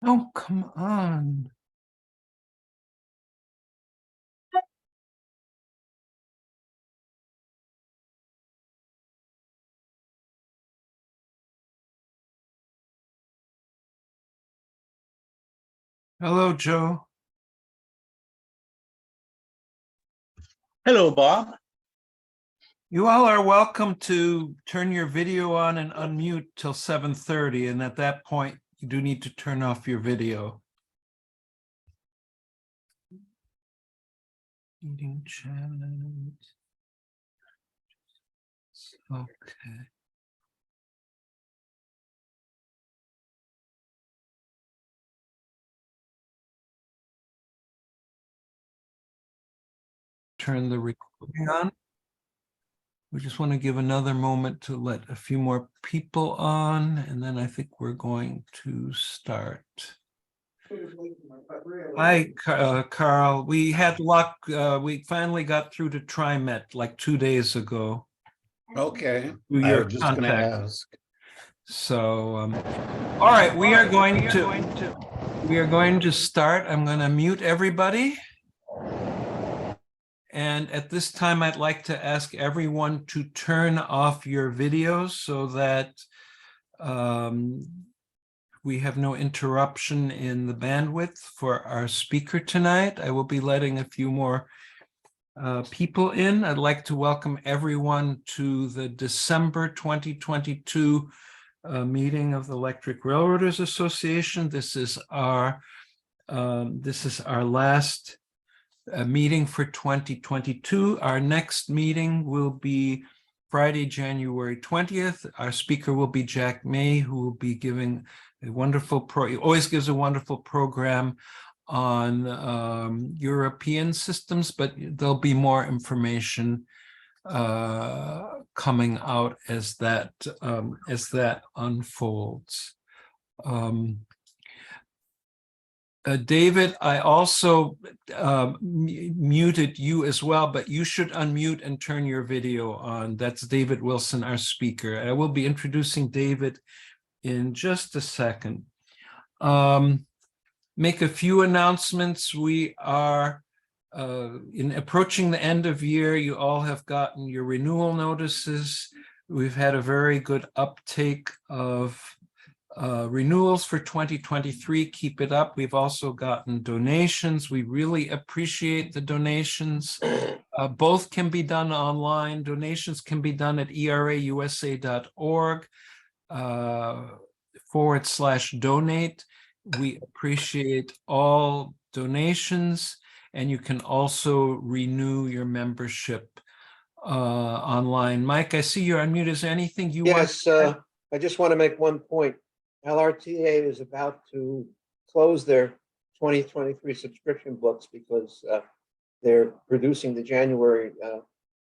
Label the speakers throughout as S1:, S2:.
S1: Oh, come on. Hello, Joe.
S2: Hello, Bob.
S1: You all are welcome to turn your video on and unmute till 7:30, and at that point, you do need to turn off your video. Meeting chat. Okay. Turn the recording on. We just want to give another moment to let a few more people on, and then I think we're going to start. Hi, Carl. We had luck. We finally got through to TriMet like 2 days ago.
S2: Okay.
S1: Through
S2: I
S1: your
S2: was just going to
S1: contact.
S2: ask.
S1: So, all right, we are going to start. I'm going to mute everybody. And at this time, I'd like to ask everyone to turn off your videos so that we have no interruption in the bandwidth for our speaker tonight. I will be letting a few more people in. I'd like to welcome everyone to the December 2022 meeting of the Electric Railroaders Association. This is our last meeting for 2022. Our next meeting will be Friday, January 20th. Our speaker will be Jack May, who will be giving a wonderful he always gives a wonderful program on European systems, but there'll be more information coming out as that unfolds. David, I also muted you as well, but you should unmute and turn your video on. That's David Wilson, our speaker. I will be introducing David in just a second. Make a few announcements. We are in approaching the end of year. You all have gotten your renewal notices. We've had a very good uptake of renewals for 2023. Keep it up. We've also gotten donations. We really appreciate the donations. Both can be done online. Donations can be done at erausa.org/donate. We appreciate all donations, and you can also renew your membership online. Mike, I see you're unmuted. Is there anything you want to say?
S3: I just want to make one point. LRTA is about to close their 2023 subscription books because they're producing the January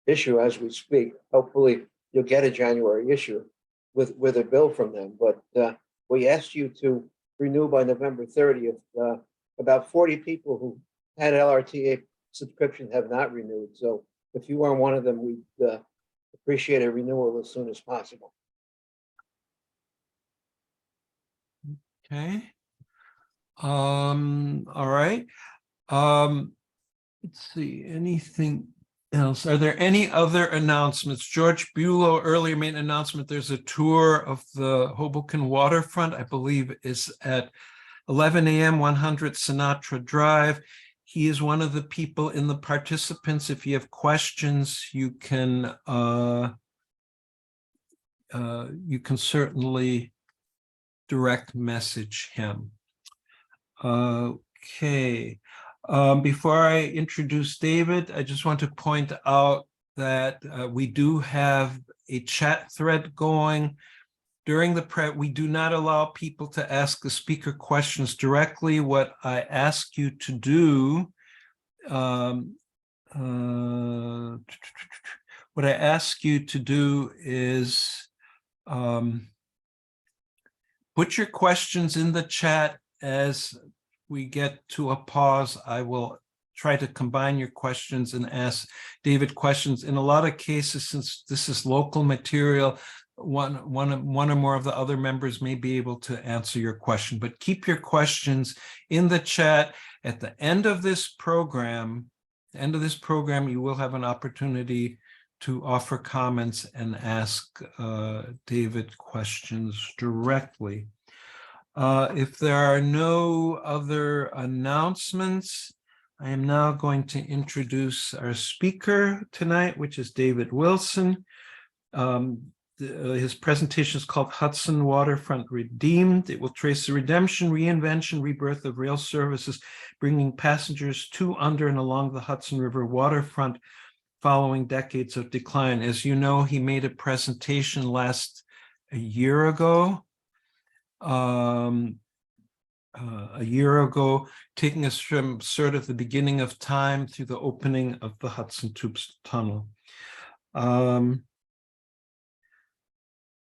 S3: issue as we speak. Hopefully, you'll get a January issue with a bill from them. But we asked you to renew by November 30th. About 40 people who had LRTA subscription have not renewed. So if you are one of them, we'd appreciate a renewal as soon as possible.
S1: Okay. All right. Let's see, anything else? Are there any other announcements? George Bulow earlier made an announcement. There's a tour of the Hoboken Waterfront, I believe is at 11 a.m., 100 Sinatra Drive. He is one of the people in the participants. If you have questions, you can certainly direct message him. Okay. Before I introduce David, I just want to point out that we do have a chat thread going. During the we do not allow people to ask the speaker questions directly. What I ask you to do, is put your questions in the chat. As we get to a pause, I will try to combine your questions and ask David questions. In a lot of cases, since this is local material, one or more of the other members may be able to answer your question, but keep your questions in the chat. At the end of this program, you will have an opportunity to offer comments and ask David questions directly. If there are no other announcements, I am now going to introduce our speaker tonight, which is David Wilson. His presentation is called Hudson Waterfront Redeemed. It will trace the redemption, reinvention, rebirth of rail services, bringing passengers to, under, and along the Hudson River waterfront following decades of decline. As you know, he made a presentation a year ago, taking us from sort of the beginning of time through the opening of the Hudson Tubes Tunnel.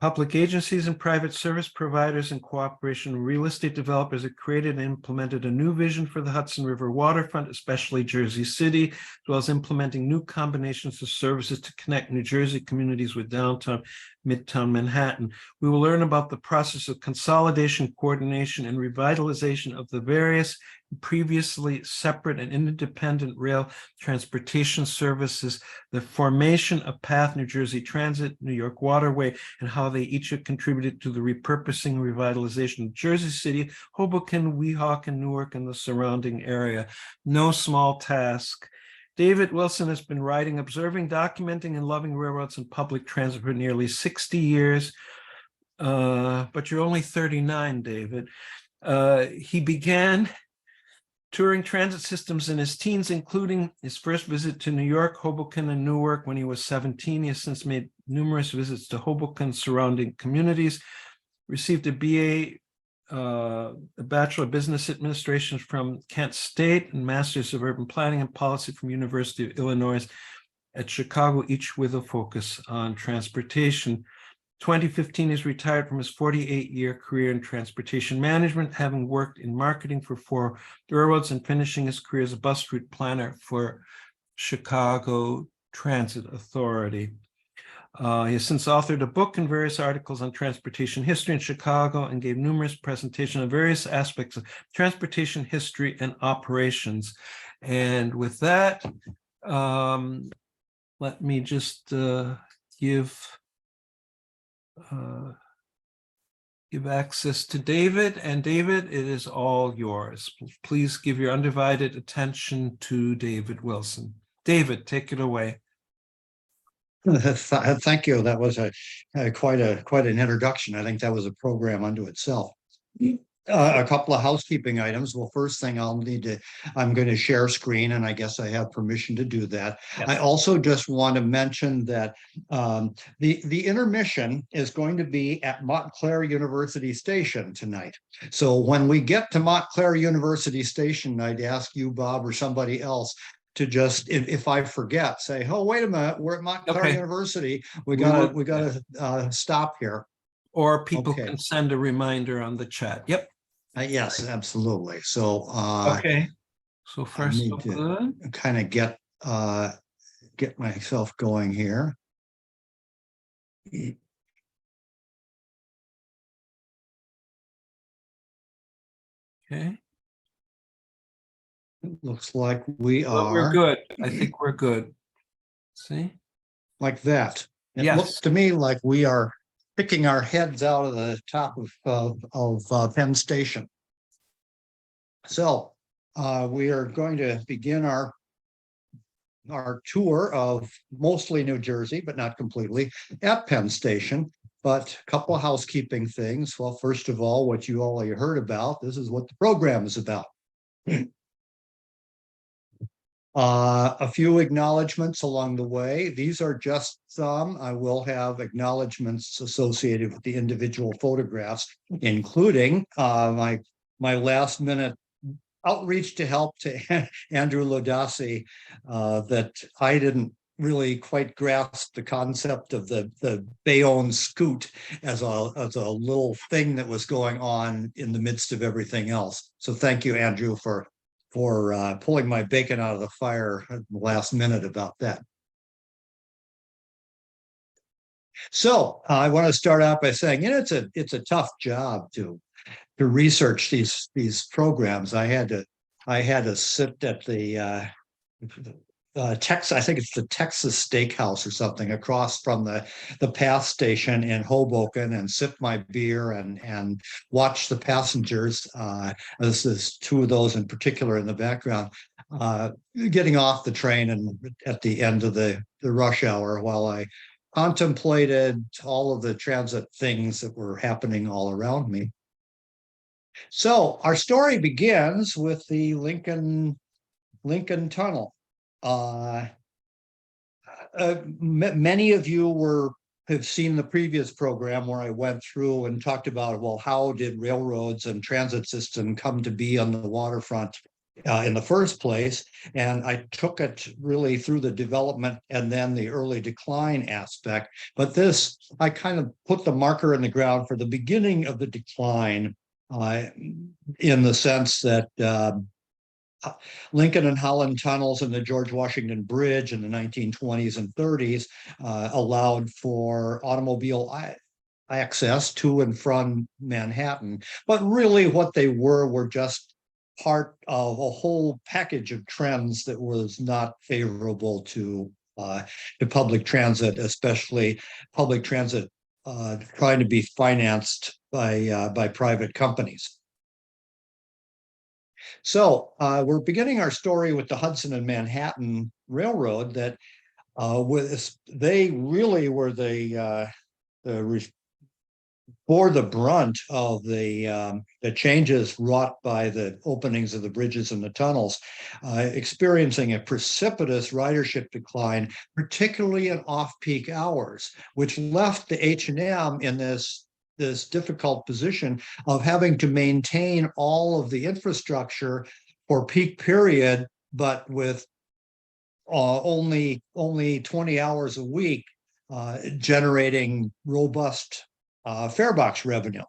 S1: Public agencies and private service providers in cooperation with real estate developers have created and implemented a new vision for the Hudson River waterfront, especially Jersey City, as well as implementing new combinations of services to connect New Jersey communities with downtown, Midtown Manhattan. We will learn about the process of consolidation, coordination, and revitalization of the various previously separate and independent rail transportation services, the formation of Path New Jersey Transit, New York Waterway, and how they each have contributed to the repurposing and revitalization of Jersey City, Hoboken, Weehawken, Newark, and the surrounding area. No small task. David Wilson has been writing, observing, documenting, and loving railroads and public transit for nearly 60 years. But you're only 39, David. He began touring transit systems in his teens, including his first visit to New York, Hoboken, and Newark when he was 17. He has since made numerous visits to Hoboken surrounding communities, received a BA, a Bachelor of Business Administration from Kent State, and Masters of Urban Planning and Policy from University of Illinois at Chicago, each with a focus on transportation. 2015, he's retired from his 48-year career in transportation management, having worked in marketing for 4 railroads and finishing his career as a bus route planner for Chicago Transit Authority. He has since authored a book and various articles on transportation history in Chicago and gave numerous presentations on various aspects of transportation history and operations. And with that, let me just give access to David. And David, it is all yours. Please give your undivided attention to David Wilson. David, take it away.
S2: Thank you. That was quite an introduction. I think that was a program unto itself. A couple of housekeeping items. Well, first thing I'm going to share screen, and I guess I have permission to do that. Yes. I also just want to mention that the intermission is going to be at Montclair University Station tonight. So when we get to Montclair University Station, I'd ask you, Bob, or somebody else to just, if I forget, say, "Oh, wait a minute, we're at Montclair University. We gotta stop here."
S1: Or people can send a reminder on the chat. Yep.
S2: Yes, absolutely. So
S1: okay. So first of all,
S2: kind of get myself going here.
S1: Okay.
S2: It looks like we are.
S1: We're good. I think we're good. See?
S2: Like that. It looks to me like we are sticking our heads out of the top of Penn Station. So we are going to begin our tour of mostly New Jersey, but not completely, at Penn Station. But a couple of housekeeping things. Well, first of all, what you already heard about, this is what the program is about. A few acknowledgments along the way. These are just some. I will have acknowledgments associated with the individual photographs, including my last minute outreach to help to Andrew Lodasi, that I didn't really quite grasp the concept of the Bayonne scoot as a little thing that was going on in the midst of everything else. So thank you, Andrew, for pulling my bacon out of the fire at the last minute about that. So I want to start out by saying, it's a tough job to research these programs. I had to sit at the Texas, I think it's the Texas Steakhouse or something across from the PATH station in Hoboken and sip my beer and watch the passengers. This is two of those in particular in the background, getting off the train and at the end of the rush hour while I contemplated all of the transit things that were happening all around me. So our story begins with the Lincoln Tunnel. Many of you have seen the previous program where I went through and talked about, well, how did railroads and transit system come to be on the waterfront in the first place? And I took it really through the development and then the early decline aspect. But this, I kind of put the marker in the ground for the beginning of the decline, in the sense that Lincoln and Holland tunnels and the George Washington Bridge in the 1920s and 30s allowed for automobile access to and from Manhattan. But really what they were just part of a whole package of trends that was not favorable to public transit, especially public transit trying to be financed by private companies. So we're beginning our story with the Hudson and Manhattan Railroad that they really were bore the brunt of the changes wrought by the openings of the bridges and the tunnels, experiencing a precipitous ridership decline, particularly in off-peak hours, which left the H&M in this difficult position of having to maintain all of the infrastructure for peak period, but with only 20 hours a week, generating robust fare box revenue.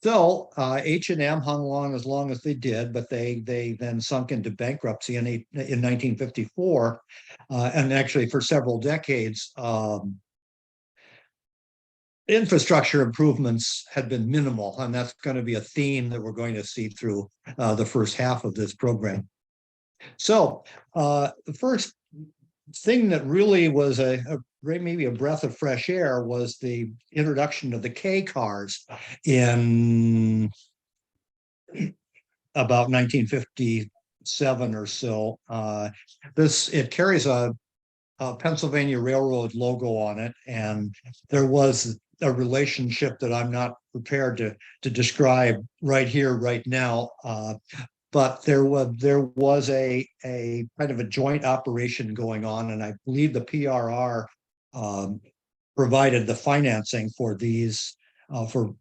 S2: So H&M hung along as long as they did, but they then sunk into bankruptcy in 1954, and actually for several decades. Infrastructure improvements had been minimal, and that's going to be a theme that we're going to see through the first half of this program. So the first thing that really was maybe a breath of fresh air was the introduction of the K cars in about 1957 or so. It carries a Pennsylvania Railroad logo on it, and there was a relationship that I'm not prepared to describe right here, right now. But there was a kind of a joint operation going on, and I believe the PRR provided the financing for these. For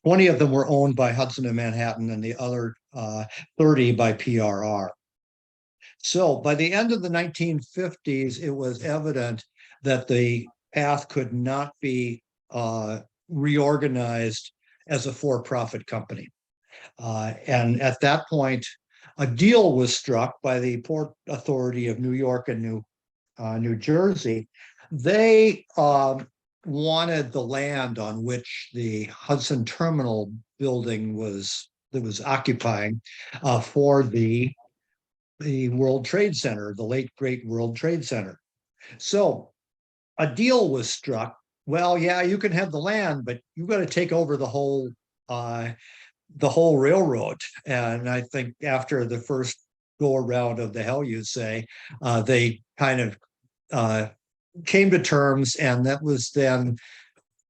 S2: 20 of them were owned by Hudson and Manhattan, and the other 30 by PRR. So by the end of the 1950s, it was evident that the PATH could not be reorganized as a for-profit company. And at that point, a deal was struck by the Port Authority of New York and New Jersey. They wanted the land on which the Hudson Terminal building was occupying for the World Trade Center, the late great World Trade Center. So a deal was struck. Well, yeah, you can have the land, but you've got to take over the whole railroad. And I think after the first go around of the hell you say, they kind of came to terms, and that was then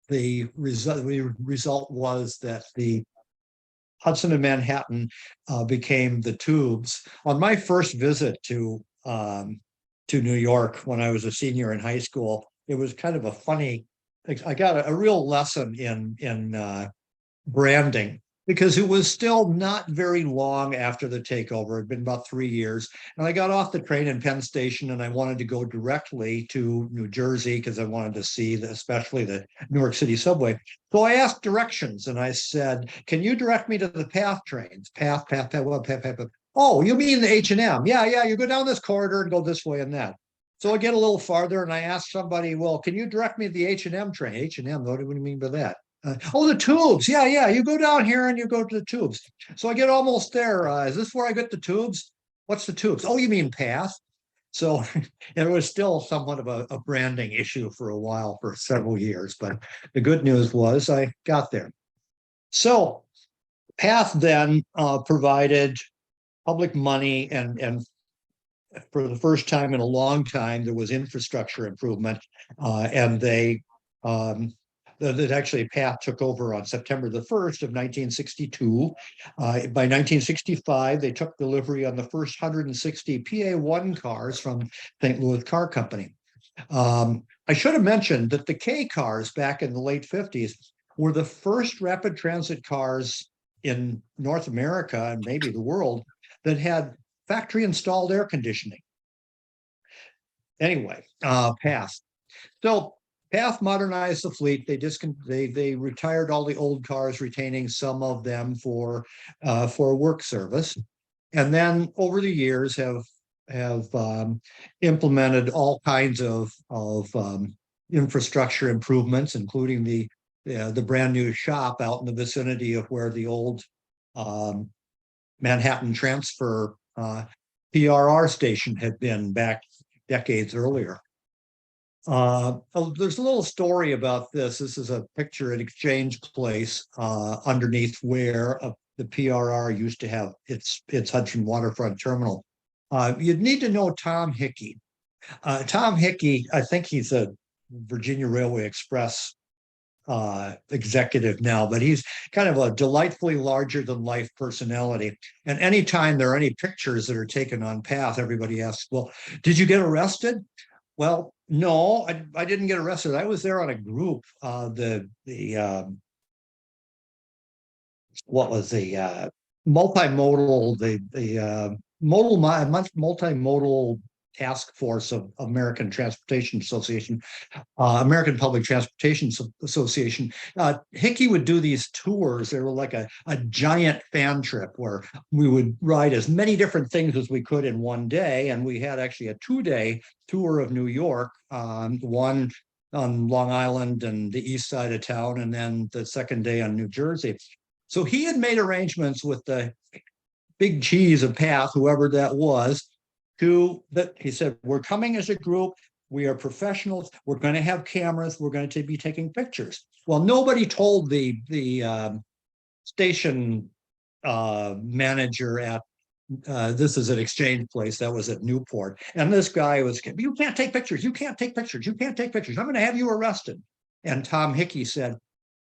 S2: the result. The result was that the Hudson and Manhattan became the tubes. On my first visit to New York when I was a senior in high school, it was kind of a funny. I got a real lesson in branding, because it was still not very long after the takeover. It'd been about 3 years, and I got off the train in Penn Station, and I wanted to go directly to New Jersey because I wanted to see especially the New York City subway. So I asked directions, and I said, "Can you direct me to the PATH trains? PATH. Oh, you mean the H&M? Yeah. You go down this corridor and go this way and that." So I get a little farther and I ask somebody, well, can you direct me to the H&M train? H&M, what do you mean by that? Oh, the tubes. Yeah. You go down here and you go to the tubes. So I get almost there. Is this where I get the tubes? What's the tubes? Oh, you mean path? So it was still somewhat of a branding issue for a while, for several years. But the good news was I got there. So Path then provided public money, and for the first time in a long time, there was infrastructure improvement, and that actually Path took over on September the 1st of 1962. By 1965, they took delivery on the first 160 PA1 cars from St. Louis Car Company. I should have mentioned that the K cars back in the late 50s were the first rapid transit cars in North America and maybe the world that had factory installed air conditioning. Anyway, Path. So Path modernized the fleet. They retired all the old cars, retaining some of them for work service, and then over the years have implemented all kinds of infrastructure improvements, including the brand new shop out in the vicinity of where the old Manhattan Transfer PRR station had been back decades earlier. There's a little story about this. This is a picture at Exchange Place underneath where the PRR used to have its Hudson Waterfront Terminal. You'd need to know Tom Hickey. Tom Hickey, I think he's a Virginia Railway Express executive now, but he's kind of a delightfully larger than life personality. And anytime there are any pictures that are taken on Path, everybody asks, well, did you get arrested? Well, no, I didn't get arrested. I was there on a group. What was the multimodal, the multimodal task force of American Transportation Association, American Public Transportation Association. Hickey would do these tours. They were like a giant fan trip where we would ride as many different things as we could in one day. And we had actually a 2-day tour of New York, one on Long Island and the east side of town, and then the second day on New Jersey. So he had made arrangements with the big cheese of Path, whoever that was, he said, we're coming as a group. We are professionals. We're going to have cameras. We're going to be taking pictures. Well, nobody told the station manager at this is an Exchange Place that was at Newport, and this guy was, you can't take pictures. You can't take pictures. You can't take pictures. I'm going to have you arrested. And Tom Hickey said,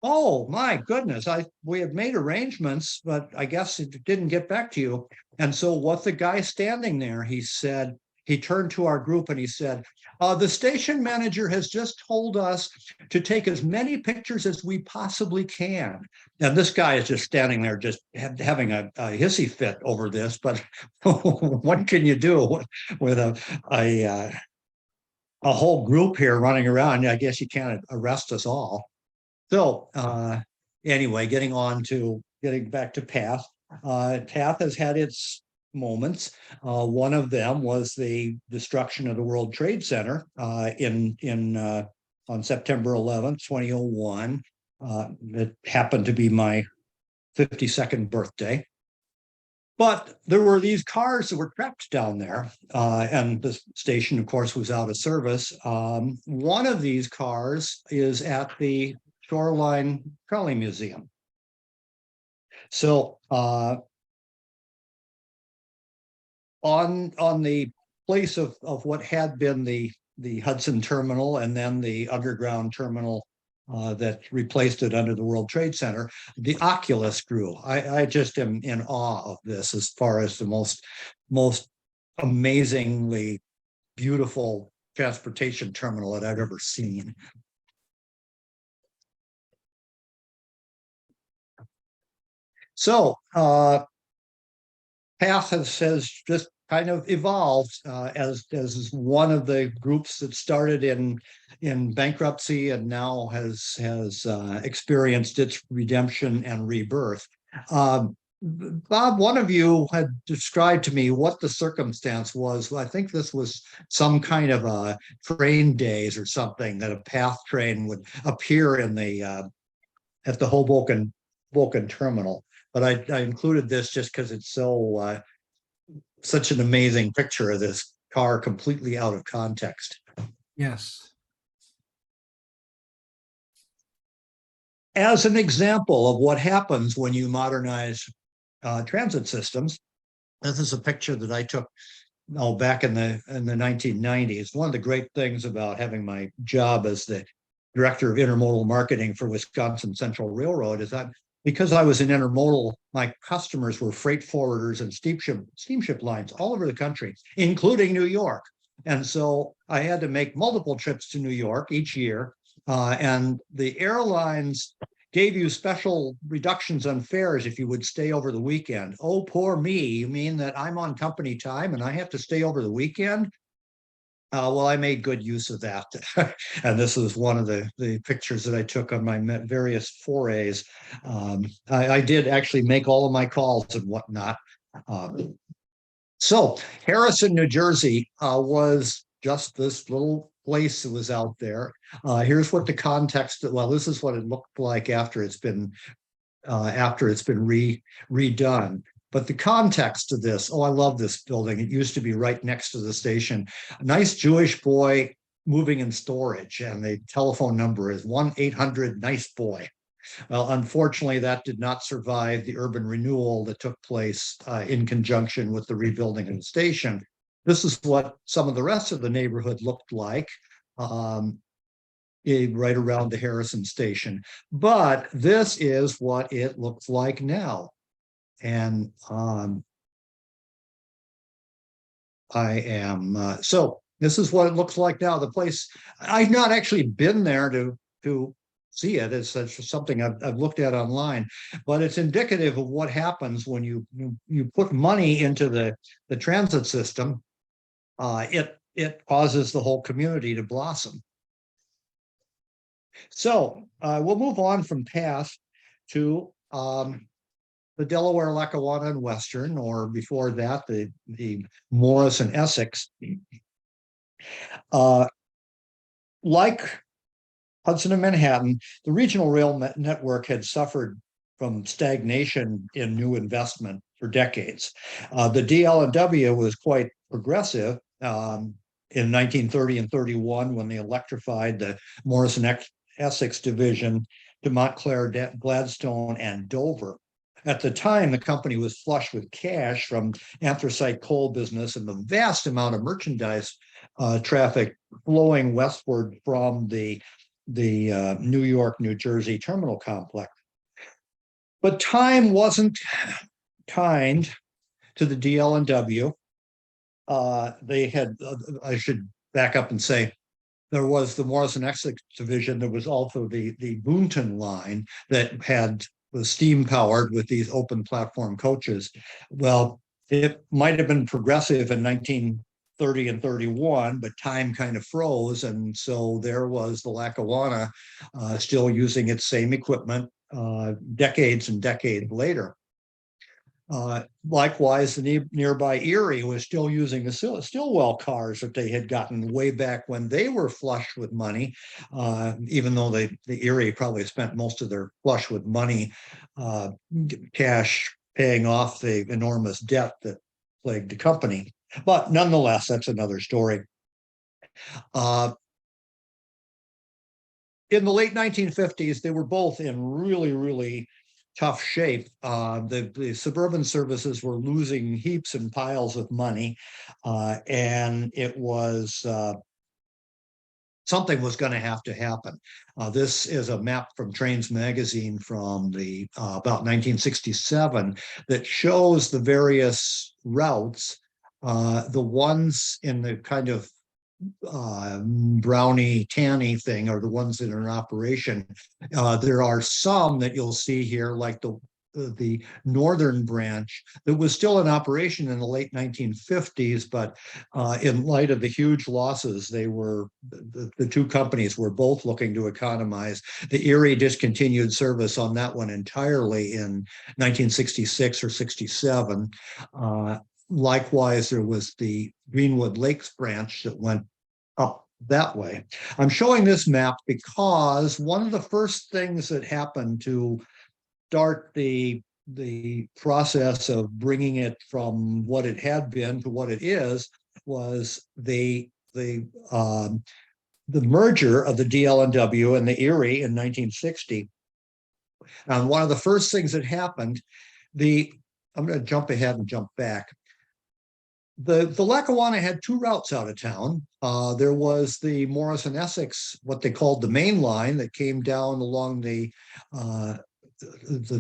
S2: oh my goodness, we had made arrangements, but I guess it didn't get back to you. And so what the guy standing there, he said, he turned to our group and he said, the station manager has just told us to take as many pictures as we possibly can. And this guy is just standing there, just having a hissy fit over this. But what can you do with a whole group here running around? I guess you can't arrest us all. So anyway, getting back to Path. Path has had its moments. One of them was the destruction of the World Trade Center on September 11th, 2001. It happened to be my 52nd birthday. But there were these cars that were trapped down there, and the station, of course, was out of service. One of these cars is at the Shoreline Trolley Museum. So on the place of what had been the Hudson Terminal and then the underground terminal that replaced it under the World Trade Center, the Oculus grew. I just am in awe of this as far as the most amazingly beautiful transportation terminal that I've ever seen. So Path has just kind of evolved as one of the groups that started in bankruptcy and now has experienced its redemption and rebirth. Bob, one of you had described to me what the circumstance was. I think this was some kind of a train days or something, that a PATH train would appear in the at the Hoboken terminal. But I included this just because it's such an amazing picture of this car completely out of context.
S1: Yes.
S2: As an example of what happens when you modernize transit systems, this is a picture that I took back in the 1990s. One of the great things about having my job as the director of intermodal marketing for Wisconsin Central Railroad is that because I was in intermodal, my customers were freight forwarders and steamship lines all over the country, including New York. And so I had to make multiple trips to New York each year. And the airlines gave you special reductions on fares if you would stay over the weekend. Oh, poor me. You mean that I'm on company time and I have to stay over the weekend? Well, I made good use of that. And this is one of the pictures that I took on my various forays. I did actually make all of my calls and whatnot. So Harrison, New Jersey was just this little place that was out there. Here's what the context, well, this is what it looked like after it's been redone. But the context of this, oh, I love this building. It used to be right next to the station. A nice Jewish boy moving in storage, and the telephone number is 1-800-NICE-BOY. Well, unfortunately, that did not survive the urban renewal that took place in conjunction with the rebuilding of the station. This is what some of the rest of the neighborhood looked like. Right around the Harrison station. But this is what it looks like now. And so this is what it looks like now. The place, I've not actually been there to see it. It's something I've looked at online, but it's indicative of what happens when you put money into the transit system. It causes the whole community to blossom. So we'll move on from past to the Delaware, Lackawanna, and Western, or before that, the Morris and Essex. Like Hudson and Manhattan, the regional rail network had suffered from stagnation in new investment for decades. The DL&W was quite progressive in 1930 and 31 when they electrified the Morris and Essex division to Montclair, Gladstone, and Dover. At the time, the company was flush with cash from anthracite coal business and the vast amount of merchandise traffic flowing westward from the New York, New Jersey terminal complex. But time wasn't kind to the DL&W. They had, I should back up and say, there was the Morris and Essex division. There was also the Boonton line that was steam powered with these open platform coaches. Well, it might have been progressive in 1930 and 31, but time kind of froze. And so there was the Lackawanna still using its same equipment decades and decades later. Likewise, the nearby Erie was still using the Stillwell cars that they had gotten way back when they were flush with money, even though the Erie probably spent most of their flush with money cash paying off the enormous debt that plagued the company. But nonetheless, that's another story. In the late 1950s, they were both in really, really tough shape. The suburban services were losing heaps and piles of money, and it was something was going to have to happen. This is a map from Trains magazine from the about 1967 that shows the various routes. The ones in the kind of browny tanny thing are the ones that are in operation. There are some that you'll see here, like the the northern branch that was still in operation in the late 1950s, but in light of the huge losses, the two companies were both looking to economize. The Erie discontinued service on that one entirely in 1966 or 67. Likewise, there was the Greenwood Lakes branch that went up that way. I'm showing this map because one of the first things that happened to start the process of bringing it from what it had been to what it is was the merger of the DL&W and the Erie in 1960. And one of the first things that happened, I'm going to jump ahead and jump back. The Lackawanna had two routes out of town. There was the Morrison Essex, what they called the main line, that came down along the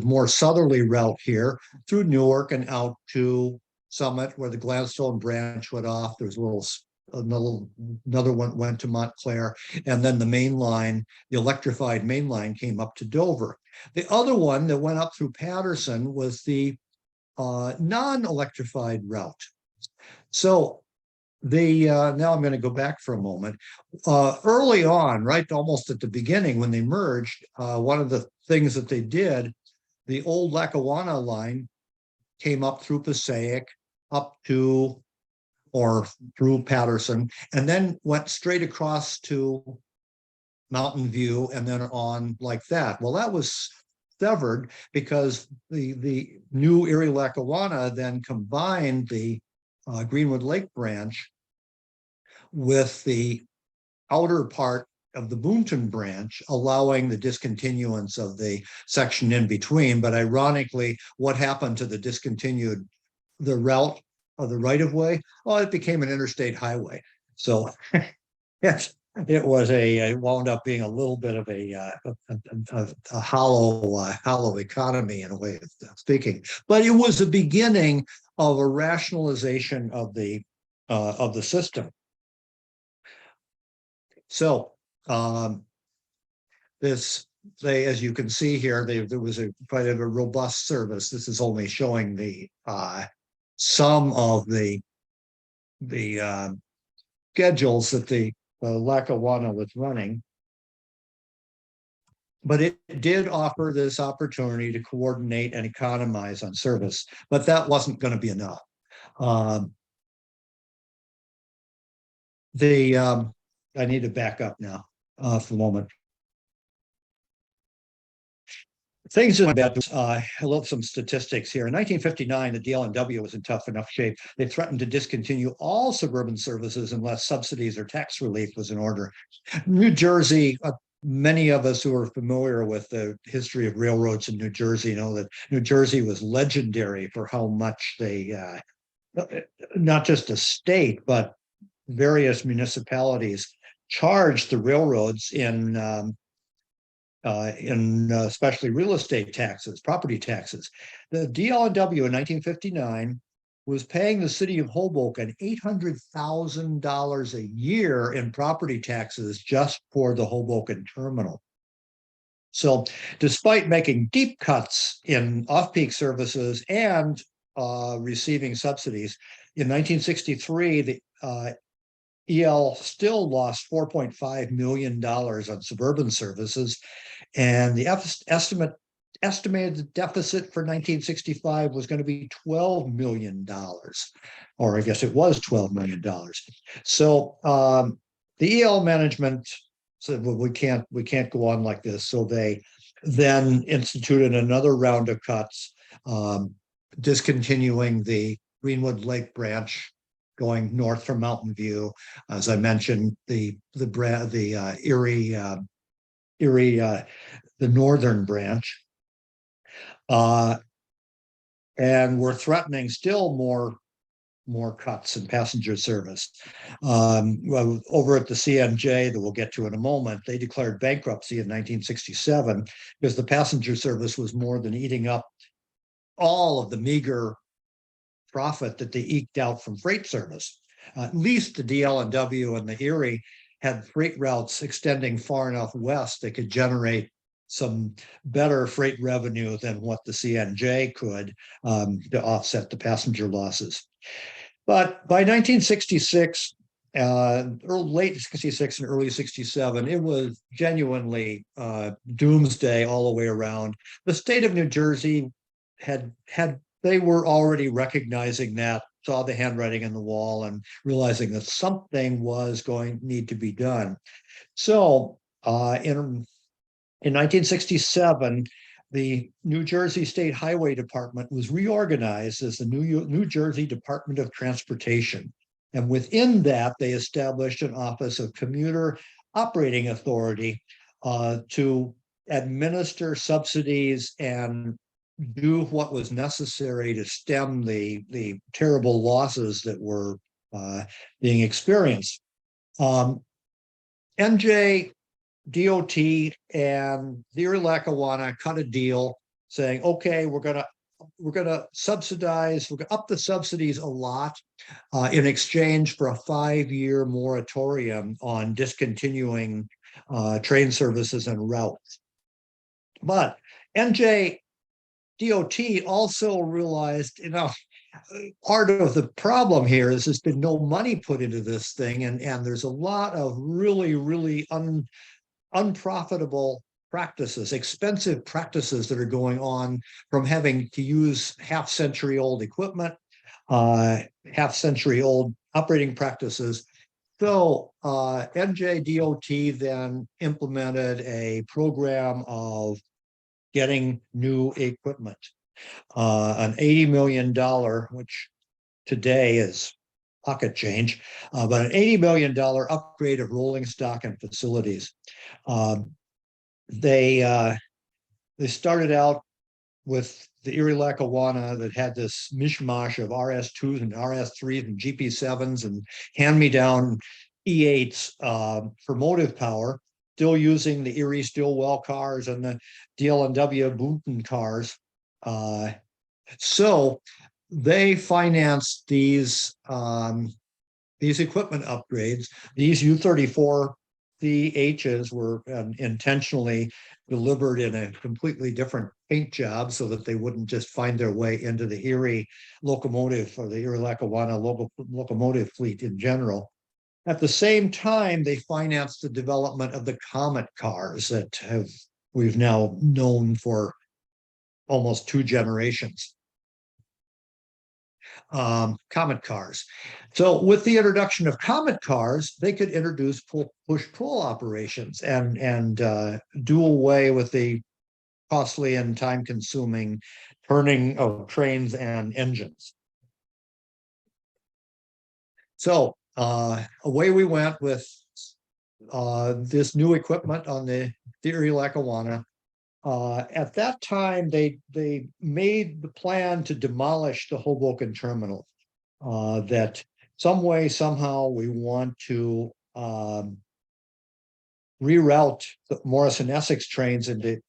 S2: more southerly route here through Newark and out to Summit, where the Gladstone branch went off. There's another one went to Montclair, and then the main line, the electrified main line, came up to Dover. The other one that went up through Patterson was the non-electrified route. So now I'm going to go back for a moment. Early on, right, almost at the beginning when they merged, one of the things that they did, the old Lackawanna line came up through Passaic, up to or through Patterson, and then went straight across to Mountain View and then on like that. Well, that was severed because the new Erie Lackawanna then combined the Greenwood Lake branch with the outer part of the Boonton branch, allowing the discontinuance of the section in between. But ironically, what happened to the route of the right-of-way? Well, it became an interstate highway. So yes, it wound up being a little bit of a hollow economy in a way of speaking. But it was the beginning of a rationalization of the system. So as you can see here, there was quite a robust service. This is only showing the some of the schedules that the Lackawanna was running. But it did offer this opportunity to coordinate and economize on service, but that wasn't going to be enough. I need to back up now for a moment. Things about I love some statistics here. In 1959, the DL&W was in tough enough shape. They threatened to discontinue all suburban services unless subsidies or tax relief was in order. New Jersey, many of us who are familiar with the history of railroads in New Jersey know that New Jersey was legendary for how much they, not just a state, but various municipalities charged the railroads in especially real estate taxes, property taxes. The DL&W in 1959 was paying the city of Hoboken $800,000 a year in property taxes just for the Hoboken terminal. So despite making deep cuts in off-peak services and receiving subsidies, in 1963, the EL still lost $4.5 million on suburban services, and the estimated deficit for 1965 was going to be $12 million, or I guess it was $12 million. So the EL management said, well, we can't go on like this. So they then instituted another round of cuts, discontinuing the Greenwood Lake branch, going north from Mountain View. As I mentioned, the Erie, the northern branch, and we're threatening still more cuts in passenger service. Well, over at the CNJ, that we'll get to in a moment, they declared bankruptcy in 1967 because the passenger service was more than eating up all of the meager profit that they eked out from freight service. At least the DL&W and the Erie had freight routes extending far enough west that could generate some better freight revenue than what the CNJ could, to offset the passenger losses. But by 1966, or late 66 and early 67, it was genuinely doomsday all the way around. The state of New Jersey they were already recognizing that, saw the handwriting on the wall, and realizing that something was going to need to be done. So in 1967, the New Jersey State Highway Department was reorganized as the New Jersey Department of Transportation. And within that, they established an Office of Commuter Operating Authority to administer subsidies and do what was necessary to stem the terrible losses that were being experienced. NJ DOT and the Erie-Lackawanna cut a deal saying, okay, we're gonna subsidize, we're gonna up the subsidies a lot in exchange for a 5-year moratorium on discontinuing train services and routes. But NJ DOT also realized, part of the problem here is there's been no money put into this thing, and there's a lot of really unprofitable practices, expensive practices that are going on, from having to use half-century old equipment, half-century old operating practices. So NJDOT then implemented a program of getting new equipment, an $80 million, which today is pocket change, but an $80 million upgrade of rolling stock and facilities. They started out with the Erie-Lackawanna that had this mishmash of RS2s and RS3s and GP7s and hand-me-down E8s for motive power, still using the Erie Stillwell cars and the DL&W Booten cars. So they financed these equipment upgrades. These U34CHs were intentionally delivered in a completely different paint job so that they wouldn't just find their way into the Erie locomotive or the Erie-Lackawanna locomotive fleet in general. At the same time, they financed the development of the Comet cars that we've now known for almost 2 generations. Comet cars. So with the introduction of Comet cars, they could introduce push-pull operations and do away with the costly and time-consuming turning of trains and engines. So away we went with this new equipment on the Erie-Lackawanna. At that time, they made the plan to demolish the Hoboken terminal. That some way, somehow, we want to reroute the Morris and Essex trains into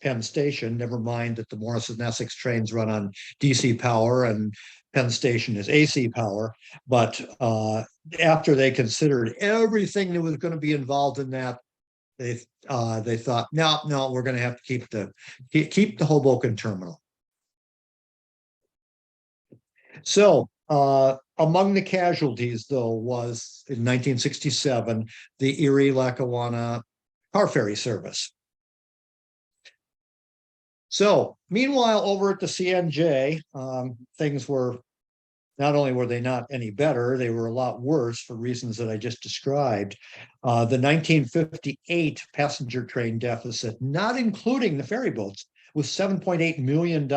S2: Penn Station. Never mind that the Morris and Essex trains run on DC power and Penn Station is AC power. But after they considered everything that was going to be involved in that, they thought, no, we're going to have to keep the Hoboken terminal. So among the casualties, though, was in 1967 the Erie-Lackawanna car ferry service. So meanwhile, over at the CNJ, things were, not only were they not any better, they were a lot worse for reasons that I just described. The 1958 passenger train deficit, not including the ferry boats, was $7.8 million.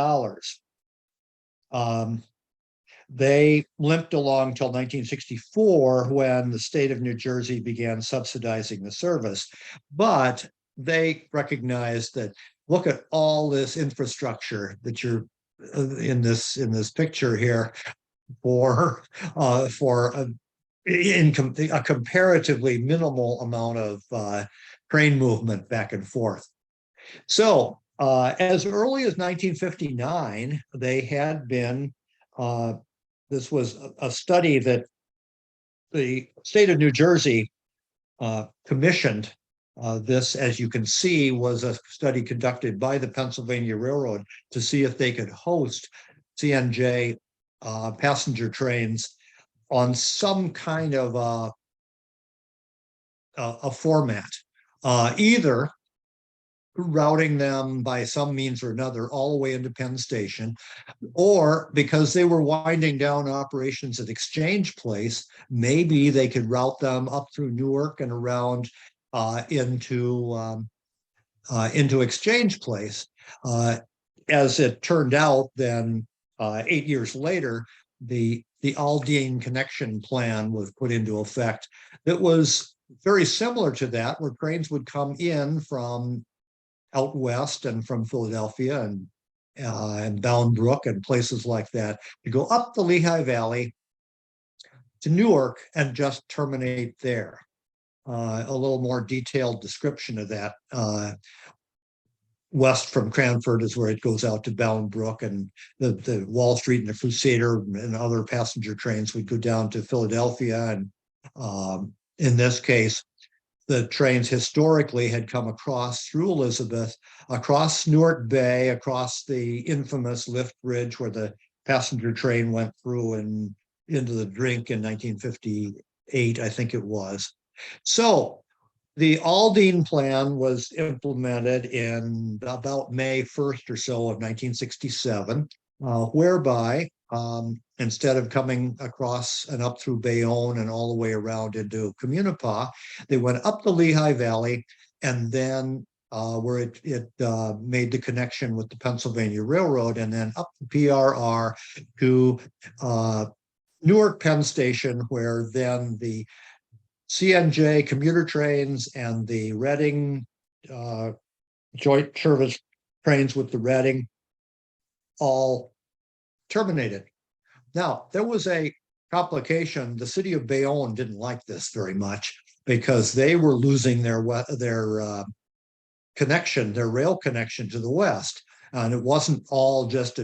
S2: They limped along till 1964 when the state of New Jersey began subsidizing the service. But they recognized that, look at all this infrastructure that you're in this picture here for a comparatively minimal amount of train movement back and forth. So as early as 1959, they had been, this was a study that the state of New Jersey commissioned This, as you can see, was a study conducted by the Pennsylvania Railroad to see if they could host CNJ passenger trains on some kind of a format, either routing them by some means or another all the way into Penn Station, or because they were winding down operations at Exchange Place, maybe they could route them up through Newark and around into Exchange Place. As it turned out, then 8 years later, the Aldine connection plan was put into effect. That was very similar to that, where trains would come in from out west and from Philadelphia and Bound Brook and places like that to go up the Lehigh Valley to Newark and just terminate there. A little more detailed description of that. West from Cranford is where it goes out to Bound Brook, and the Wall Street and the Crusader and other passenger trains would go down to Philadelphia. And in this case, the trains historically had come across through Elizabeth, across Newark Bay, across the infamous lift bridge where the passenger train went through and into the drink in 1958, I think it was. So the Aldine plan was implemented in about May 1st or so of 1967, whereby instead of coming across and up through Bayonne and all the way around into Communipaw, they went up the Lehigh Valley and then where it made the connection with the Pennsylvania Railroad, and then up the PRR to Newark Penn Station, where then the CNJ commuter trains and the Reading joint service trains with the Reading all terminated. Now, there was a complication. The city of Bayonne didn't like this very much because they were losing their connection, their rail connection to the west. And it wasn't all just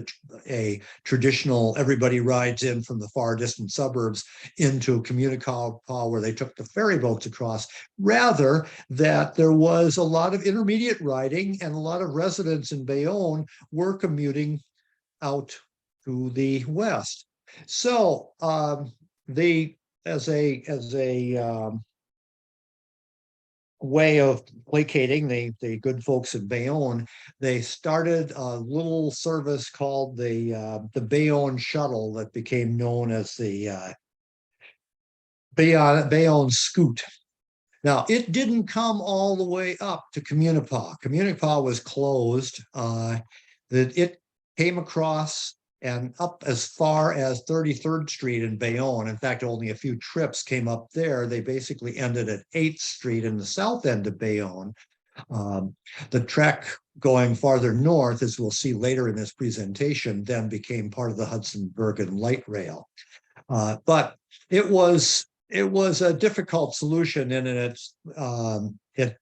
S2: a traditional, everybody rides in from the far distant suburbs into Communipaw where they took the ferry boats across. Rather, that there was a lot of intermediate riding, and a lot of residents in Bayonne were commuting out to the west. So as a way of placating the good folks in Bayonne, they started a little service called the Bayonne Shuttle that became known as the Bayonne Scoot. Now, it didn't come all the way up to Communipaw. Communipaw was closed. That it came across and up as far as 33rd Street in Bayonne. In fact, only a few trips came up there. They basically ended at 8th Street in the south end of Bayonne. The trek going farther north, as we'll see later in this presentation, then became part of the Hudson Bergen Light Rail. But it was a difficult solution, and it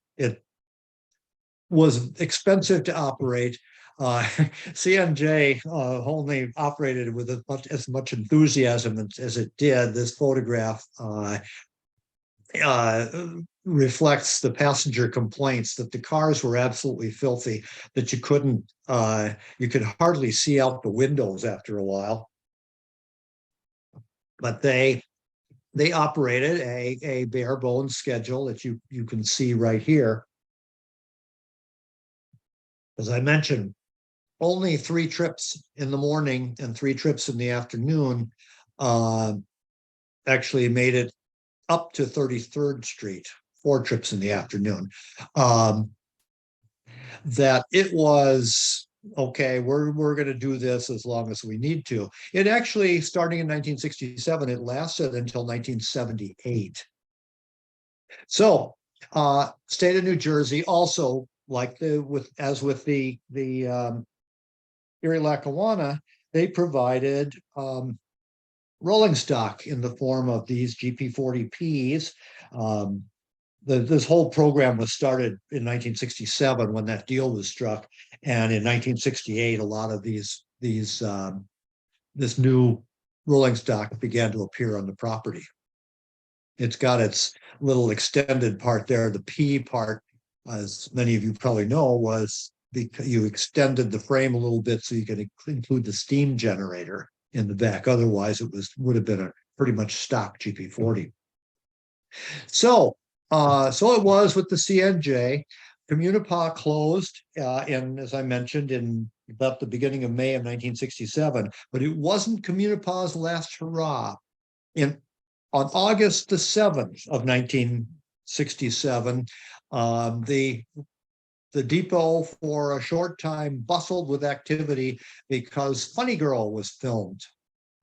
S2: was expensive to operate. CNJ only operated with as much enthusiasm as it did. This photograph reflects the passenger complaints that the cars were absolutely filthy, that you could hardly see out the windows after a while. But they operated a bare bones schedule that you can see right here. As I mentioned, only 3 trips in the morning and 3 trips in the afternoon actually made it up to 33rd Street, 4 trips in the afternoon. That it was, okay, we're going to do this as long as we need to. It actually, starting in 1967, it lasted until 1978. So, state of New Jersey also, like with the Erie-Lackawanna, they provided rolling stock in the form of these GP40Ps. This whole program was started in 1967 when that deal was struck, and in 1968, a lot of this new rolling stock began to appear on the property. It's got its little extended part there, the P part as many of you probably know, was because you extended the frame a little bit so you could include the steam generator in the back. Otherwise, it would have been a pretty much stock GP40. So it was with the CNJ. Communipaw closed as I mentioned, in about the beginning of May of 1967, but it wasn't Communipaw's last hurrah. On August the 7th of 1967, the depot for a short time bustled with activity because Funny Girl was filmed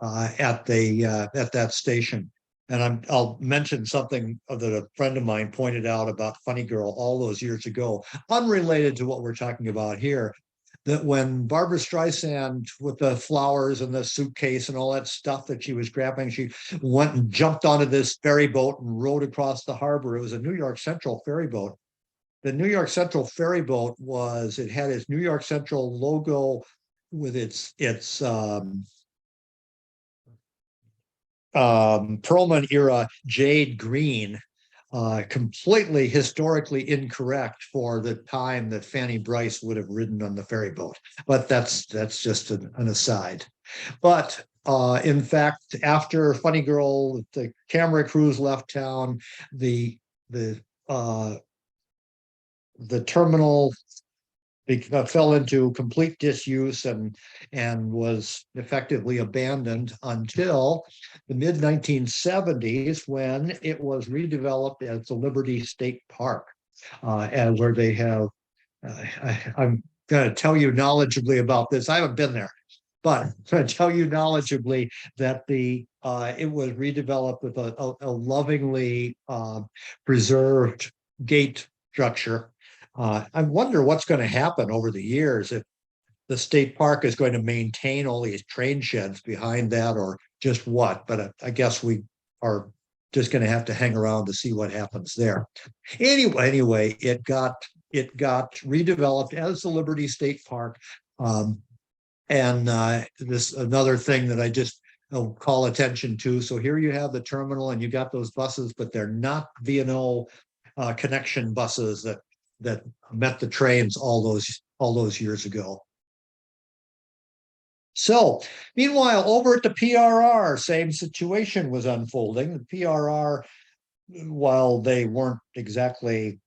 S2: at that station. And I'll mention something that a friend of mine pointed out about Funny Girl all those years ago, unrelated to what we're talking about here. That when Barbara Streisand, with the flowers and the suitcase and all that stuff that she was grabbing, she went and jumped onto this ferry boat and rowed across the harbor. It was a New York Central ferry boat. The New York Central ferry boat it had its New York Central logo with its Perlman era jade green, completely historically incorrect for the time that Fanny Bryce would have ridden on the ferry boat. But that's just an aside. But in fact, after Funny Girl, the camera crews left town, the terminal fell into complete disuse and was effectively abandoned until the mid 1970s, when it was redeveloped as the Liberty State Park, and where they have. I'm going to tell you knowledgeably about this. I haven't been there, but I'm going to tell you knowledgeably that it was redeveloped with a lovingly preserved gate structure. I wonder what's going to happen over the years, if the state park is going to maintain all these train sheds behind that, or just what. But I guess we are just going to have to hang around to see what happens there. Anyway, it got redeveloped as the Liberty State Park. This another thing that I just call attention to. So here you have the terminal and you got those buses, but they're not V&O connection buses that met the trains all those years ago. So meanwhile, over at the PRR, same situation was unfolding. The PRR, while they weren't exactly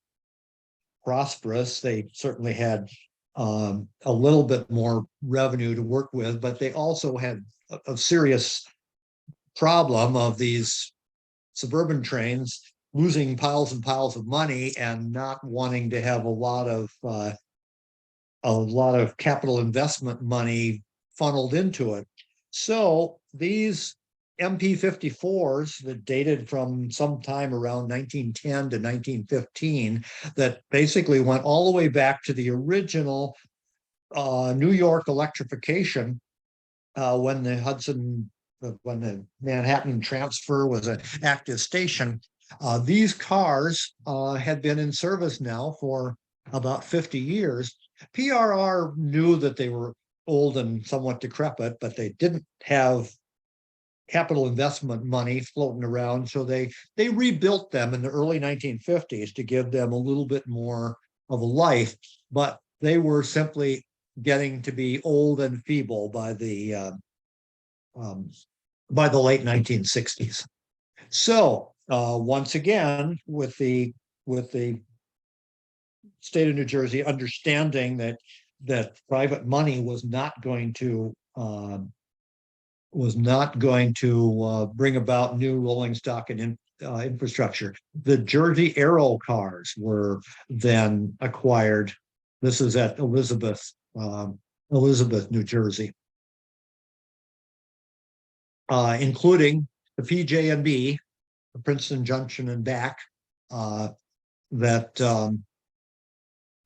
S2: prosperous, they certainly had a little bit more revenue to work with, but they also had a serious problem of these suburban trains losing piles and piles of money and not wanting to have a lot of capital investment money funneled into it. So these MP54s that dated from sometime around 1910 to 1915, that basically went all the way back to the original New York electrification, when the Manhattan Transfer was an active station. These cars had been in service now for about 50 years. PRR knew that they were old and somewhat decrepit, but they didn't have capital investment money floating around. So they rebuilt them in the early 1950s to give them a little bit more of a life, but they were simply getting to be old and feeble by the late 1960s. So once again, with the state of New Jersey understanding that private money was not going to bring about new rolling stock and infrastructure, the Jersey Aero cars were then acquired. This is at Elizabeth, New Jersey, including the PJ&B, Princeton Junction and back. A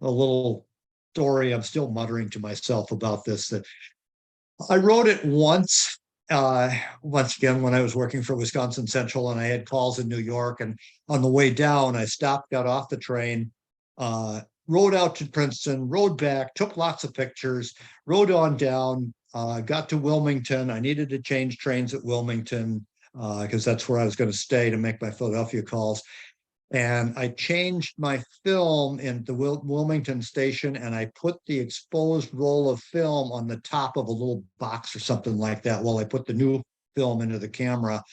S2: little story, I'm still muttering to myself about this, that I wrote it once again when I was working for Wisconsin Central, and I had calls in New York, and on the way down I stopped, got off the train, rode out to Princeton, rode back, took lots of pictures, rode on down, got to Wilmington. I needed to change trains at Wilmington because that's where I was going to stay to make my Philadelphia calls. And I changed my film in the Wilmington station, and I put the exposed roll of film on the top of a little box or something like that while I put the new film into the camera.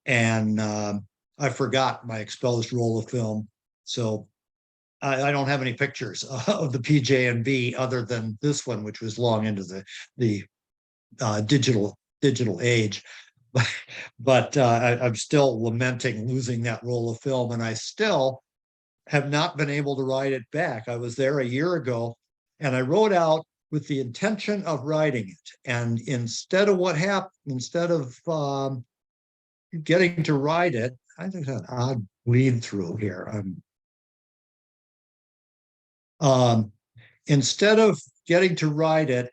S2: And I forgot my exposed roll of film. So I don't have any pictures of the PJ&B other than this one, which was long into the digital age. But I'm still lamenting losing that roll of film, and I still have not been able to write it back. I was there a year ago, and I wrote out with the intention of writing it. And instead of what happened, instead of getting to write it, I think an odd bleed through here. Instead of getting to write it,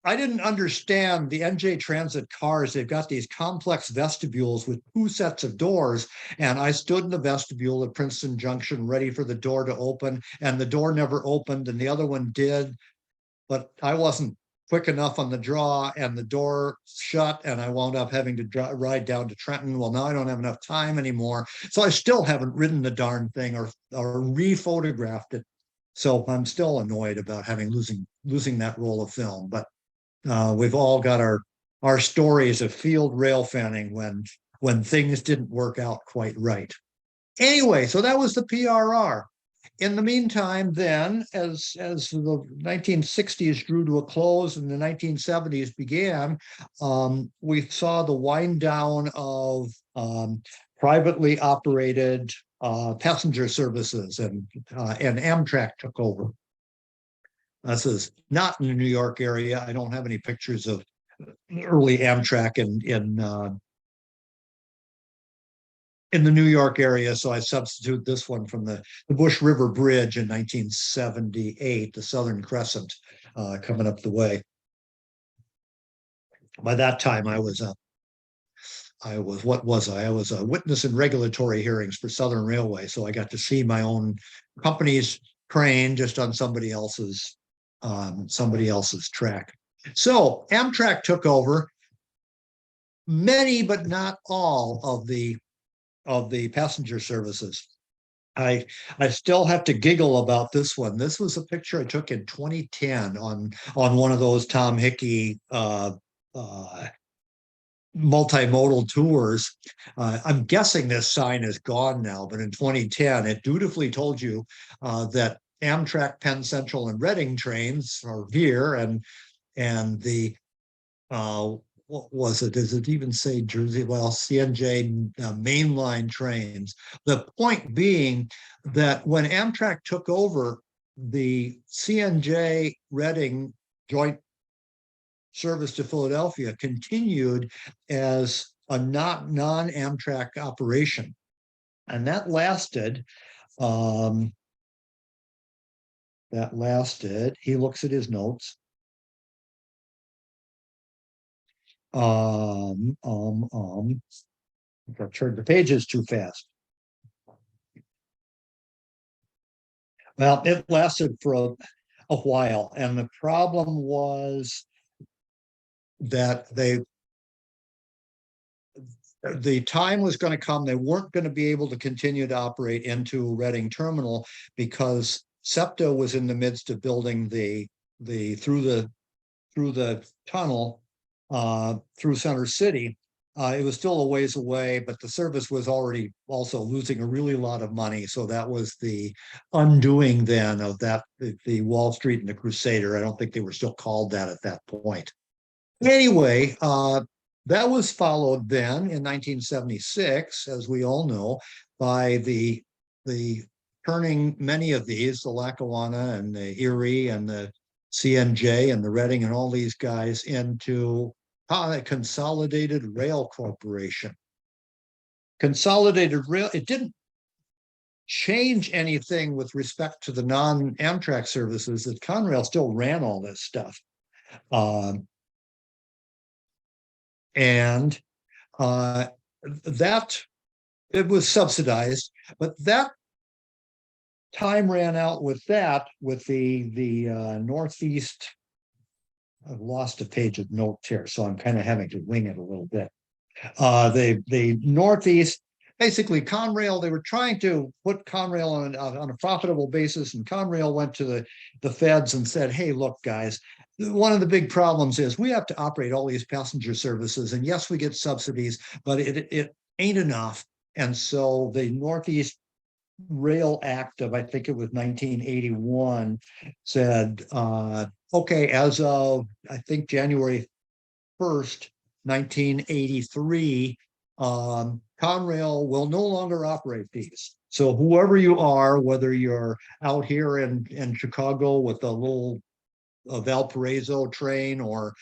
S2: I didn't understand the NJ Transit cars. They've got these complex vestibules with 2 sets of doors. And I stood in the vestibule at Princeton Junction ready for the door to open, and the door never opened, and the other one did. But I wasn't quick enough on the draw, and the door shut, and I wound up having to ride down to Trenton. Well, now I don't have enough time anymore. So I still haven't ridden the darn thing or re-photographed it. So I'm still annoyed about losing that roll of film. But we've all got our stories of field rail fanning when things didn't work out quite right. Anyway, so that was the PRR. In the meantime, then, as the 1960s drew to a close and the 1970s began, we saw the wind down of privately operated passenger services, and Amtrak took over. This is not in the New York area. I don't have any pictures of early Amtrak in the New York area, so I substitute this one from the Bush River Bridge in 1978, the Southern Crescent coming up the way. By that time, I was a witness in regulatory hearings for Southern Railway, so I got to see my own company's train just on somebody else's track. So Amtrak took over many, but not all of the passenger services. I still have to giggle about this one. This was a picture I took in 2010 on one of those Tom Hickey multimodal tours. I'm guessing this sign is gone now, but in 2010, it dutifully told you that Amtrak, Penn Central, and Reading trains are here, and the what was it? Does it even say Jersey? Well, CNJ mainline trains. The point being that when Amtrak took over, the CNJ Reading joint service to Philadelphia continued as a non-Amtrak operation. And that lasted, he looks at his notes. I turned the pages too fast. Well, it lasted for a while, and the problem was that the time was going to come. They weren't going to be able to continue to operate into Reading Terminal because SEPTA was in the midst of building the through the tunnel through Center City. It was still a ways away, but the service was already also losing a really lot of money. So that was the undoing then of that, the Wall Street and the Crusader. I don't think they were still called that at that point. Anyway, that was followed then in 1976, as we all know, by the turning many of these, the Lackawanna and the Erie and the CNJ and the Reading and all these guys into a Consolidated Rail Corporation. Consolidated Rail, it didn't change anything with respect to the non-Amtrak services. That Conrail still ran all this stuff. And that it was subsidized, but that time ran out with the Northeast. I've lost a page of notes here, so I'm kind of having to wing it a little bit. The Northeast basically Conrail, they were trying to put Conrail on a profitable basis, and Conrail went to the feds and said, hey, look, guys, one of the big problems is we have to operate all these passenger services, and yes, we get subsidies, but it ain't enough. And so the Northeast Rail Act of, I think it was 1981, said, okay, as of, I think, January 1st, 1983, Conrail will no longer operate these. So whoever you are, whether you're out here in Chicago with a little Valparaiso train or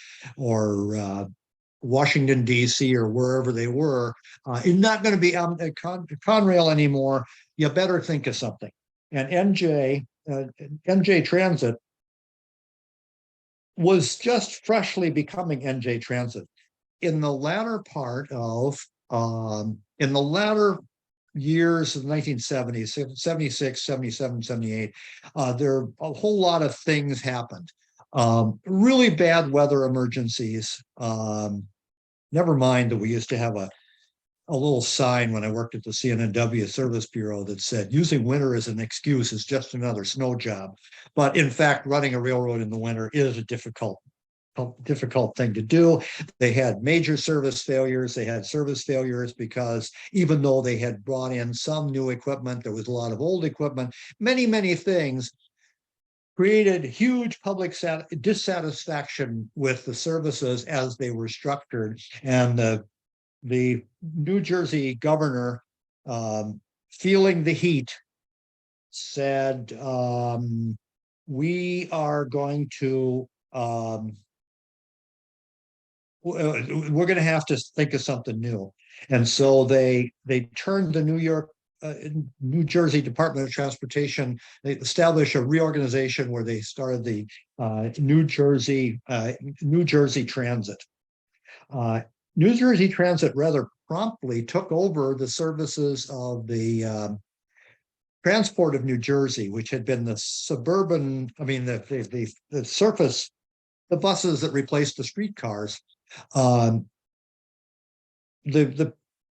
S2: Washington, D.C. or wherever they were, is not going to be Conrail anymore. You better think of something. And NJ Transit was just freshly becoming NJ Transit. In the latter part of, in the latter years of the 1970s, 76, 77, 78, there a whole lot of things happened. Really bad weather emergencies. Never mind that we used to have a little sign when I worked at the CNNW Service Bureau that said using winter as an excuse is just another snow job. But in fact, running a railroad in the winter is a difficult thing to do. They had major service failures. They had service failures because even though they had brought in some new equipment, there was a lot of old equipment, many things created huge public dissatisfaction with the services as they were structured. And the New Jersey governor, feeling the heat, said, we are going to, we're going to have to think of something new. And so they turned the New Jersey Department of Transportation. They established a reorganization where they started the New Jersey Transit. New Jersey Transit rather promptly took over the services of the Transport of New Jersey, which had been the suburban, I mean, the surface, the buses that replaced the streetcars. The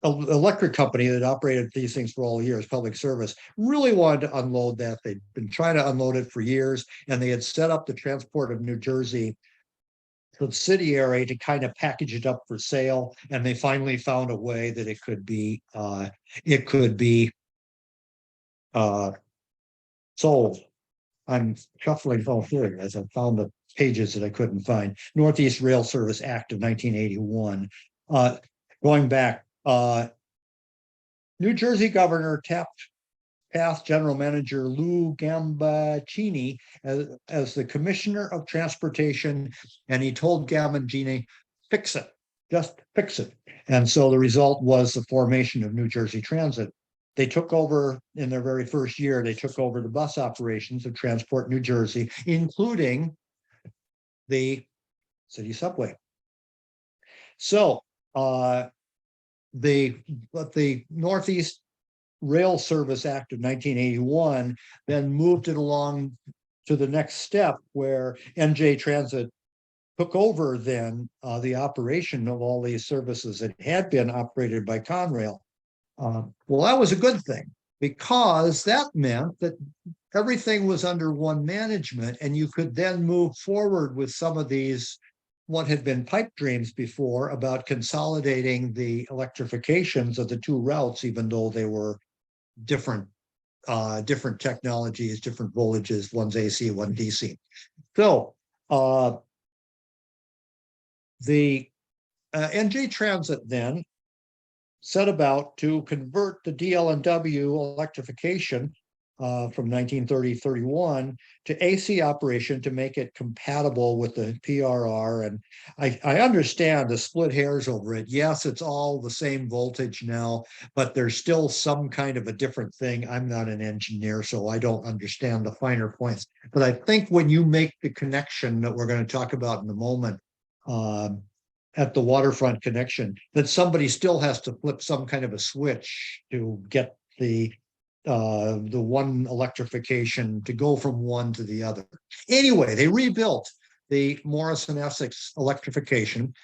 S2: electric company that operated these things for all years, Public Service, really wanted to unload that. They'd been trying to unload it for years, and they had set up the Transport of New Jersey subsidiary to kind of package it up for sale. And they finally found a way that it could be sold. I'm shuffling here as I found the pages that I couldn't find. Northeast Rail Service Act of 1981. Going back, New Jersey Governor tapped past General Manager Lou Gambaccini as the Commissioner of Transportation, and he told Gambaccini, fix it, just fix it. And so the result was the formation of New Jersey Transit. They took over in their very first year, they took over the bus operations of Transport New Jersey, including the city subway. So the Northeast Rail Service Act of 1981 then moved it along to the next step where NJ Transit took over then the operation of all these services that had been operated by Conrail. Well, that was a good thing because that meant that everything was under one management, and you could then move forward with some of these, what had been pipe dreams before about consolidating the electrifications of the two routes, even though they were different technologies, different voltages, one's AC, one DC. So the NJ Transit then set about to convert the DL&W electrification from 1930-31 to AC operation to make it compatible with the PRR. And I understand the split hairs over it. Yes, it's all the same voltage now, but there's still some kind of a different thing. I'm not an engineer, so I don't understand the finer points. But I think when you make the connection that we're going to talk about in a moment, at the waterfront connection, that somebody still has to flip some kind of a switch to get the one electrification to go from one to the other. Anyway, they rebuilt the Morrison Essex electrification.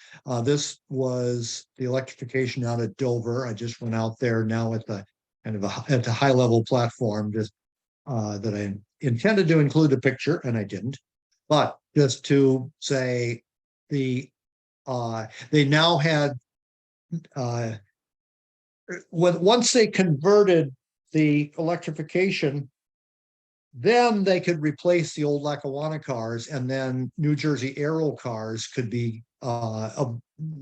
S2: This was the electrification out at Dover. I just went out there now at the kind of at the high level platform, just that I intended to include a picture and I didn't. But just to say they now had once they converted the electrification, then they could replace the old Lackawanna cars, and then New Jersey Aero cars could be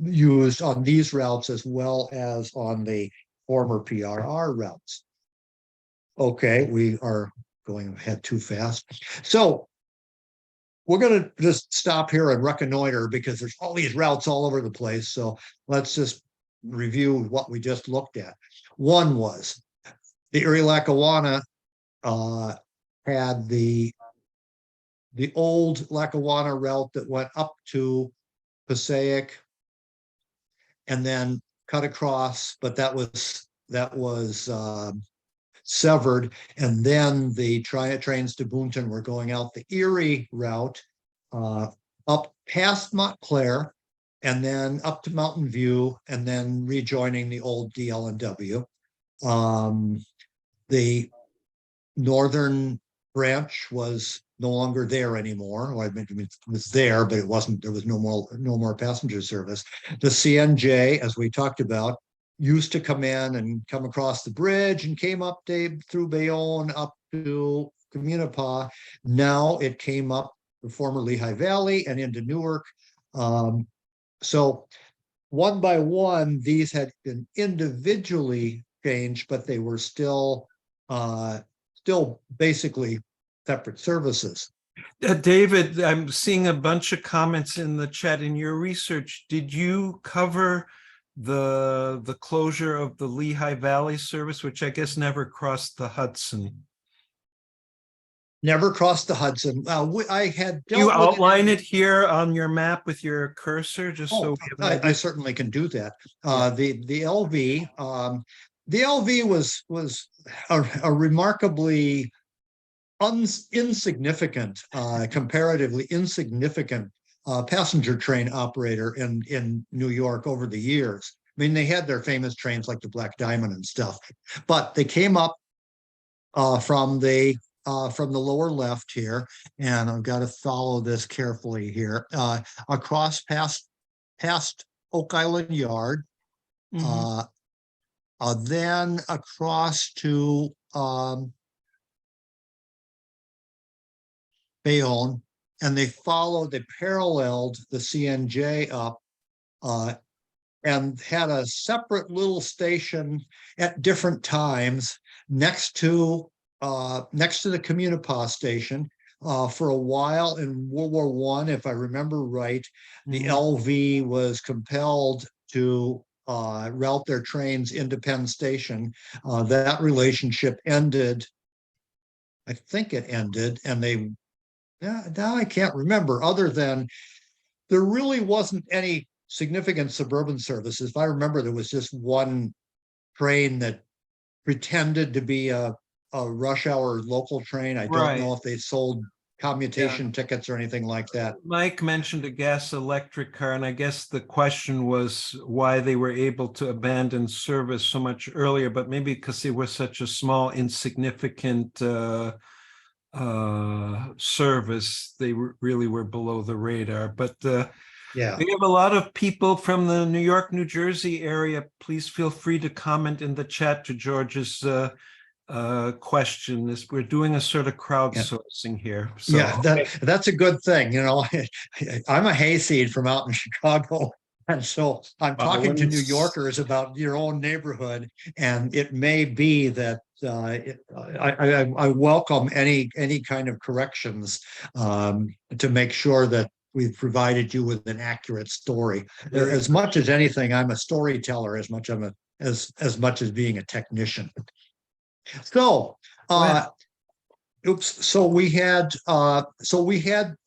S2: used on these routes as well as on the former PRR routes. Okay, we are going ahead too fast. So we're going to just stop here and reconnoiter because there's all these routes all over the place. So let's just review what we just looked at. One was the Erie Lackawanna had the old Lackawanna route that went up to Passaic and then cut across, but that was severed. And then the trains to Boonton were going out the Erie route up past Montclair and then up to Mountain View and then rejoining the old DL&W. The northern branch was no longer there anymore. Well, I mean, it was there, but it wasn't, there was no more passenger service. The CNJ, as we talked about, used to come in and come across the bridge and came up through Bayonne up to Communipaw. Now it came up the former Lehigh Valley and into Newark. So one by one, these had been individually changed, but they were still basically separate services.
S1: David, I'm seeing a bunch of comments in the chat. In your research, did you cover the closure of the Lehigh Valley service, which I guess never crossed the Hudson?
S2: Never crossed the Hudson. I had dealt
S1: You outline it here on your map with your cursor, just so we have
S2: I certainly can do that. The LV, the LV was a remarkably insignificant, comparatively insignificant passenger train operator in New York over the years. I mean, they had their famous trains like the Black Diamond and stuff, but they came up from the lower left here, and I've got to follow this carefully here, across past Oak Island Yard, then across to Bayonne, and they paralleled the CNJ up and had a separate little station at different times next to the Communipaw station. For a while in World War I, if I remember right, the LV was compelled to route their trains into Penn Station. That relationship ended. I think it ended, and now I can't remember, other than there really wasn't any significant suburban services. If I remember, there was just one train that pretended to be a rush hour local train. I don't know if they sold commutation tickets or anything like that.
S1: Mike mentioned a gas electric car, and I guess the question was why they were able to abandon service so much earlier, but maybe because they were such a small, insignificant service, they really were below the radar. But we have a lot of people from the New York, New Jersey area. Please feel free to comment in the chat to George's question. We're doing a sort of crowdsourcing here. So,
S2: that's a good thing. You know, I'm a hayseed from out in Chicago. And so I'm talking to New Yorkers about your own neighborhood, and it may be that I welcome any kind of corrections to make sure that we've provided you with an accurate story. As much as anything, I'm a storyteller as much as being a technician. So, so we had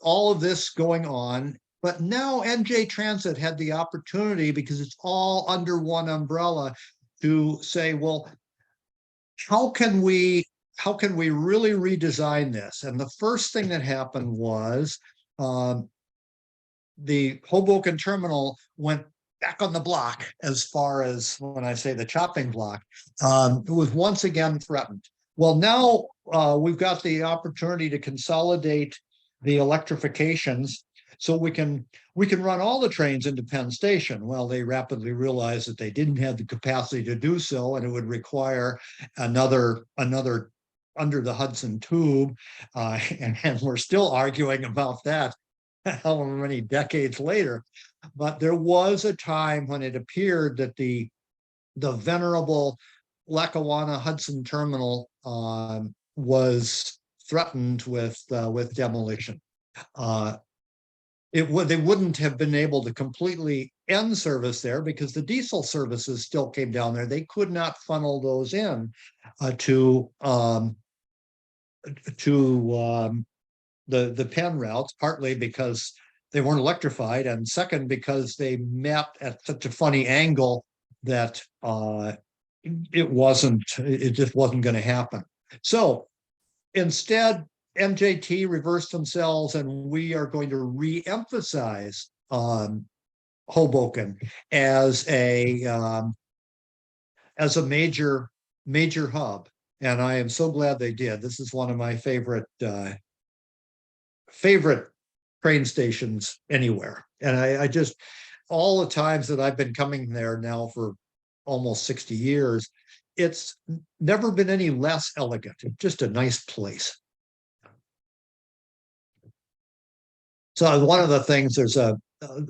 S2: all of this going on. But now NJ Transit had the opportunity, because it's all under one umbrella, to say, well, how can we really redesign this? And the first thing that happened was the Hoboken terminal went back on the block as far as when I say the chopping block, it was once again threatened. Well, now we've got the opportunity to consolidate the electrifications so we can run all the trains into Penn Station. Well, they rapidly realized that they didn't have the capacity to do so, and it would require another under the Hudson tube, and we're still arguing about that however many decades later. But there was a time when it appeared that the venerable Lackawanna Hudson terminal was threatened with demolition. They wouldn't have been able to completely end service there because the diesel services still came down there. They could not funnel those in to the Penn routes, partly because they weren't electrified, and second because they met at such a funny angle that it just wasn't going to happen. So instead, MJT reversed themselves, and we are going to re-emphasize Hoboken as a major hub. And I am so glad they did. This is one of my favorite train stations anywhere. And I just, all the times that I've been coming there now for almost 60 years, it's never been any less elegant. It's just a nice place. So one of the things, there's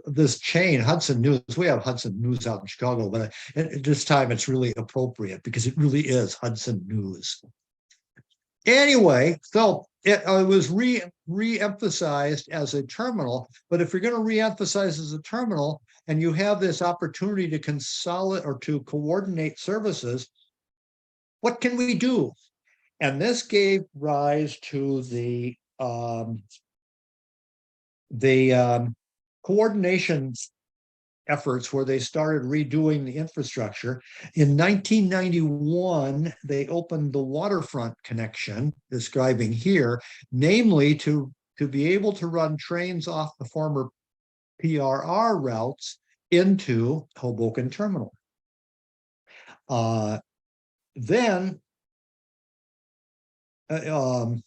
S2: this chain, Hudson News. We have Hudson News out in Chicago, but at this time it's really appropriate because it really is Hudson News. Anyway, so it was re-emphasized as a terminal, but if you're going to re-emphasize as a terminal and you have this opportunity to consolidate or to coordinate services, what can we do? And this gave rise to the coordination efforts where they started redoing the infrastructure. In 1991, they opened the waterfront connection, describing here, namely to be able to run trains off the former PRR routes into Hoboken Terminal. Then, I'm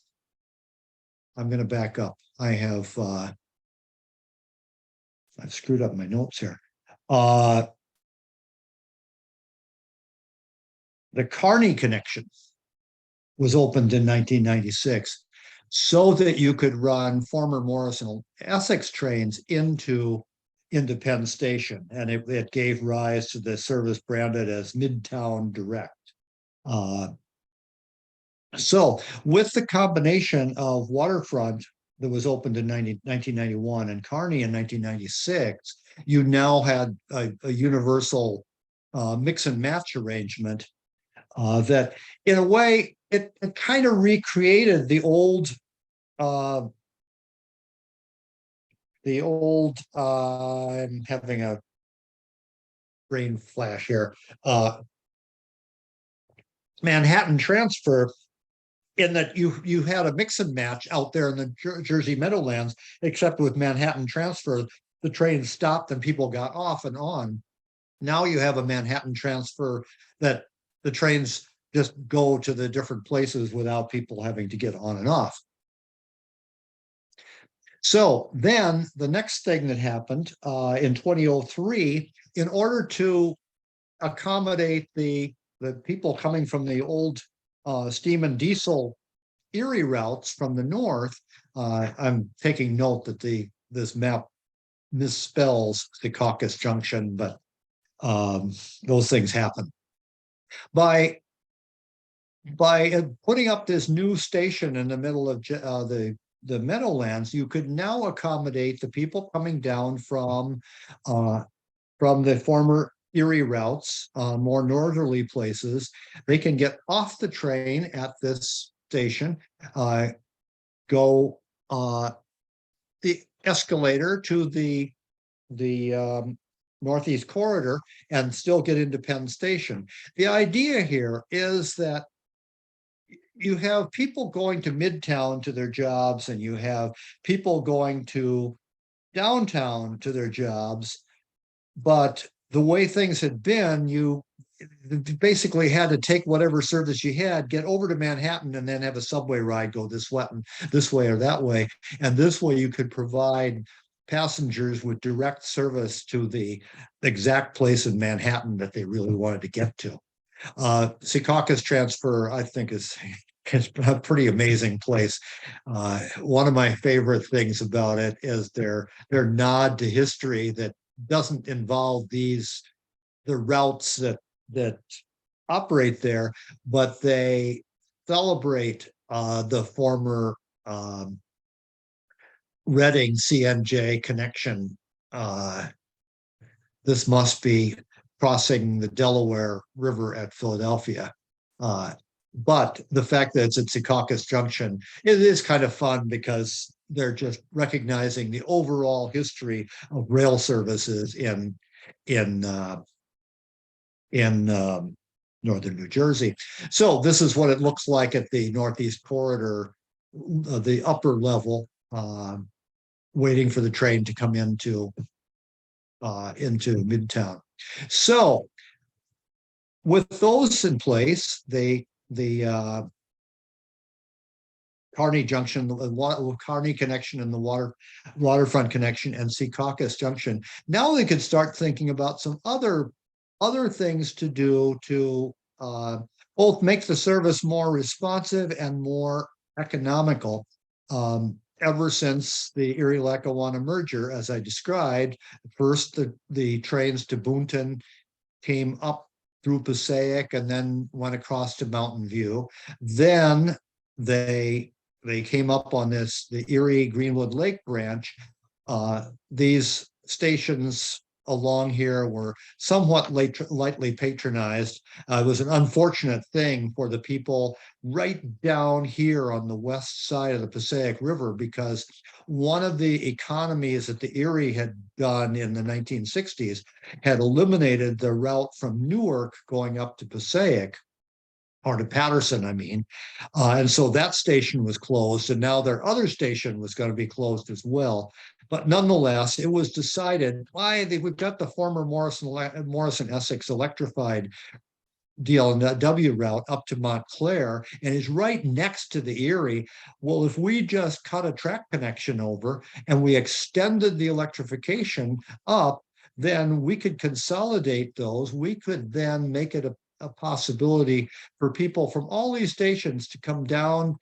S2: going to back up. I've screwed up my notes here. The Kearney connection was opened in 1996 so that you could run former Morrison Essex trains into Penn Station, and it gave rise to the service branded as Midtown Direct. So with the combination of waterfront that was opened in 1991 and Kearney in 1996, you now had a universal mix and match arrangement that, in a way, it kind of recreated the old I'm having a brain flash here, Manhattan Transfer, in that you had a mix and match out there in the Jersey Meadowlands, except with Manhattan Transfer, the trains stopped and people got off and on. Now you have a Manhattan Transfer that the trains just go to the different places without people having to get on and off. So then the next thing that happened in 2003, in order to accommodate the people coming from the old steam and diesel Erie routes from the north, I'm taking note that this map misspells Secaucus Junction, but those things happen. By putting up this new station in the middle of the Meadowlands, you could now accommodate the people coming down from the former Erie routes, more northerly places. They can get off the train at this station, go the escalator to the Northeast Corridor, and still get into Penn Station. The idea here is that you have people going to Midtown to their jobs, and you have people going to downtown to their jobs. But the way things had been, you basically had to take whatever service you had, get over to Manhattan, and then have a subway ride go this way or that way. And this way you could provide passengers with direct service to the exact place in Manhattan that they really wanted to get to. Secaucus Transfer, I think, is a pretty amazing place. One of my favorite things about it is their nod to history that doesn't involve the routes that operate there, but they celebrate the former Reading CNJ connection. This must be crossing the Delaware River at Philadelphia. But the fact that it's at Secaucus Junction, it is kind of fun because they're just recognizing the overall history of rail services in northern New Jersey. So this is what it looks like at the Northeast Corridor, the upper level, waiting for the train to come into Midtown. So with those in place, the Kearny Junction, the Kearny connection and the waterfront connection and Secaucus Junction, now they could start thinking about some other things to do to both make the service more responsive and more economical. Ever since the Erie-Lackawanna merger, as I described, first the trains to Boonton came up through Passaic and then went across to Mountain View. Then they came up on the Erie Greenwood Lake branch. These stations along here were somewhat lightly patronized. It was an unfortunate thing for the people right down here on the west side of the Passaic River, because one of the economies that the Erie had done in the 1960s had eliminated the route from Newark going up to Passaic, or to Patterson, I mean. And so that station was closed, and now their other station was going to be closed as well. But nonetheless, it was decided, we've got the former Morrison Essex electrified DLW route up to Montclair, and is right next to the Erie. Well, if we just cut a track connection over and we extended the electrification up, then we could consolidate those. We could then make it a possibility for people from all these stations to come down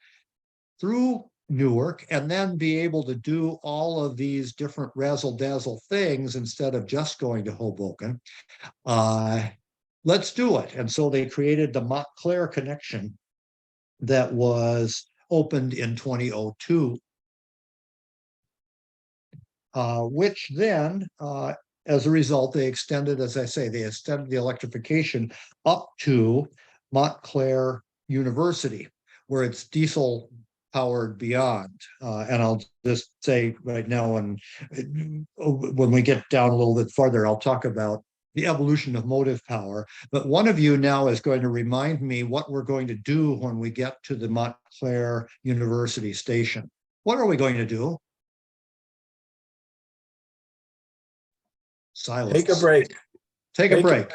S2: through Newark and then be able to do all of these different razzle-dazzle things instead of just going to Hoboken. Let's do it. And so they created the Montclair connection that was opened in 2002, which then, as a result, they extended, as I say, the electrification up to Montclair University, where it's diesel powered beyond. And I'll just say right now, and when we get down a little bit farther, I'll talk about the evolution of motive power. But one of you now is going to remind me what we're going to do when we get to the Montclair University station. What are we going to do? Silence.
S4: Take a break.
S2: Take a break.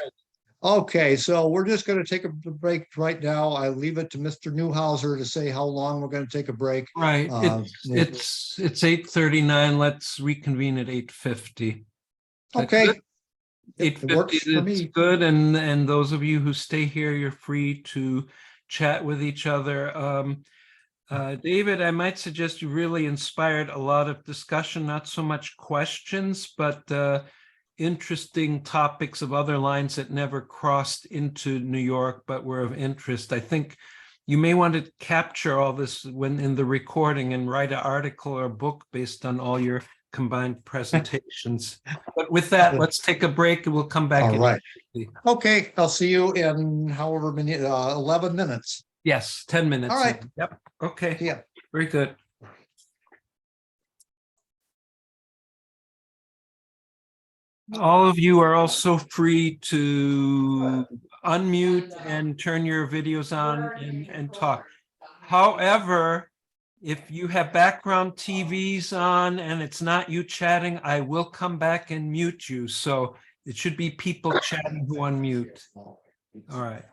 S2: Okay, so we're just going to take a break right now. I leave it to Mr. Newhouser to say how long we're going to take a break.
S1: Right. It's 8:39. Let's reconvene at 8:50.
S2: Okay.
S1: It
S2: works for me.
S1: Good. And those of you who stay here, you're free to chat with each other. David, I might suggest you really inspired a lot of discussion, not so much questions, but interesting topics of other lines that never crossed into New York, but were of interest. I think you may want to capture all this when in the recording and write an article or a book based on all your combined presentations. But with that, let's take a break and we'll come back.
S2: All right. Okay, I'll see you in however many, 11 minutes.
S1: Yes, 10 minutes.
S2: All right.
S1: Yep. Okay.
S2: Yeah.
S1: Very good. All of you are also free to unmute and turn your videos on and talk. However, If you have background TVs on and it's not you chatting, I will come back and mute you. So it should be people chatting who unmute. All right.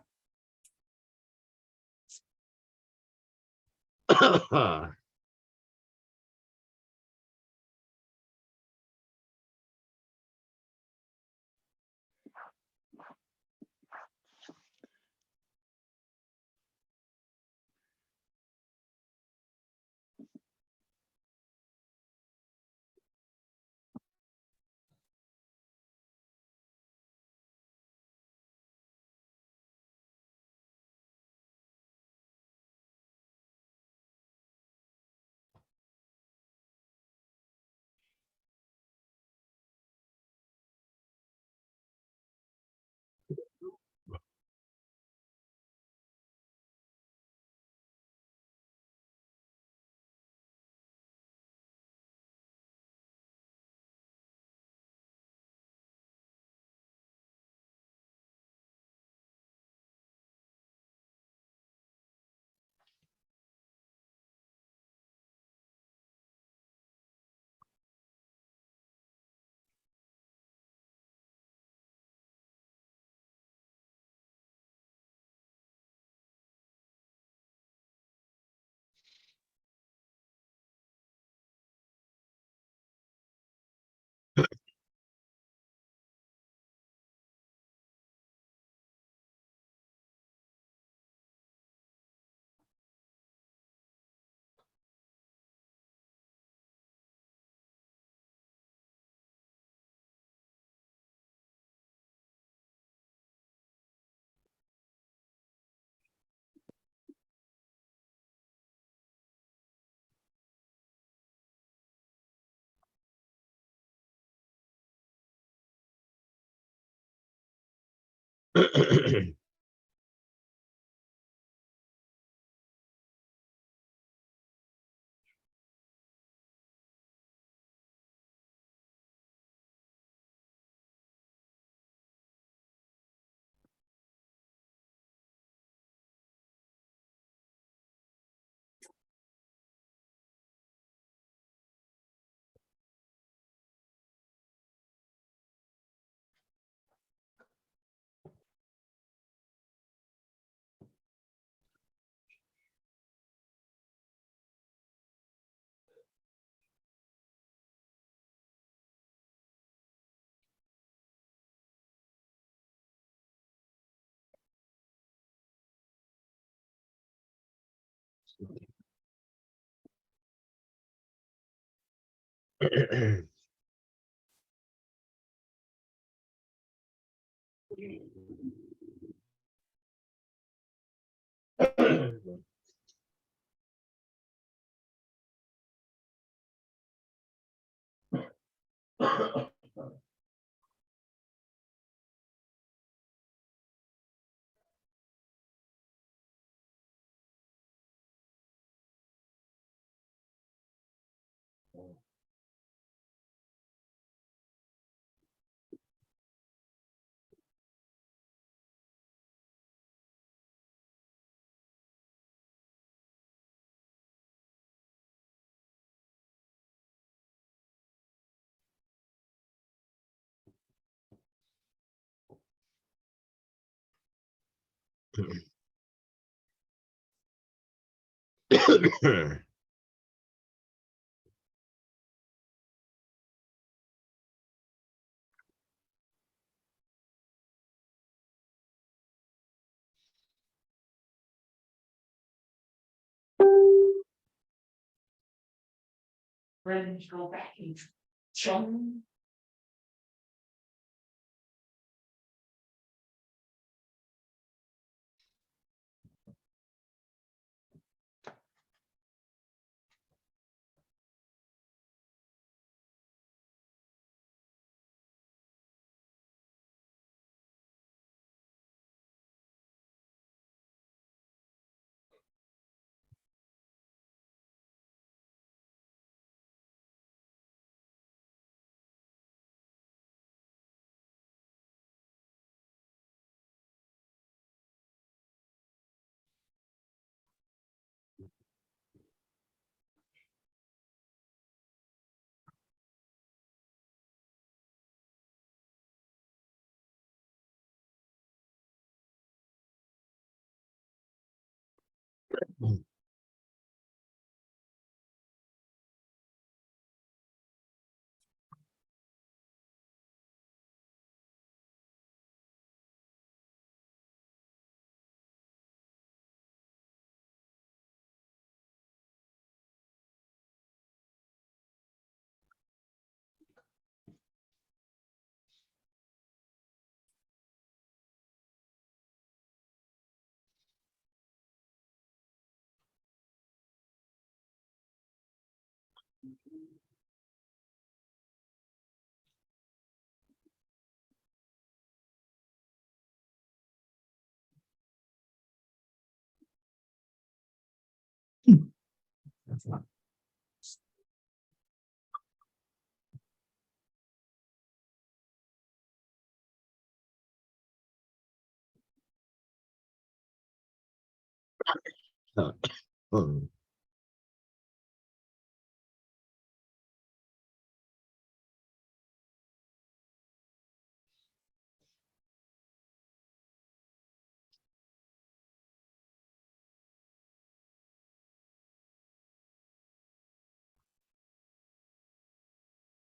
S4: Friends go back and John.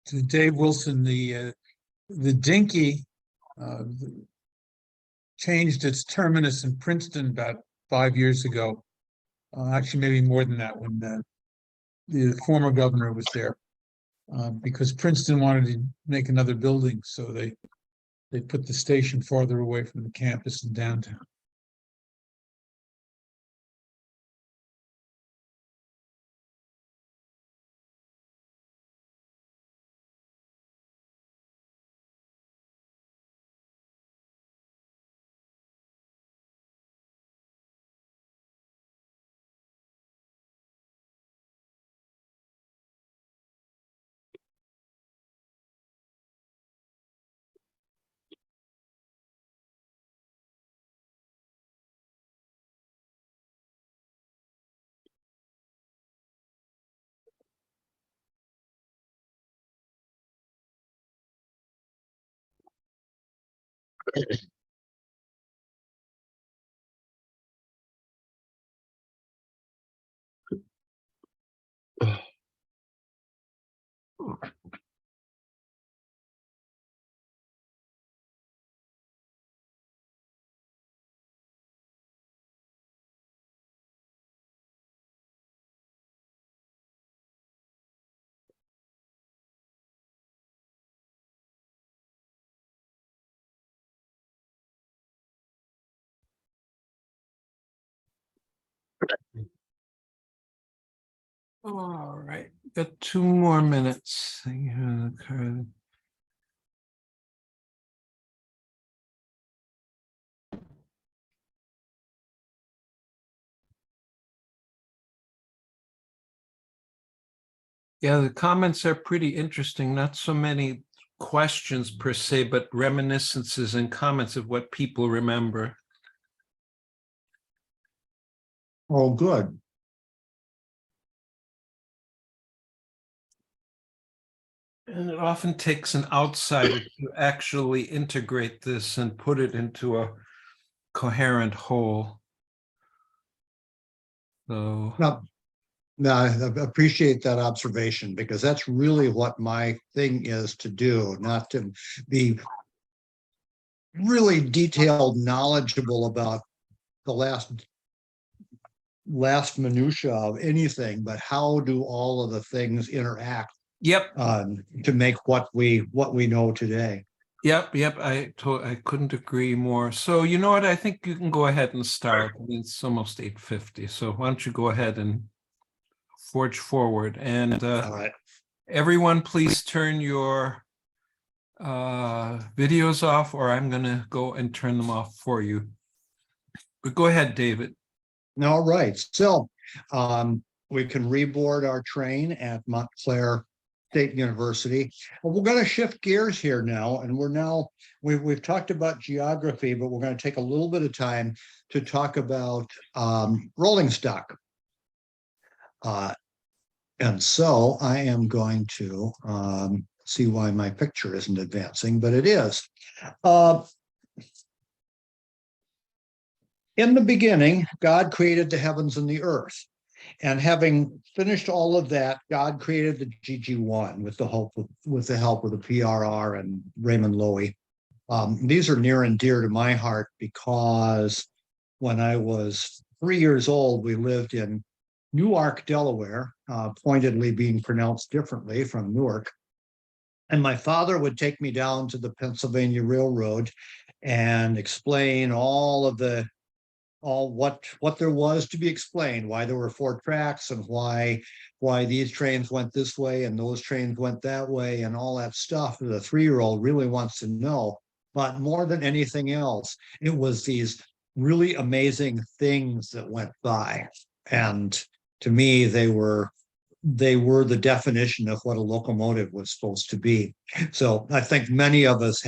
S5: To Dave Wilson, the Dinky uh, changed its terminus in Princeton about 5 years ago. Actually, maybe more than that, when the former governor was there, because Princeton wanted to make another building, so they put the station farther away from the campus in downtown.
S1: All right, got 2 more minutes. Yeah, the comments are pretty interesting. Not so many questions per se, but reminiscences and comments of what people remember.
S2: Oh, good.
S1: And it often takes an outsider to actually integrate this and put it into a coherent whole. So,
S2: No, I appreciate that observation, because that's really what my thing is to do, not to be really detailed, knowledgeable about the last minutia of anything, but how do all of the things interact
S1: yep,
S2: to make what we know today.
S1: yep. I couldn't agree more. So you know what? I think you can go ahead and start. I mean, it's almost 8:50. So why don't you go ahead and forge forward? And
S2: All right.
S1: everyone, please turn your videos off, or I'm going to go and turn them off for you. But go ahead, David.
S2: All right. So we can reboard our train at Montclair State University. Well, we're going to shift gears here now, and we've talked about geography, but we're going to take a little bit of time to talk about rolling stock. And so I am going to see why my picture isn't advancing, but it is. In the beginning, God created the heavens and the earth. And having finished all of that, God created the GG1 with the help of the PRR and Raymond Loewy. These are near and dear to my heart, because when I was 3 years old, we lived in Newark, Delaware, pointedly being pronounced differently from Newark. And my father would take me down to the Pennsylvania Railroad and explain all of the all what there was to be explained, why there were 4 tracks and why these trains went this way and those trains went that way and all that stuff that a 3-year-old really wants to know. But more than anything else, it was these really amazing things that went by. And to me, they were the definition of what a locomotive was supposed to be. So I think many of us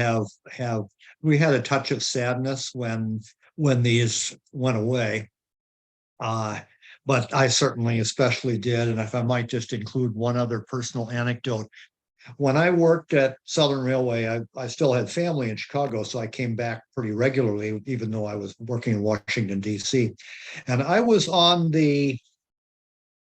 S2: we had a touch of sadness when these went away. But I certainly especially did. And if I might just include one other personal anecdote. When I worked at Southern Railway, I still had family in Chicago, so I came back pretty regularly, even though I was working in Washington, D.C. And I was on the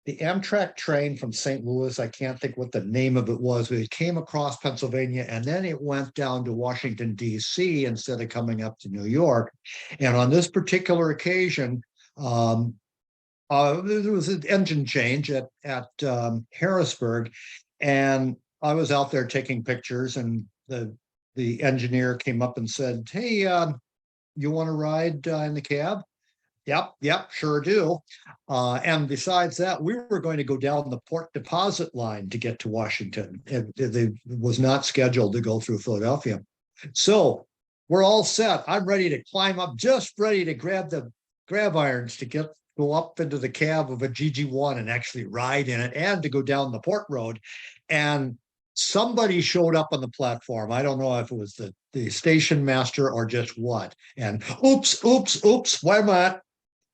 S2: Amtrak train from St. Louis. I can't think what the name of it was, but it came across Pennsylvania and then it went down to Washington, D.C. instead of coming up to New York. And on this particular occasion, there was an engine change at Harrisburg, and I was out there taking pictures, and the engineer came up and said, "Hey, you want to ride in the cab?" Yep, sure do. And besides that, we were going to go down the port deposit line to get to Washington. It was not scheduled to go through Philadelphia. So we're all set. I'm ready to climb up, just ready to grab the grab irons to go up into the cab of a GG1 and actually ride in it and to go down the port road. And somebody showed up on the platform. I don't know if it was the station master or just what. And oops, why am I?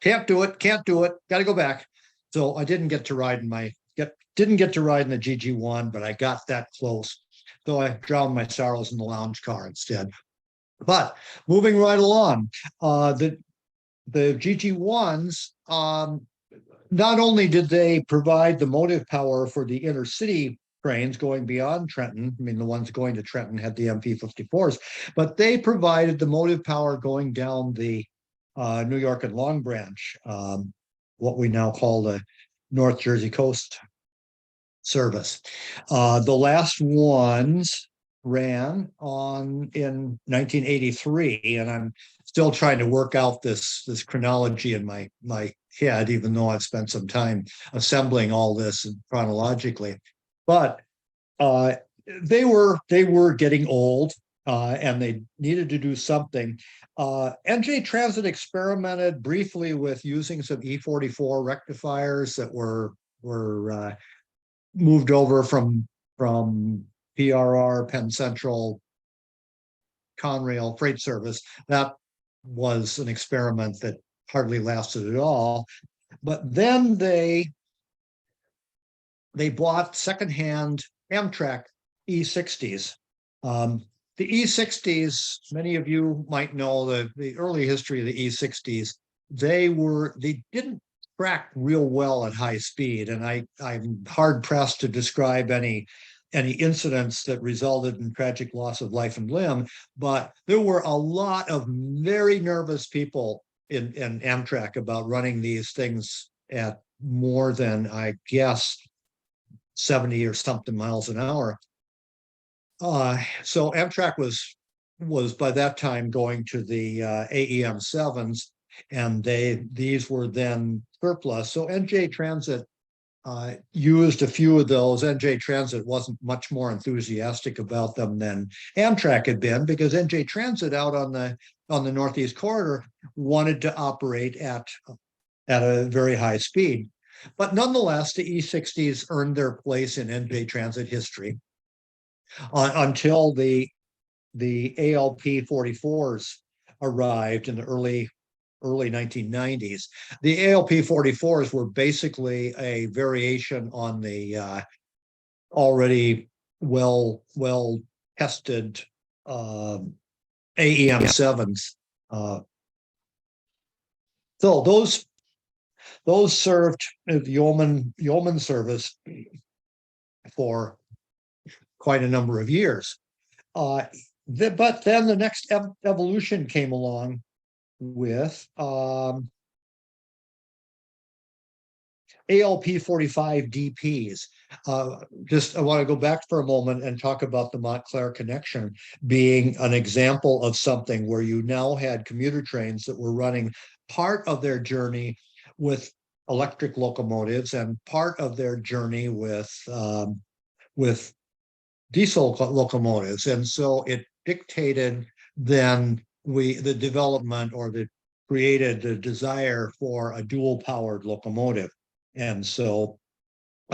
S2: Can't do it. Got to go back. So I didn't get to ride in the GG1, but I got that close. So I drowned my sorrows in the lounge car instead. But moving right along, the GG1s, not only did they provide the motive power for the intercity trains going beyond Trenton, I mean, the ones going to Trenton had the MP54s, but they provided the motive power going down the New York and Long Branch, what we now call the North Jersey Coast service. The last ones ran in 1983, and I'm still trying to work out this chronology in my head, even though I've spent some time assembling all this chronologically. But they were getting old, and they needed to do something. NJ Transit experimented briefly with using some E44 rectifiers that were moved over from PRR, Penn Central, Conrail freight service. That was an experiment that hardly lasted at all. But then they bought secondhand Amtrak E60s. The E60s, many of you might know the early history of the E60s. They didn't track real well at high speed, and I'm hard pressed to describe any incidents that resulted in tragic loss of life and limb, but there were a lot of very nervous people in Amtrak about running these things at more than, I guess, 70 or something miles an hour. So Amtrak was by that time going to the AEM 7s, and these were then surplus. So NJ Transit used a few of those. NJ Transit wasn't much more enthusiastic about them than Amtrak had been, because NJ Transit out on the Northeast Corridor wanted to operate at a very high speed. But nonetheless, the E60s earned their place in NJ Transit history until the ALP 44s arrived in the early 1990s. The ALP 44s were basically a variation on the already well tested AEM 7s. So those served yeoman service for quite a number of years. But then the next evolution came along with ALP 45 DPs. I want to go back for a moment and talk about the Montclair connection being an example of something where you now had commuter trains that were running part of their journey with electric locomotives and part of their journey with diesel locomotives. And so it dictated then the development or the created the desire for a dual powered locomotive. And so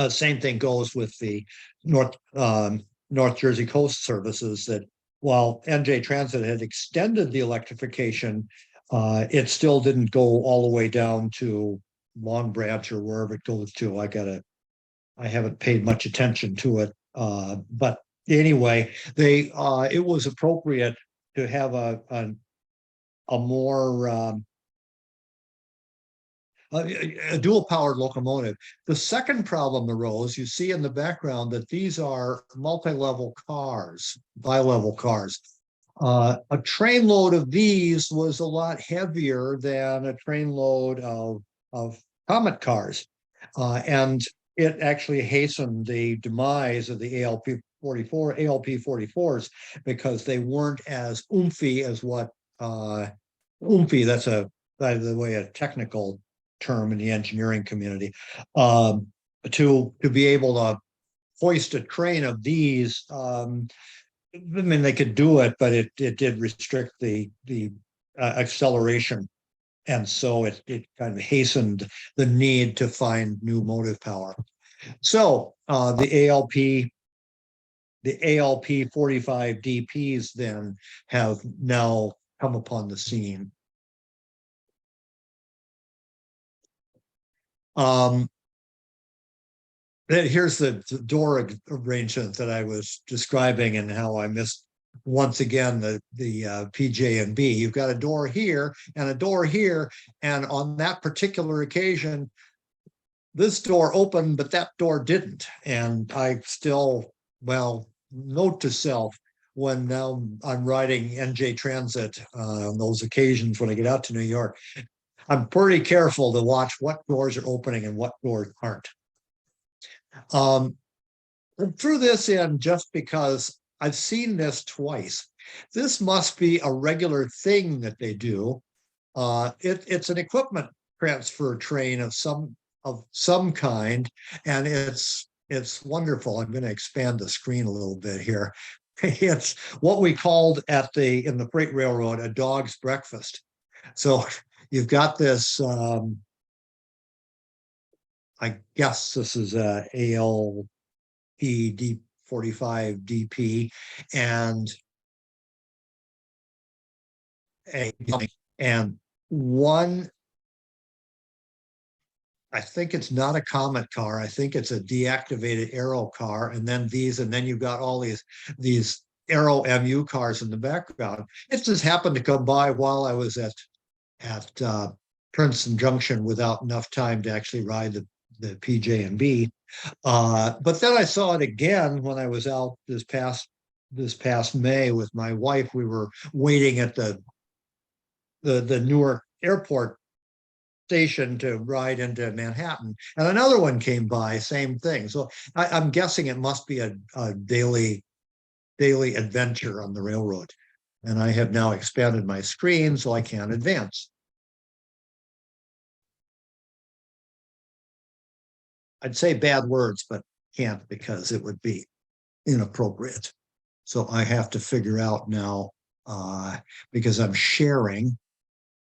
S2: same thing goes with the North Jersey Coast services, that while NJ Transit had extended the electrification, it still didn't go all the way down to Long Branch or wherever it goes to. I haven't paid much attention to it. But anyway, it was appropriate to have a more a dual powered locomotive. The second problem arose, you see in the background that these are multi-level cars, bi-level cars. A train load of these was a lot heavier than a train load of Comet cars. And it actually hastened the demise of the ALP 44s because they weren't as oomphy as what oomphy, that's by the way, a technical term in the engineering community, to be able to hoist a train of these. I mean, they could do it, but it did restrict the acceleration. And so it kind of hastened the need to find new motive power. So the ALP 45 DPs then have now come upon the scene. Here's the door arrangement that I was describing and how I missed once again the PJ and B. You've got a door here and a door here, and on that particular occasion, this door opened, but that door didn't. And I still, well, note to self, when now I'm riding NJ Transit on those occasions when I get out to New York, I'm pretty careful to watch what doors are opening and what doors aren't. Threw this in just because I've seen this twice. This must be a regular thing that they do. It's an equipment transfer train of some kind, and it's wonderful. I'm going to expand the screen a little bit here. It's what we called in the freight railroad a dog's breakfast. So you've got this. I guess this is a ALP D45 DP and one. I think it's not a Comet car. I think it's a deactivated Aero car, and then you've got all these Aero MU cars in the background. It just happened to come by while I was at Princeton Junction without enough time to actually ride the PJ and B. But then I saw it again when I was out this past May with my wife. We were waiting at the Newark airport station to ride into Manhattan, and another one came by, same thing. So I'm guessing it must be a daily adventure on the railroad. And I have now expanded my screen so I can advance. I'd say bad words, but can't because it would be inappropriate. So I have to figure out now, because I'm sharing.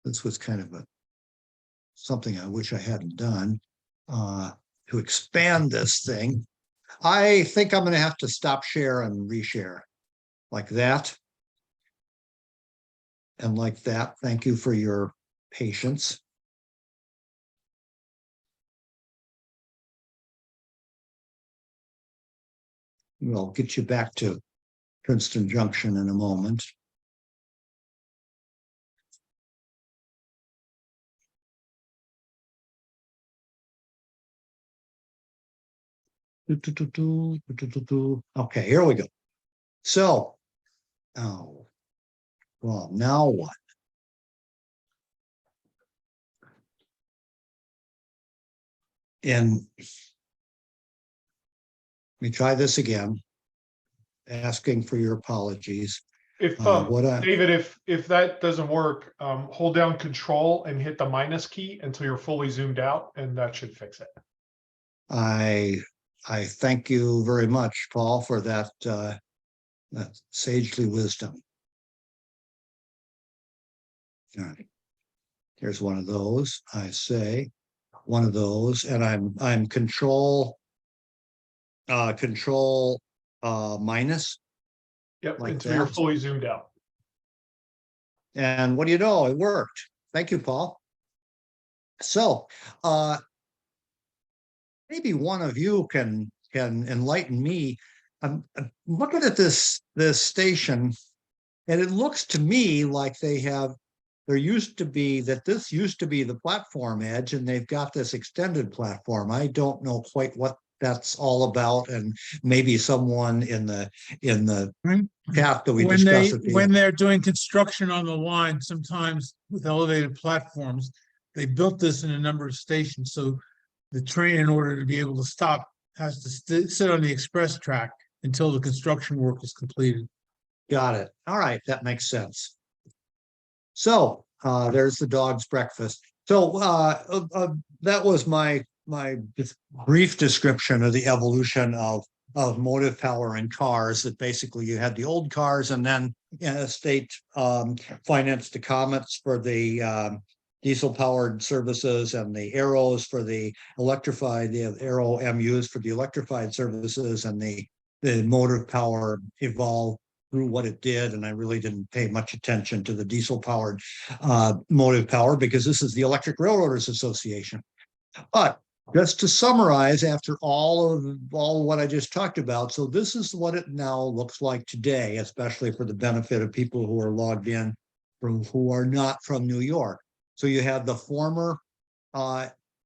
S2: This was kind of something I wish I hadn't done, to expand this thing. I think I'm going to have to stop share and reshare like that. And like that. Thank you for your patience. We'll get you back to Princeton Junction in a moment. Okay, here we go. So, oh, well, now what? And let me try this again, asking for your apologies.
S6: If,
S2: What
S6: David, if that doesn't work, hold down control and hit the minus key until you're fully zoomed out, and that should fix it.
S2: I thank you very much, Paul, for that sagely wisdom. All right. Here's one of those. I say one of those, and I'm control minus.
S6: Yep,
S2: Like
S6: until you're
S2: that.
S6: fully zoomed out.
S2: And what do you know? It worked. Thank you, Paul. So maybe one of you can enlighten me. I'm looking at this station, and it looks to me like this used to be the platform edge, and they've got this extended platform. I don't know quite what that's all about, and maybe someone in the path that we discussed at the
S5: When they're doing construction on the line, sometimes with elevated platforms, they built this in a number of stations. So the train, in order to be able to stop, has to sit on the express track until the construction work is completed.
S2: Got it. All right, that makes sense. So there's the dog's breakfast. So that was my brief description of the evolution of motive power in cars. That basically you had the old cars, and then state financed the Comets for the diesel powered services, and the Arrows for the electrified, the Arrow MUs for the electrified services, and the motive power evolved through what it did. And I really didn't pay much attention to the diesel powered motive power, because this is the Electric Railroaders Association. But just to summarize, after all what I just talked about, so this is what it now looks like today, especially for the benefit of people who are logged in who are not from New York. So you have the former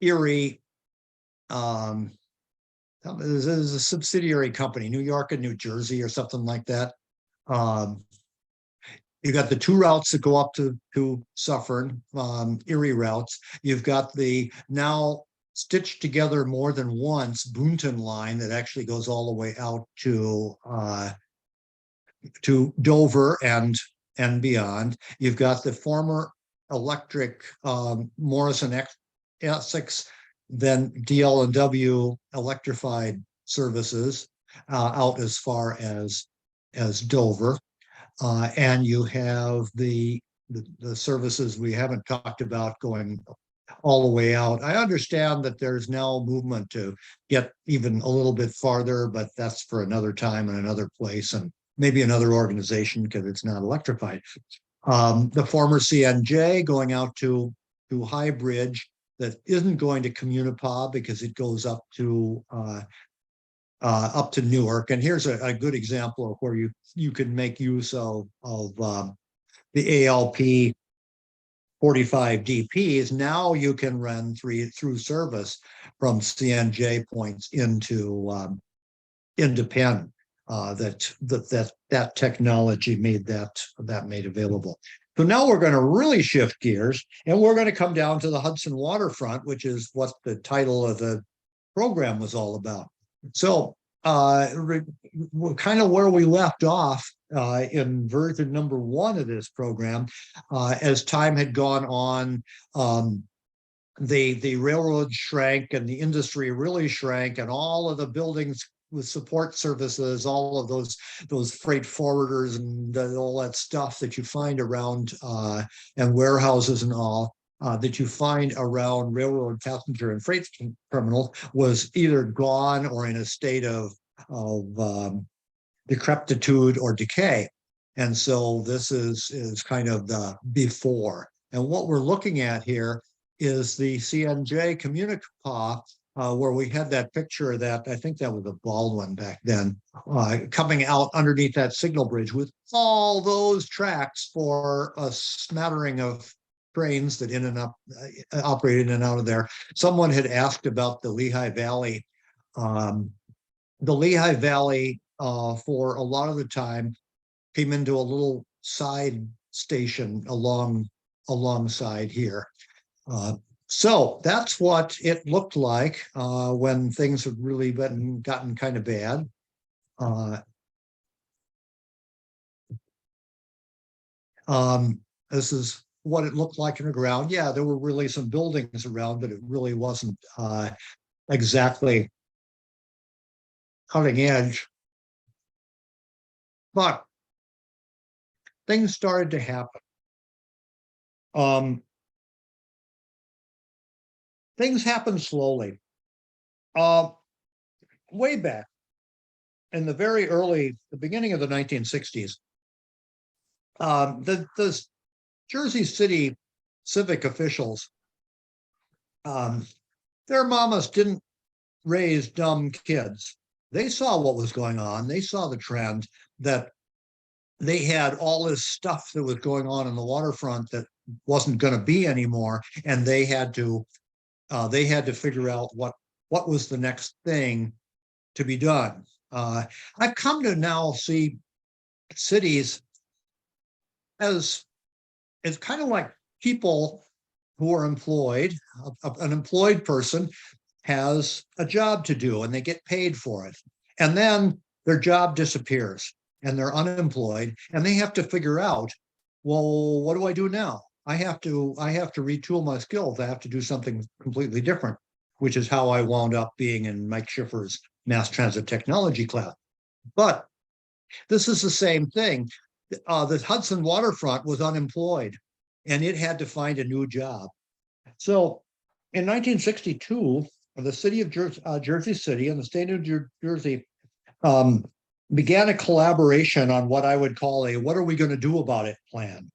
S2: Erie, this is a subsidiary company, New York and New Jersey or something like that. You got the two routes that go up to Suffern, Erie routes. You've got the now stitched together more than once Boonton line that actually goes all the way out to Dover and beyond. You've got the former electric Morrison Essex, then DL&W electrified services out as far as Dover. And you have the services we haven't talked about going all the way out. I understand that there's now movement to get even a little bit farther, but that's for another time and another place, and maybe another organization, because it's not electrified. The former CNJ going out to High Bridge, that isn't going to Communipaw because it goes up to Newark. And here's a good example of where you can make use of the ALP 45 DPs. Now you can run through service from CNJ points into Penn. That technology made that made available. So now we're going to really shift gears, and we're going to come down to the Hudson Waterfront, which is what the title of the program was all about. So we're kind of where we left off in version number 1 of this program. As time had gone on, the railroad shrank, and the industry really shrank, and all of the buildings with support services, all of those freight forwarders and all that stuff that you find around and warehouses and all that you find around railroad passenger and freight terminals was either gone or in a state of decrepitude or decay. And so this is kind of the before. And what we're looking at here is the CNJ Communipaw, where we had that picture that, I think that was a Baldwin back then, coming out underneath that signal bridge with all those tracks for a smattering of trains that operated in and out of there. Someone had asked about the Lehigh Valley. The Lehigh Valley, for a lot of the time, came into a little side station alongside here. So that's what it looked like when things had really gotten kind of bad. This is what it looked like in the ground. Yeah, there were really some buildings around, but it really wasn't exactly cutting edge. But things started to happen. Things happened slowly. Way back in the beginning of the 1960s, the Jersey City civic officials, their mamas didn't raise dumb kids. They saw what was going on. They saw the trend that they had all this stuff that was going on in the waterfront that wasn't going to be anymore, and they had to figure out what was the next thing to be done. I've come to now see cities as kind of like people who are employed. An employed person has a job to do and they get paid for it. And then their job disappears and they're unemployed and they have to figure out, well, what do I do now? I have to retool my skills. I have to do something completely different, which is how I wound up being in Mike Schiffer's mass transit technology class. But this is the same thing. The Hudson Waterfront was unemployed and it had to find a new job. So in 1962, the city of Jersey City and the state of New Jersey began a collaboration on what I would call a "what are we going to do about it" plan.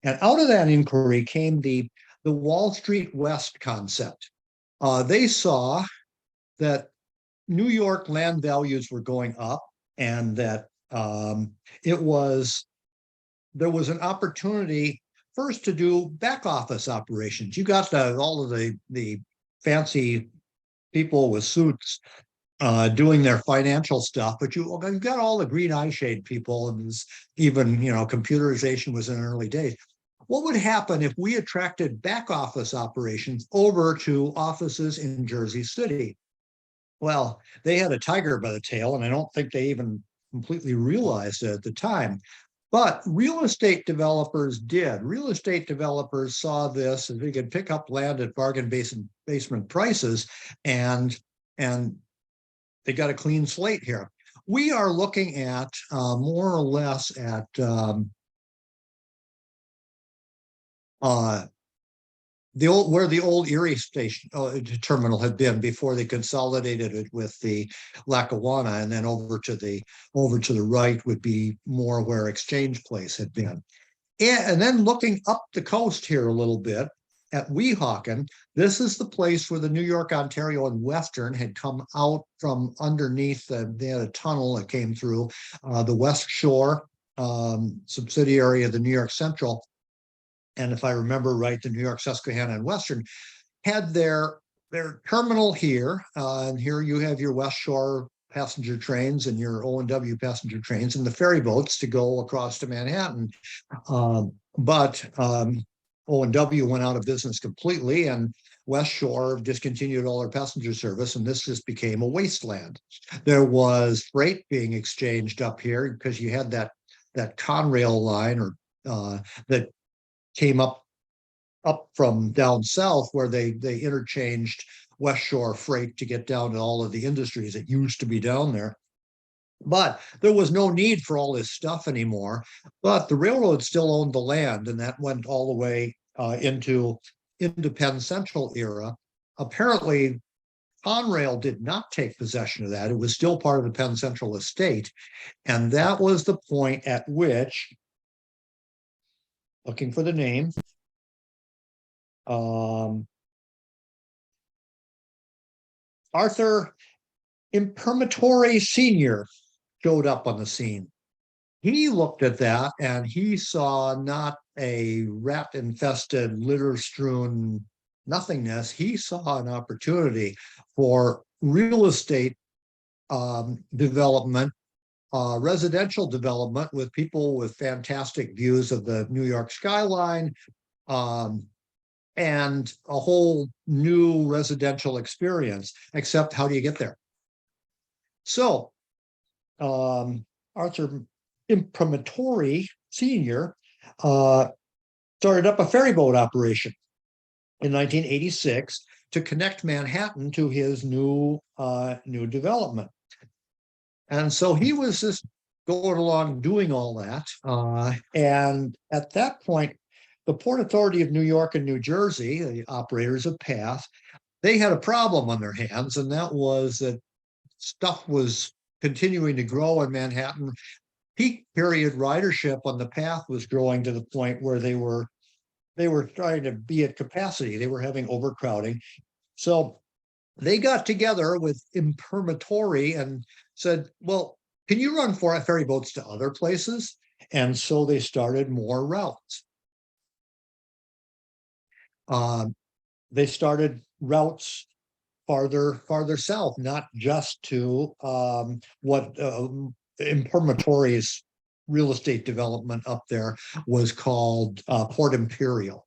S2: And out of that inquiry came the Wall Street West concept. They saw that New York land values were going up and that there was an opportunity first to do back office operations. You got all of the fancy people with suits doing their financial stuff, but you've got all the green eye shade people, and even computerization was in early days. What would happen if we attracted back office operations over to offices in Jersey City? Well, they had a tiger by the tail, and I don't think they even completely realized it at the time. But real estate developers did. Real estate developers saw this, and they could pick up land at bargain basement prices, and they got a clean slate here. We are looking at more or less at where the old Erie station terminal had been before they consolidated it with the Lackawanna, and then over to the right would be more where Exchange Place had been. And then looking up the coast here a little bit at Weehawken, this is the place where the New York, Ontario, and Western had come out from underneath. They had a tunnel that came through the West Shore subsidiary of the New York Central. And if I remember right, the New York, Susquehanna, and Western had their terminal here. And here you have your West Shore passenger trains and your O&W passenger trains and the ferry boats to go across to Manhattan. But O&W went out of business completely, and West Shore discontinued all their passenger service, and this just became a wasteland. There was freight being exchanged up here because you had that Conrail line that came up from down south, where they interchanged West Shore freight to get down to all of the industries that used to be down there. But there was no need for all this stuff anymore. But the railroad still owned the land, and that went all the way into Penn Central era. Apparently, Conrail did not take possession of that. It was still part of the Penn Central estate. And that was the point at which, looking for the name, Arthur Imprimatore Sr. showed up on the scene. He looked at that and he saw not a rat-infested, litter-strewn nothingness. He saw an opportunity for real estate development, residential development with people with fantastic views of the New York skyline, and a whole new residential experience. Except, how do you get there? So Arthur Imprimatore Sr. started up a ferry boat operation in 1986 to connect Manhattan to his new development. And so he was just going along doing all that. And at that point, the Port Authority of New York and New Jersey, the operators of PATH, they had a problem on their hands, and that was that stuff was continuing to grow in Manhattan. Peak period ridership on the PATH was growing to the point where they were trying to be at capacity. They were having overcrowding. So they got together with Imprimatori and said, well, can you run ferry boats to other places? And so they started more routes. They started routes farther south, not just to what Imprimatori's real estate development up there was called Port Imperial.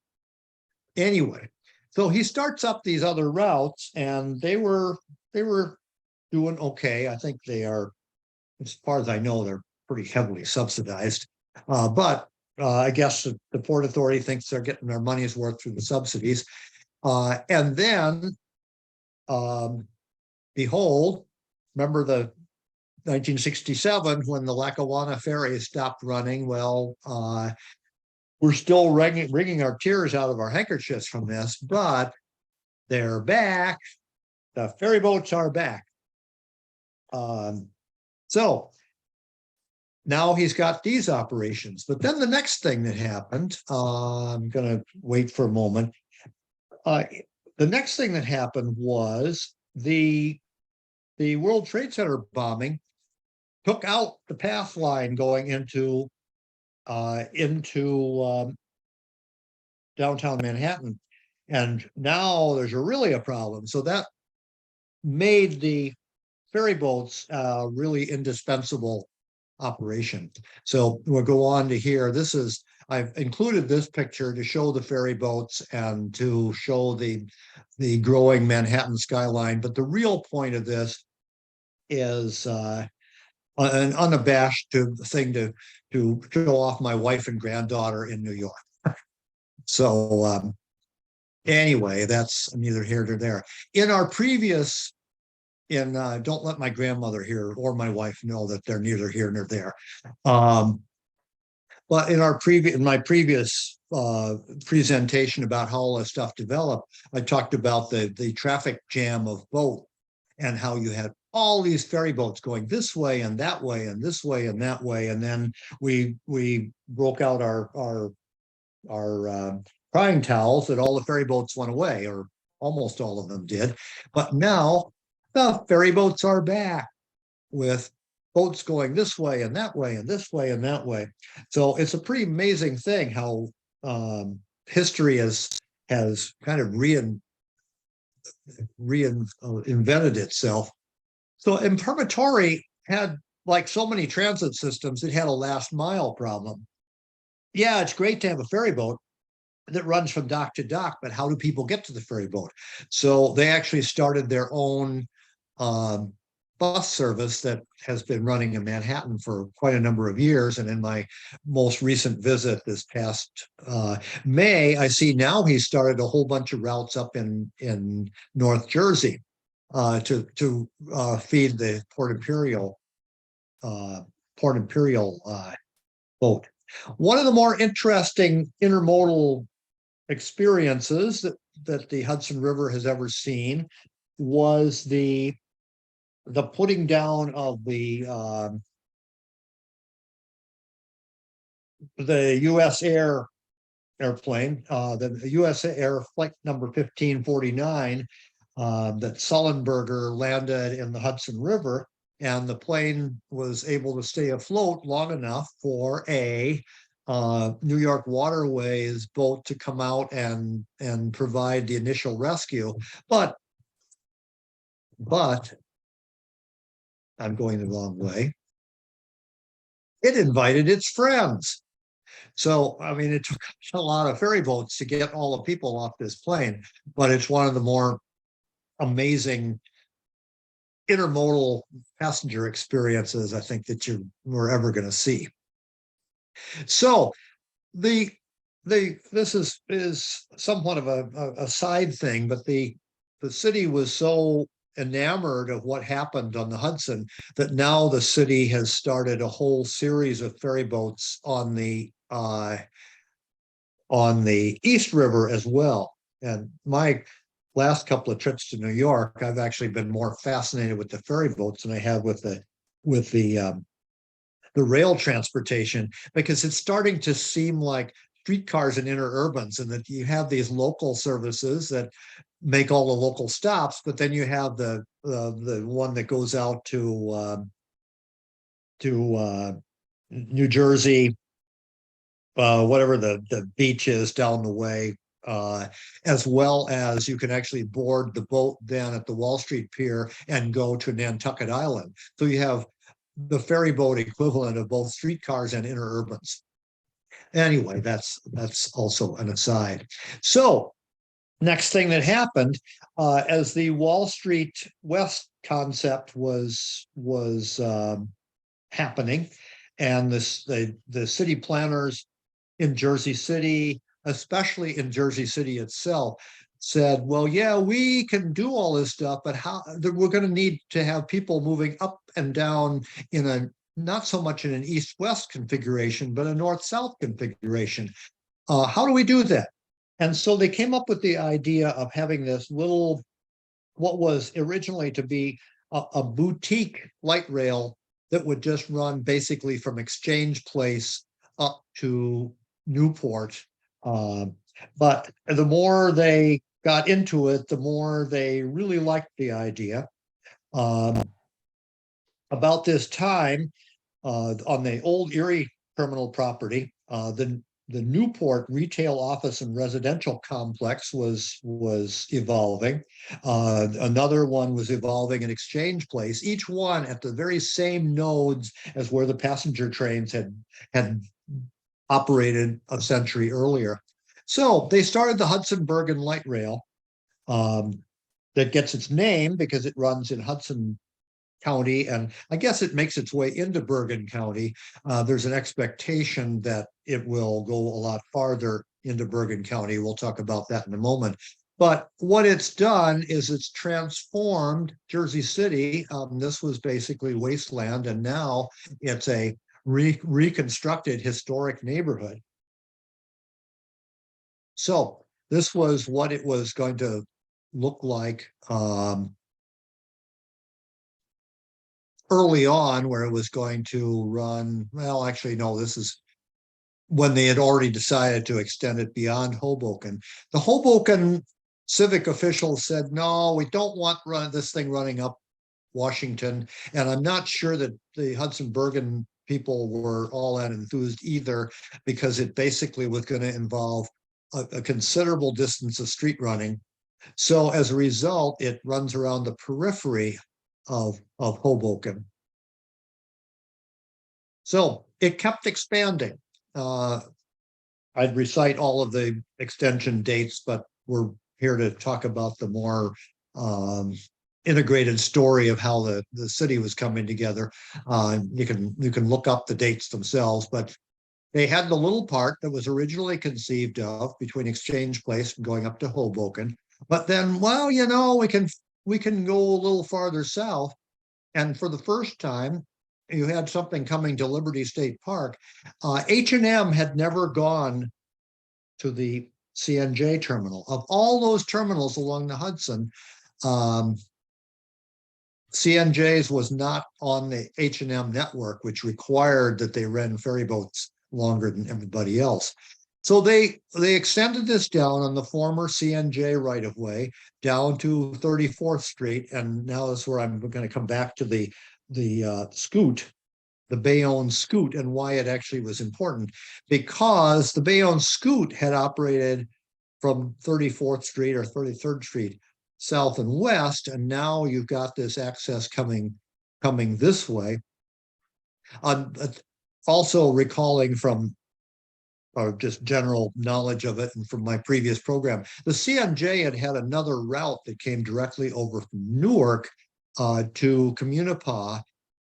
S2: Anyway, so he starts up these other routes, and they were doing okay. I think they are, as far as I know, they're pretty heavily subsidized. But I guess the Port Authority thinks they're getting their money's worth through the subsidies. And then, behold, remember the 1967 when the Lackawanna ferry stopped running? Well, we're still wringing our tears out of our handkerchiefs from this, but they're back. The ferry boats are back. So now he's got these operations. But then the next thing that happened, I'm going to wait for a moment. The next thing that happened was the World Trade Center bombing took out the PATH line going into downtown Manhattan. And now there's really a problem. So that made the ferry boats really indispensable operation. So we'll go on to here. I've included this picture to show the ferry boats and to show the growing Manhattan skyline. But the real point of this is an unabashed thing to show off my wife and granddaughter in New York. So anyway, that's neither here nor there. In our previous, don't let my grandmother hear or my wife know that they're neither here nor there. But in my previous presentation about how all this stuff developed, I talked about the traffic jam of boat and how you had all these ferry boats going this way and that way and this way and that way. And then we broke out our crying towels that all the ferry boats went away, or almost all of them did. But now the ferry boats are back with boats going this way and that way and this way and that way. So it's a pretty amazing thing how history has kind of reinvented itself. So Imprimatori had, like so many transit systems, it had a last mile problem. Yeah, it's great to have a ferry boat that runs from dock to dock, but how do people get to the ferry boat? So they actually started their own bus service that has been running in Manhattan for quite a number of years. And in my most recent visit this past May, I see now he started a whole bunch of routes up in North Jersey to feed the Port Imperial boat. One of the more interesting intermodal experiences that the Hudson River has ever seen was the putting down of the U.S. Air airplane, the U.S. Air flight number 1549, that Sullenberger landed in the Hudson River, and the plane was able to stay afloat long enough for a New York Waterways boat to come out and provide the initial rescue. But I'm going the wrong way. It invited its friends. So, I mean, it took a lot of ferry boats to get all the people off this plane, but it's one of the more amazing intermodal passenger experiences I think that we're ever going to see. So this is somewhat of a side thing, but the city was so enamored of what happened on the Hudson that now the city has started a whole series of ferry boats on the East River as well. And my last couple of trips to New York, I've actually been more fascinated with the ferry boats than I have with the rail transportation, because it's starting to seem like streetcars in interurbans, and that you have these local services that make all the local stops, but then you have the one that goes out to New Jersey, whatever the beach is down the way, as well as you can actually board the boat then at the Wall Street Pier and go to Nantucket Island. So you have the ferry boat equivalent of both streetcars and interurbans. Anyway, that's also an aside. So next thing that happened, as the Wall Street West concept was happening, and the city planners in Jersey City, especially in Jersey City itself, said, well, yeah, we can do all this stuff, but we're going to need to have people moving up and down in a not so much in an east-west configuration, but a north-south configuration. How do we do that? And so they came up with the idea of having this little, what was originally to be a boutique light rail that would just run basically from Exchange Place up to Newport. But the more they got into it, the more they really liked the idea. About this time, on the old Erie terminal property, the Newport retail office and residential complex was evolving. Another one was evolving in Exchange Place, each one at the very same nodes as where the passenger trains had operated a century earlier. So they started the Hudson Bergen Light Rail, that gets its name because it runs in Hudson County, and I guess it makes its way into Bergen County. There's an expectation that it will go a lot farther into Bergen County. We'll talk about that in a moment. But what it's done is it's transformed Jersey City. This was basically wasteland, and now it's a reconstructed historic neighborhood. So this was what it was going to look like early on, where it was going to run. Well, actually, no, this is when they had already decided to extend it beyond Hoboken. The Hoboken civic officials said, no, we don't want this thing running up Washington. And I'm not sure that the Hudson Bergen people were all that enthused either, because it basically was going to involve a considerable distance of street running. So as a result, it runs around the periphery of Hoboken. So it kept expanding. I'd recite all of the extension dates, but we're here to talk about the more integrated story of how the city was coming together. You can look up the dates themselves, but they had the little part that was originally conceived of between Exchange Place and going up to Hoboken. But then, well, you know, we can go a little farther south. And for the first time, you had something coming to Liberty State Park. H&M had never gone to the CNJ terminal. Of all those terminals along the Hudson, CNJ's was not on the H&M network, which required that they ran ferry boats longer than everybody else. So they extended this down on the former CNJ right-of-way down to 34th Street. And now that's where I'm going to come back to the scoot, the Bayonne scoot, and why it actually was important. Because the Bayonne scoot had operated from 34th Street or 33rd Street south and west, and now you've got this access coming this way. Also recalling from just general knowledge of it and from my previous program, the CNJ had another route that came directly over from Newark to Communipaw,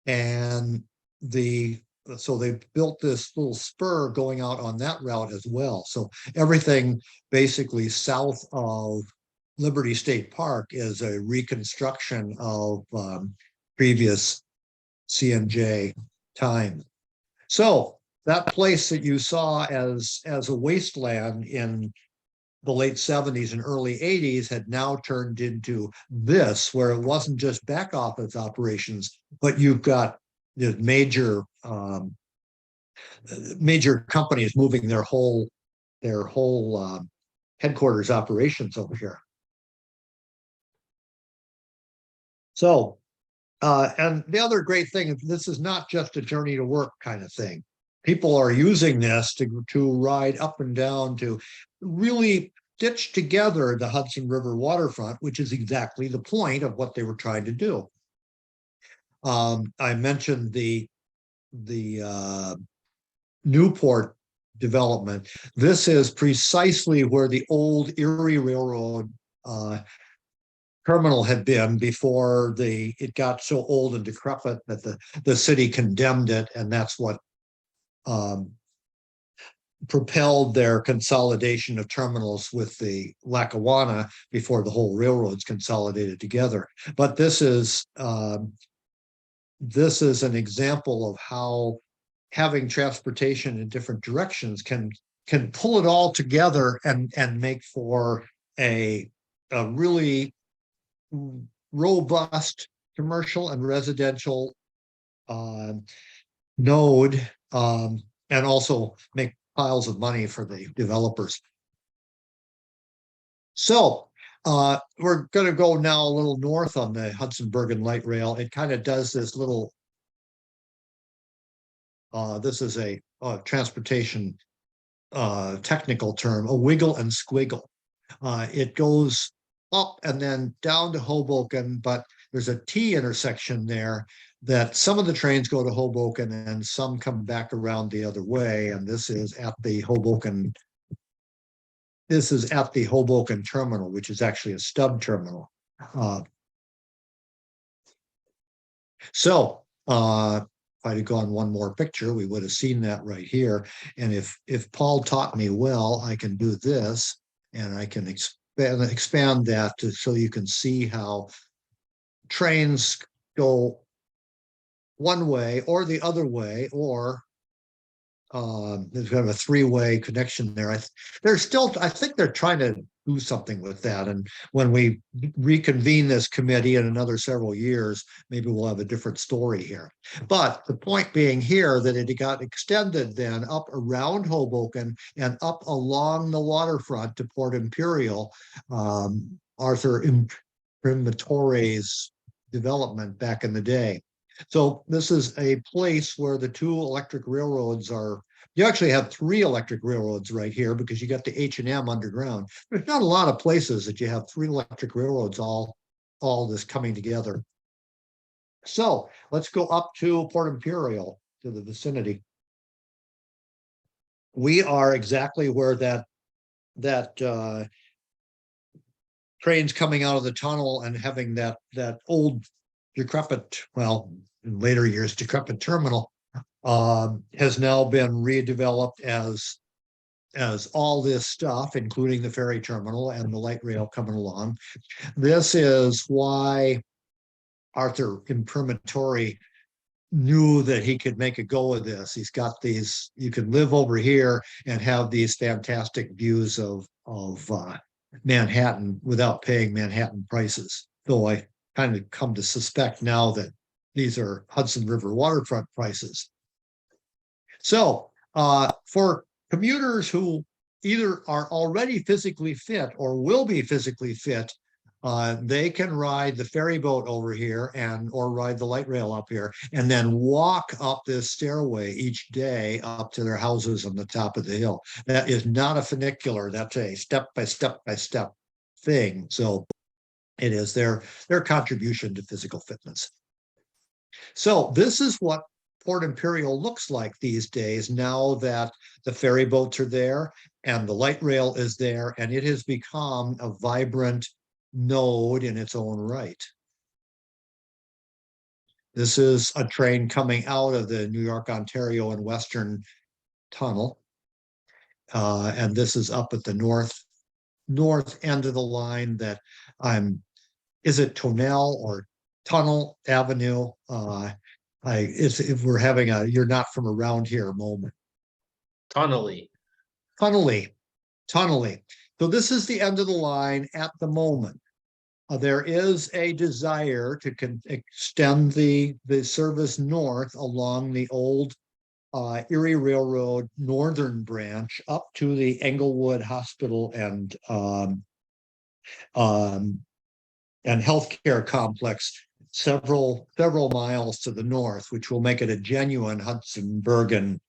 S2: and the so they built this little spur going out on that route as well. So everything basically south of Liberty State Park is a reconstruction of previous CNJ time. So that place that you saw as a wasteland in the late 70s and early 80s had now turned into this, where it wasn't just back office operations, but you've got the major companies moving their whole headquarters operations over here. So, and the other great thing is this is not just a journey to work kind of thing. People are using this to ride up and down to really stitch together the Hudson River waterfront, which is exactly the point of what they were trying to do. I mentioned the Newport development. This is precisely where the old Erie Railroad terminal had been before it got so old and decrepit that the city condemned it, and that's what propelled their consolidation of terminals with the Lackawanna before the whole railroads consolidated together. But this is an example of how having transportation in different directions can pull it all together and make for a really robust commercial and residential node, and also make piles of money for the developers. So we're going to go now a little north on the Hudson Bergen Light Rail. It kind of does this little, this is a transportation technical term, a wiggle and squiggle. It goes up and then down to Hoboken, but there's a T intersection there that some of the trains go to Hoboken and some come back around the other way. And this is at the Hoboken terminal, which is actually a stub terminal. So if I'd have gone one more picture, we would have seen that right here. And if Paul taught me well, I can do this and I can expand that so you can see how trains go one way or the other way, or there's kind of a three-way connection there. I think they're trying to do something with that. And when we reconvene this committee in another several years, maybe we'll have a different story here. But the point being here that it got extended then up around Hoboken and up along the waterfront to Port Imperial, Arthur Imprimatore's development back in the day. So this is a place where the two electric railroads are. You actually have three electric railroads right here because you got the H&M underground. There's not a lot of places that you have three electric railroads all this coming together. So let's go up to Port Imperial, to the vicinity. We are exactly where that trains coming out of the tunnel and having that old decrepit, well, in later years, decrepit terminal has now been redeveloped as all this stuff, including the ferry terminal and the light rail coming along. This is why Arthur Imprimatore knew that he could make a go of this. He's got these, you can live over here and have these fantastic views of Manhattan without paying Manhattan prices. Though I kind of come to suspect now that these are Hudson River waterfront prices. So for commuters who either are already physically fit or will be physically fit, they can ride the ferry boat over here or ride the light rail up here and then walk up this stairway each day up to their houses on the top of the hill. That is not a funicular, that's a step by step thing. So it is their contribution to physical fitness. So this is what Port Imperial looks like these days, now that the ferry boats are there and the light rail is there, and it has become a vibrant node in its own right. This is a train coming out of the New York, Ontario and Western Tunnel. And this is up at the north end of the line that is it Tonell or Tunnel Avenue? If we're having a you're not from around here moment.
S7: Tunnely.
S2: Tunnely. So this is the end of the line at the moment. There is a desire to extend the service north along the old Erie Railroad northern branch up to the Englewood Hospital and healthcare complex several miles to the north, which will make it a genuine Hudson Bergen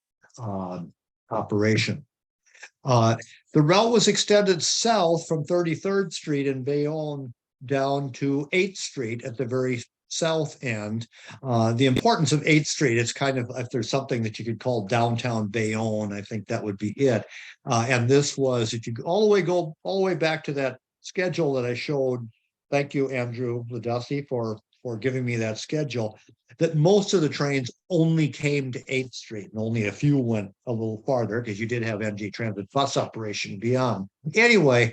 S2: operation. The route was extended south from 33rd Street in Bayonne down to 8th Street at the very south end. The importance of 8th Street, it's kind of, if there's something that you could call downtown Bayonne, I think that would be it. And this was, if you go all the way back to that schedule that I showed, thank you, Andrew Ladussi, for giving me that schedule, that most of the trains only came to 8th Street and only a few went a little farther because you did have NJ Transit bus operation beyond. Anyway,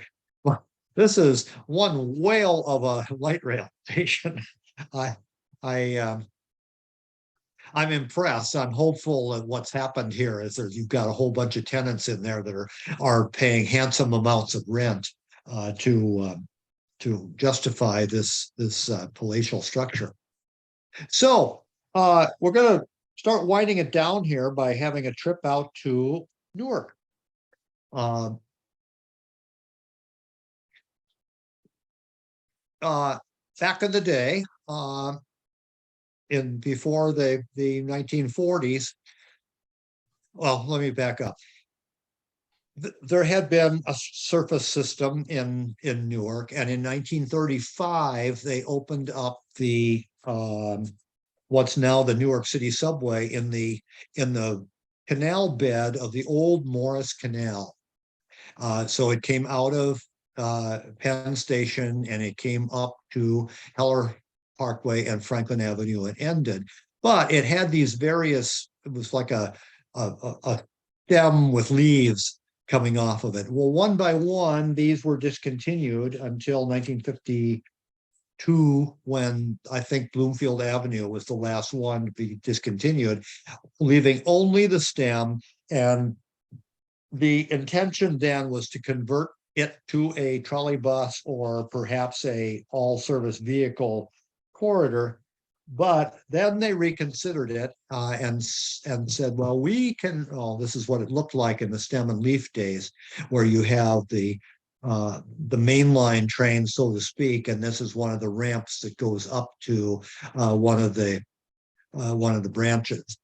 S2: this is one whale of a light rail station. I'm impressed. I'm hopeful that what's happened here is you've got a whole bunch of tenants in there that are paying handsome amounts of rent to justify this palatial structure. So we're going to start winding it down here by having a trip out to Newark. Back in the day, before the 1940s, well, let me back up. There had been a surface system in Newark, and in 1935 they opened up the what's now the Newark City subway in the canal bed of the old Morris Canal. So it came out of Penn Station and it came up to Heller Parkway and Franklin Avenue and ended. But it had these various, it was like a stem with leaves coming off of it. Well, one by one, these were discontinued until 1952, when I think Bloomfield Avenue was the last one to be discontinued, leaving only the stem. And the intention then was to convert it to a trolley bus or perhaps a all-service vehicle corridor. But then they reconsidered it and said, well, we can, this is what it looked like in the stem and leaf days, where you have the mainline train, so to speak, and this is one of the ramps that goes up to one of the branches.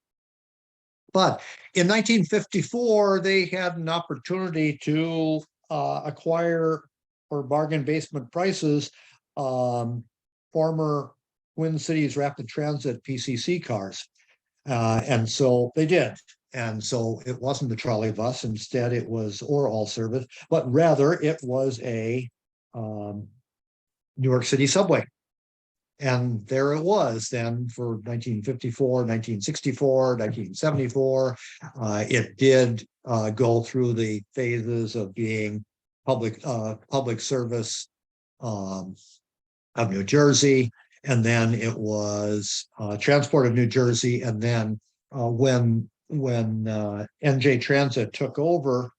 S2: But in 1954, they had an opportunity to acquire for bargain basement prices former Twin Cities Rapid Transit PCC cars. And so they did. And so it wasn't the trolley bus. Instead, it was all service, but rather it was a New York City subway. And there it was then for 1954, 1964, 1974. It did go through the phases of being public service of New Jersey. And then it was Transport of New Jersey. And then when NJ Transit took over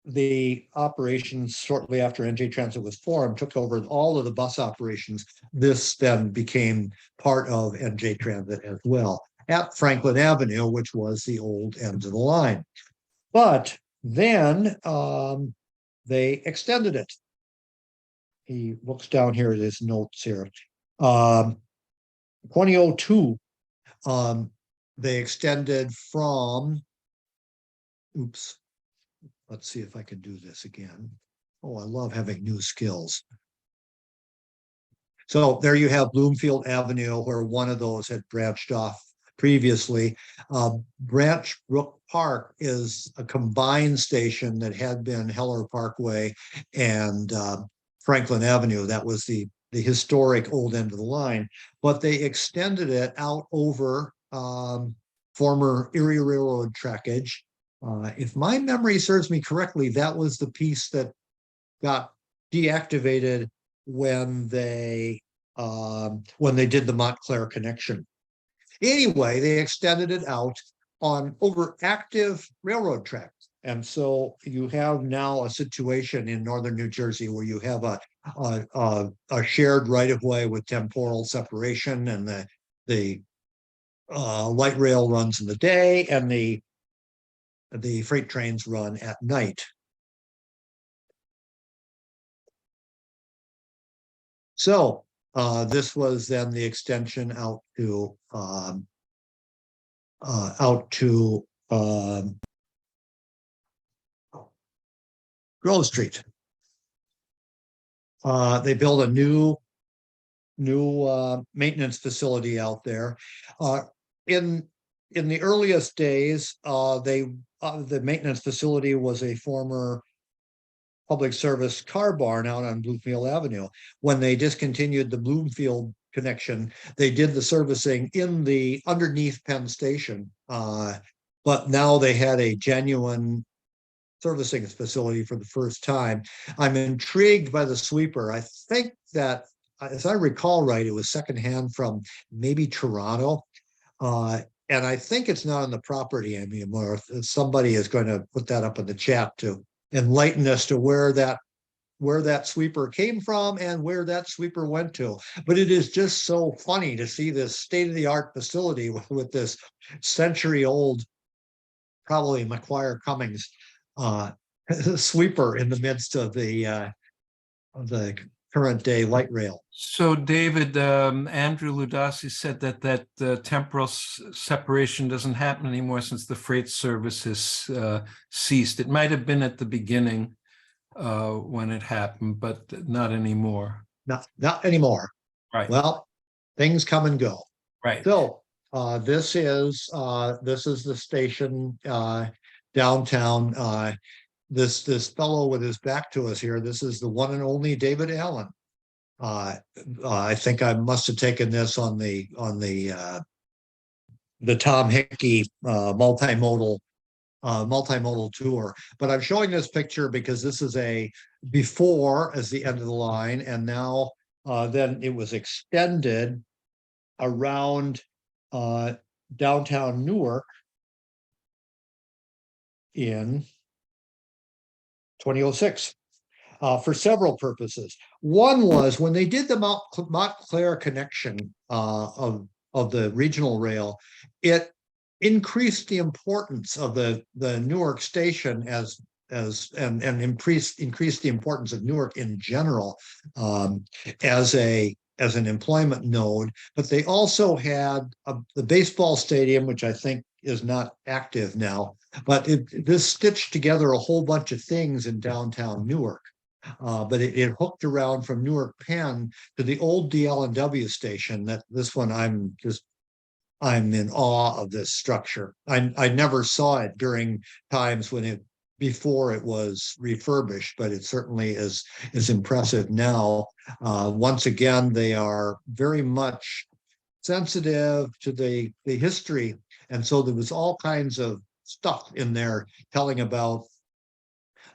S2: the operations shortly after NJ Transit was formed, took over all of the bus operations, this then became part of NJ Transit as well at Franklin Avenue, which was the old end of the line. But then they extended it. He looks down here at his notes here. 2002, they extended from, let's see if I can do this again. Oh, I love having new skills. So there you have Bloomfield Avenue, where one of those had branched off previously. Branch Brook Park is a combined station that had been Heller Parkway and Franklin Avenue. That was the historic old end of the line, but they extended it out over former Erie Railroad trackage. If my memory serves me correctly, that was the piece that got deactivated when they did the Montclair connection. Anyway, they extended it out on over active railroad tracks. And so you have now a situation in northern New Jersey where you have a shared right of way with temporal separation, and the light rail runs in the day and the freight trains run at night. So this was then the extension out to Grove Street. They built a new maintenance facility out there. In the earliest days, the maintenance facility was a former public service car barn out on Bloomfield Avenue. When they discontinued the Bloomfield connection, they did the servicing in the underneath Penn Station. But now they had a genuine servicing facility for the first time. I'm intrigued by the sweeper. I think that, as I recall right, it was secondhand from maybe Toronto. And I think it's not on the property anymore. If somebody is going to put that up in the chat to enlighten us to where that sweeper came from and where that sweeper went to. But it is just so funny to see this state-of-the-art facility with this century-old, probably McGuire Cummings sweeper in the midst of the current day light rail.
S1: So David, Andrew Ludasi said that temporal separation doesn't happen anymore since the freight service has ceased. It might have been at the beginning when it happened, but not anymore.
S2: Not anymore.
S1: Right.
S2: Well, things come and go.
S1: Right.
S2: So this is the station downtown. This fellow with his back to us here, this is the one and only David Allen. I think I must have taken this on the Tom Hickey multimodal tour. But I'm showing this picture because this is a before as the end of the line, and now then it was extended around downtown Newark in 2006 for several purposes. One was when they did the Montclair connection of the regional rail, it increased the importance of the Newark station and increased the importance of Newark in general as an employment node. But they also had the baseball stadium, which I think is not active now, but this stitched together a whole bunch of things in downtown Newark. But it hooked around from Newark Penn to the old DL&W station. That this one, I'm in awe of this structure. I never saw it during times before it was refurbished, but it certainly is impressive now. Once again, they are very much sensitive to the history, and so there was all kinds of stuff in there telling about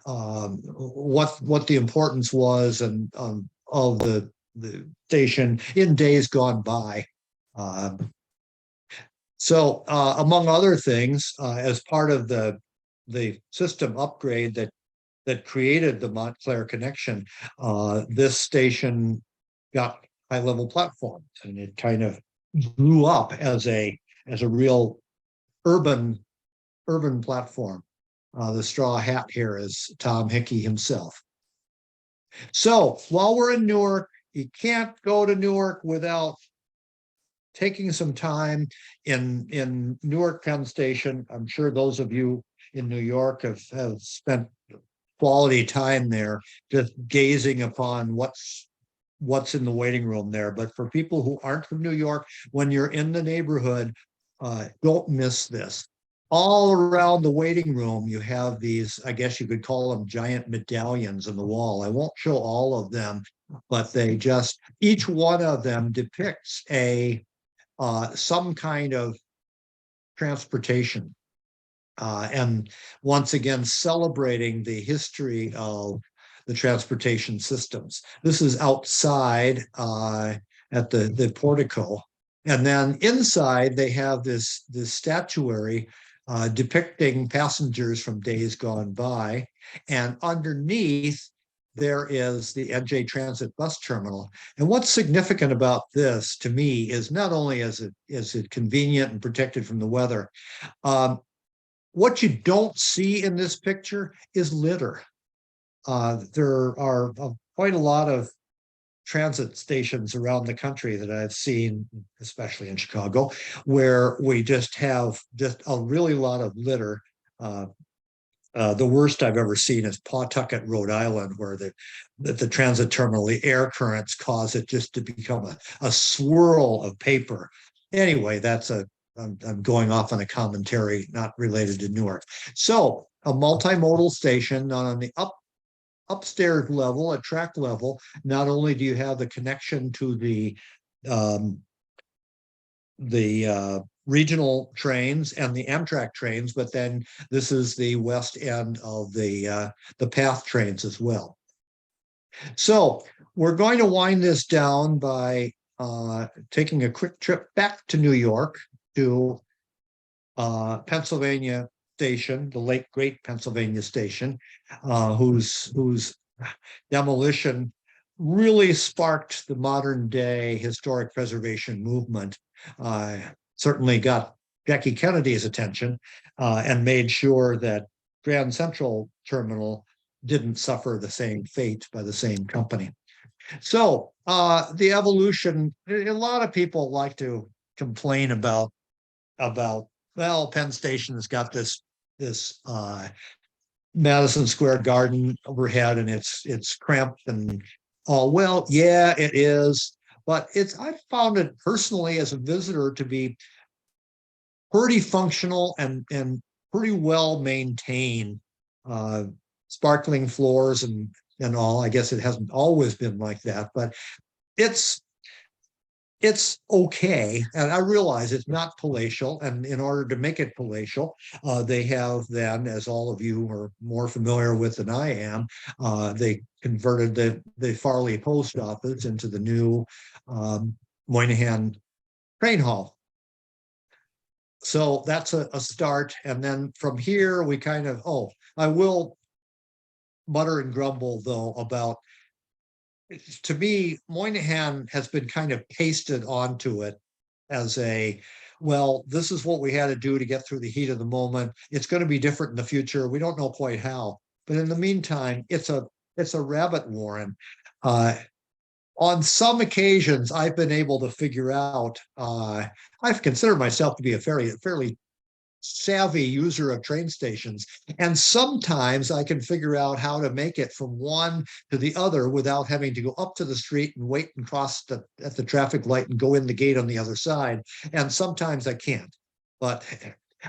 S2: what the importance was and of the station in days gone by. So among other things, as part of the system upgrade that created the Montclair connection, this station got high-level platforms, and it kind of grew up as a real urban platform. The straw hat here is Tom Hickey himself. So while we're in Newark, you can't go to Newark without taking some time in Newark Penn Station. I'm sure those of you in New York have spent quality time there, just gazing upon what's in the waiting room there. But for people who aren't from New York, when you're in the neighborhood, don't miss this. All around the waiting room, you have these, I guess you could call them giant medallions on the wall. I won't show all of them, but they just, each one of them depicts some kind of transportation. And once again, celebrating the history of the transportation systems. This is outside at the portico. And then inside, they have this statuary depicting passengers from days gone by. And underneath, there is the NJ Transit bus terminal. And what's significant about this to me is not only is it convenient and protected from the weather, what you don't see in this picture is litter. There are quite a lot of transit stations around the country that I've seen, especially in Chicago, where we just have just a really lot of litter. The worst I've ever seen is Pawtucket, Rhode Island, where the transit terminal, the air currents cause it just to become a swirl of paper. Anyway, I'm going off on a commentary not related to Newark. So a multimodal station on the upstairs level, at track level, not only do you have the connection to the regional trains and the Amtrak trains, but then this is the west end of the PATH trains as well. So we're going to wind this down by taking a quick trip back to New York, to Pennsylvania Station, the late great Pennsylvania Station, whose demolition really sparked the modern day historic preservation movement. Certainly got Jackie Kennedy's attention and made sure that Grand Central Terminal didn't suffer the same fate by the same company. So the evolution, a lot of people like to complain about, well, Penn Station has got this Madison Square Garden overhead and it's cramped and all. Well, yeah, it is. But I found it personally as a visitor to be pretty functional and pretty well maintained. Sparkling floors and all. I guess it hasn't always been like that, but it's okay. And I realize it's not palatial. And in order to make it palatial, they have then, as all of you are more familiar with than I am, they converted the Farley Post Office into the new Moynihan Train Hall. So that's a start. And then from here, we kind of, I will mutter and grumble, though, about, to me, Moynihan has been kind of pasted onto it as well, this is what we had to do to get through the heat of the moment. It's going to be different in the future. We don't know quite how. But in the meantime, it's a rabbit warren. On some occasions, I've been able to figure out, I've considered myself to be a fairly savvy user of train stations. And sometimes I can figure out how to make it from one to the other without having to go up to the street and wait and cross at the traffic light and go in the gate on the other side. And sometimes I can't, but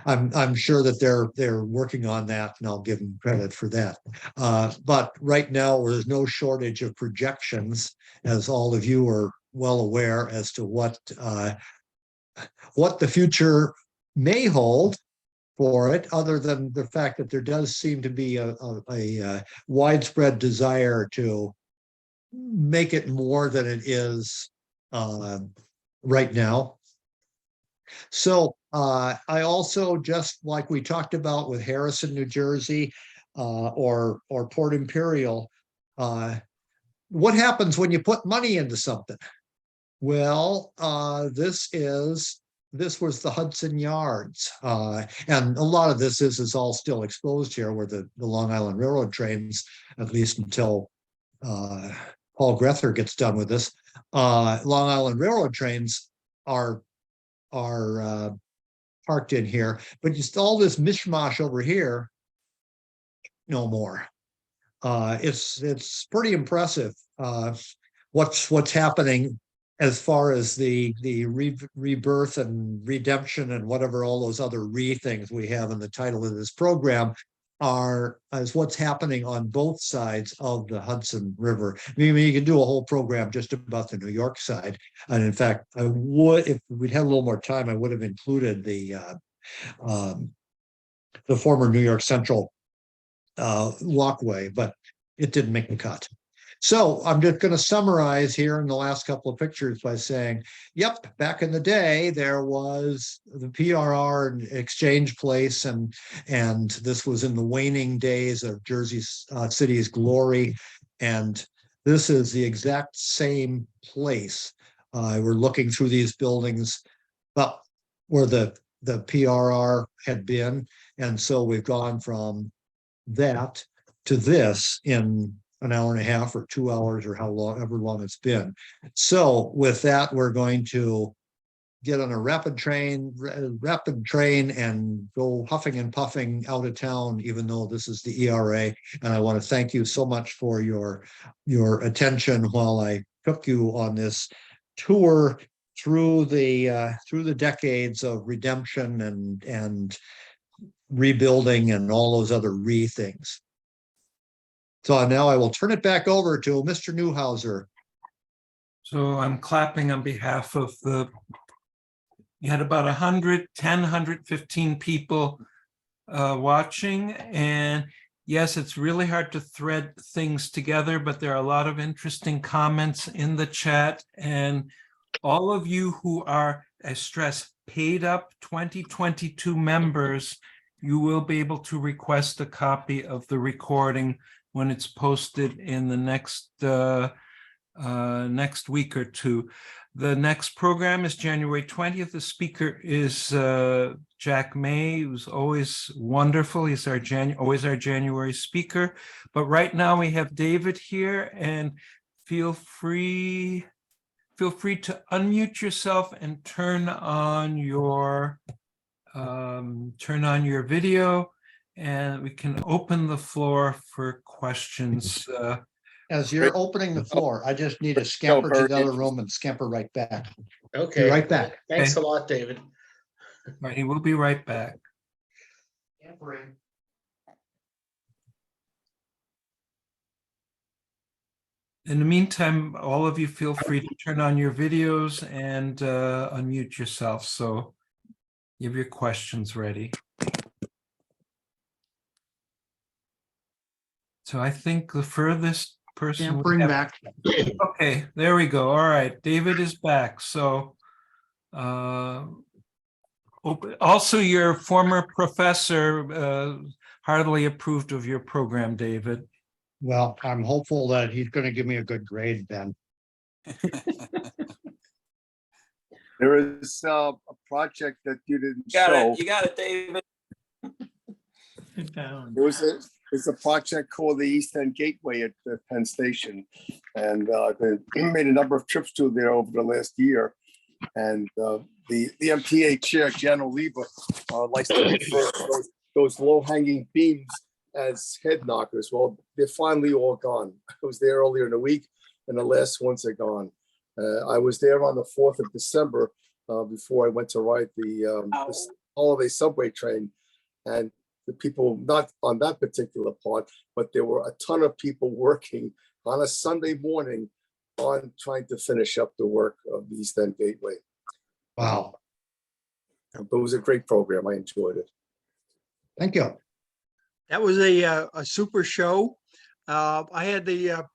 S2: I'm sure that they're working on that, and I'll give them credit for that. But right now, there's no shortage of projections, as all of you are well aware, as to what the future may hold for it, other than the fact that there does seem to be a widespread desire to make it more than it is right now. So I also, just like we talked about with Harrison, New Jersey, or Port Imperial, what happens when you put money into something? Well, this was the Hudson Yards. And a lot of this is all still exposed here, where the Long Island Railroad trains, at least until Paul Grether gets done with this, Long Island Railroad trains are parked in here. But just all this mishmash over here, no more. It's pretty impressive what's happening as far as the rebirth and redemption and whatever all those other things we have in the title of this program. is what's happening on both sides of the Hudson River. I mean, you can do a whole program just about the New York side. And in fact, I would, if we'd had a little more time, I would have included the former New York Central walkway, but it didn't make the cut. So I'm just going to summarize here in the last couple of pictures by saying, yep, back in the day, there was the PRR and Exchange Place, and this was in the waning days of Jersey City's glory. And this is the exact same place. We're looking through these buildings, but where the PRR had been. And so we've gone from that to this in an hour and a half or 2 hours or however long it's been. So with that, we're going to get on a rapid train and go huffing and puffing out of town, even though this is the ERA. And I want to thank you so much for your attention while I took you on this tour through the decades of redemption and rebuilding and all those other things. So now I will turn it back over to Mr. Newhouser.
S1: So I'm clapping on behalf of you had about 115 people watching. And yes, it's really hard to thread things together, but there are a lot of interesting comments in the chat. And all of you who are, I stress, paid up 2022 members, you will be able to request a copy of the recording when it's posted in the next week or two. The next program is January 20th. The speaker is Jack May, who's always wonderful. He's always our January speaker. But right now we have David here, and feel free to unmute yourself and turn on your video, and we can open the floor for questions.
S2: As you're opening the floor, I just need to scamper to the other room and scamper right back.
S7: Okay.
S2: Be right back.
S7: Thanks a lot, David.
S1: Right, he will be right back. In the meantime, all of you feel free to turn on your videos and unmute yourself. So you have your questions ready. So I think the furthest person.
S2: Scampering back.
S1: Okay, there we go. All right, David is back. So also your former professor heartily approved of your program, David.
S2: Well, I'm hopeful that he's going to give me a good grade, Ben.
S8: There is a project that you didn't show.
S9: You got it, David.
S8: It's a project called the East End Gateway at Penn Station. And I've made a number of trips to there over the last year. And the MPA chair, General Lieber, likes to refer to those low-hanging beams as head knockers. Well, they're finally all gone. I was there earlier in the week, and the last ones are gone. I was there on the 4th of December before I went to ride the holiday subway train. And the people, not on that particular part, but there were a ton of people working on a Sunday morning on trying to finish up the work of the East End Gateway.
S2: Wow.
S8: But it was a great program. I enjoyed it.
S2: Thank you.
S10: That was a super show. I had the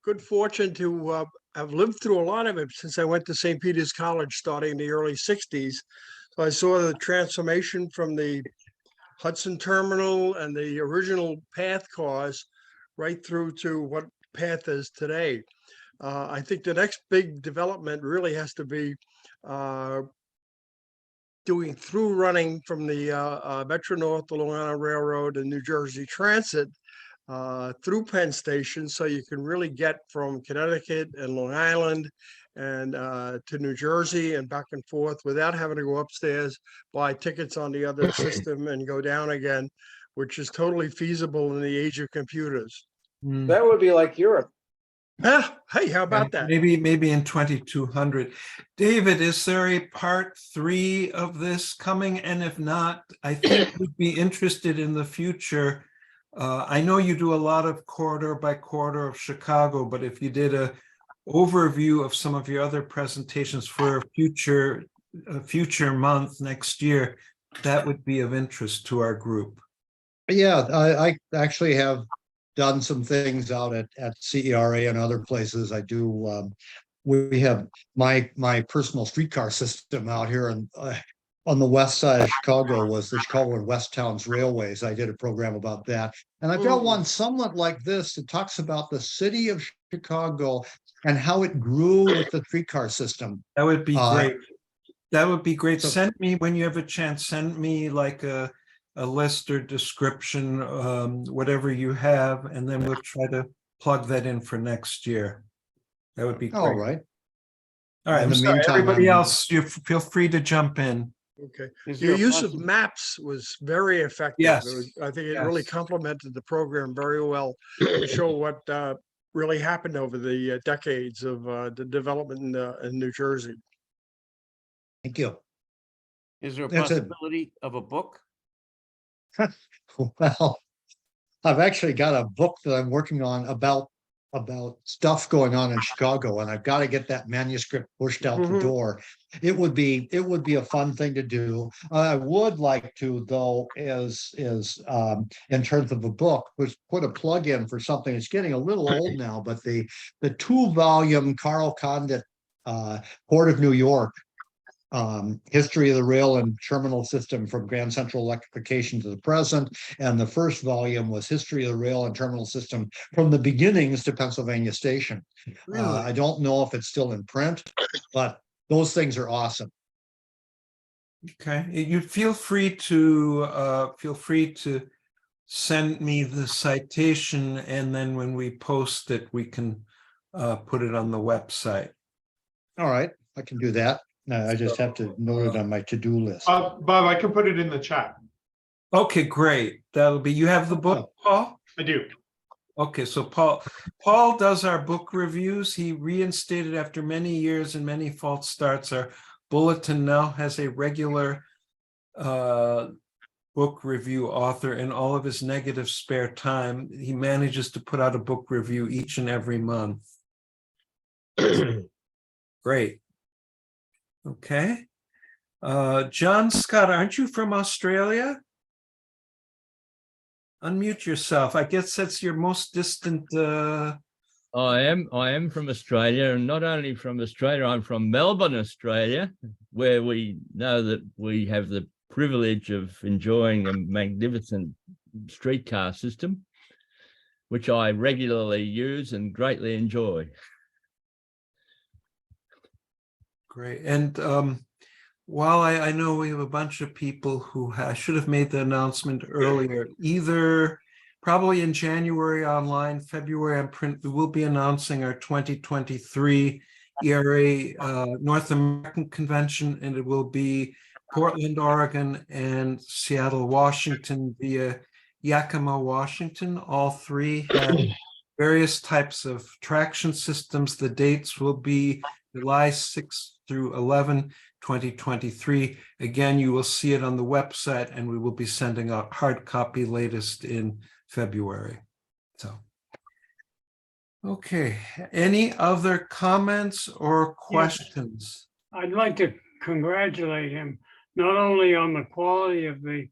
S10: good fortune to have lived through a lot of it since I went to St. Peter's College starting in the early 60s. So I saw the transformation from the Hudson Terminal and the original PATH cars right through to what PATH is today. I think the next big development really has to be doing through running from the Metro North, the Long Island Railroad, and New Jersey Transit through Penn Station, so you can really get from Connecticut and Long Island and to New Jersey and back and forth without having to go upstairs, buy tickets on the other system and go down again, which is totally feasible in the age of computers.
S3: That would be like Europe.
S10: Hey, how about that?
S1: Maybe in 2200. David, is there a part 3 of this coming? And if not, I think we'd be interested in the future I know you do a lot of quarter by quarter of Chicago, but if you did a overview of some of your other presentations for a future month next year, that would be of interest to our group.
S2: Yeah, I actually have done some things out at CERA and other places. I do, we have my personal streetcar system out here and on the west side of Chicago was the Chicago and West Towns Railways. I did a program about that. And I've got one somewhat like this that talks about the city of Chicago and how it grew with the streetcar system.
S1: That would be great. That would be great.
S2: So-
S1: Send me, when you have a chance, send me like a list or description, whatever you have, and then we'll try to plug that in for next year. That would be great.
S2: All right.
S1: All right,
S2: In
S1: I'm
S2: the
S1: sorry,
S2: meantime,
S1: everybody
S2: I'm-
S1: else, you feel free to jump in.
S10: Okay.
S3: Is
S10: Your
S3: there a
S10: use of
S3: possi-
S10: maps was very effective.
S1: Yes,
S10: I think it really
S1: yes.
S10: complemented the program very well to show what really happened over the decades of the development in New Jersey.
S2: Thank you.
S3: Is there a
S2: That's a-
S3: possibility of a book?
S2: Well, I've actually got a book that I'm working on about stuff going on in Chicago, and I've got to get that manuscript pushed out the
S10: Mhm.
S2: door. It would be a fun thing to do. I would like to, though, is in terms of a book, was put a plug in for something. It's getting a little old now, but the 2-volume Carl Condit Port of New York history of the rail and terminal system from Grand Central electrification to the present. And the first volume was history of the rail and terminal system from the beginnings to Pennsylvania Station. I don't know if it's still in print, but those things are awesome.
S1: Okay, you feel free to send me the citation, and then when we post it, we can put it on the website.
S2: All right, I can do that. I just have to note it on my to-do list.
S6: Bob, I can put it in the chat.
S1: Okay, great. That'll be, you have the book, Paul?
S6: I do.
S1: Okay, so Paul does our book reviews. He reinstated after many years and many false starts. Our bulletin now has a regular book review author in all of his negative spare time. He manages to put out a book review each and every month. Great. Okay. John Scott, aren't you from Australia? Unmute yourself. I guess that's your most distant.
S9: I am from Australia, and not only from Australia, I'm from Melbourne, Australia, where we know that we have the privilege of enjoying a magnificent streetcar system, which I regularly use and greatly enjoy.
S1: Great. And while I know we have a bunch of people who I should have made the announcement earlier, either probably in January online, February on print, we will be announcing our 2023 ERA North American Convention, and it will be Portland, Oregon, and Seattle, Washington via Yakima, Washington. All three have various types of traction systems. The dates will be July 6th through 11, 2023. Again, you will see it on the website, and we will be sending out hard copy latest in February. So, okay. Any other comments or questions?
S11: I'd like to congratulate him, not only on the quality of the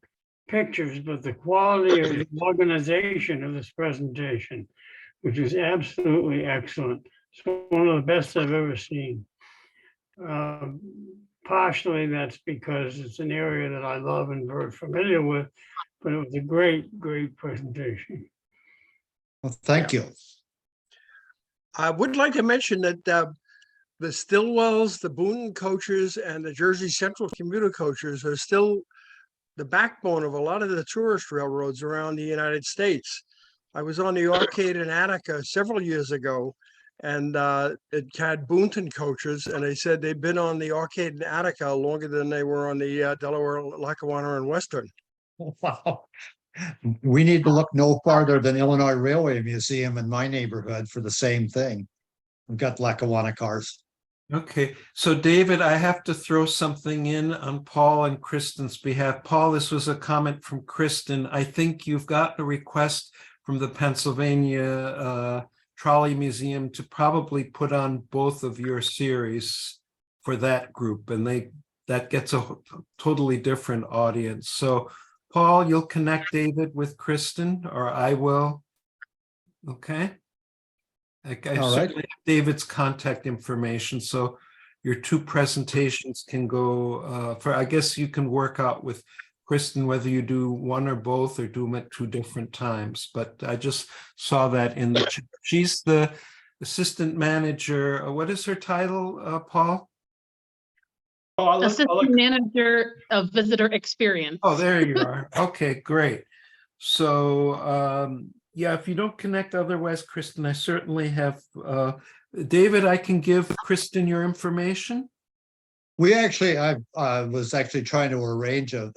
S11: pictures, but the quality of the organization of this presentation, which is absolutely excellent. It's one of the best I've ever seen. Partially that's because it's an area that I love and very familiar with, but it was a great, great presentation.
S2: Well, thank you.
S10: I would like to mention that the Stillwells, the Boonton coaches, and the Jersey Central commuter coaches are still the backbone of a lot of the tourist railroads around the United States. I was on the Arcade in Attica several years ago, and it had Boonton coaches, and they said they'd been on the Arcade in Attica longer than they were on the Delaware, Lackawanna, and Western.
S2: Wow. We need to look no farther than Illinois Railway Museum in my neighborhood for the same thing. We've got Lackawanna cars.
S1: Okay, so David, I have to throw something in on Paul and Kristen's behalf. Paul, this was a comment from Kristen. I think you've gotten a request from the Pennsylvania Trolley Museum to probably put on both of your series for that group, and that gets a totally different audience. So Paul, you'll connect David with Kristen, or I will. Okay. I
S2: All right.
S1: certainly have David's contact information, so your two presentations can go I guess you can work out with Kristen whether you do one or both or do them at two different times. But I just saw that in the chat. She's the assistant manager. What is her title, Paul?
S6: Oh, I'll let-
S12: Assistant Manager of Visitor Experience.
S1: Oh, there you are. Okay, great. So yeah, if you don't connect otherwise, Kristen, I certainly have David, I can give Kristen your information.
S2: I was actually trying to arrange a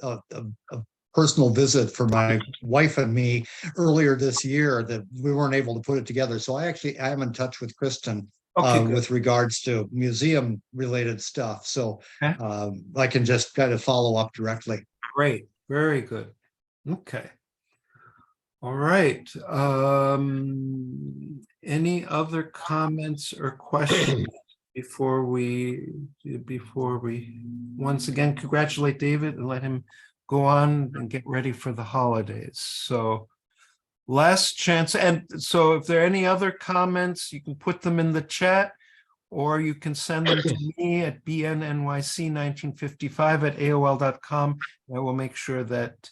S2: personal visit for my wife and me earlier this year that we weren't able to put it together. So I am in touch with Kristen
S1: Okay, good.
S2: with regards to museum related stuff. So
S1: Okay.
S2: I can just kind of follow up directly.
S1: Great, very good. Okay. All right. Any other comments or questions before we once again congratulate David and let him go on and get ready for the holidays. So last chance. And so if there are any other comments, you can put them in the chat, or you can send them to me at bnnyc1955@aol.com. I will make sure that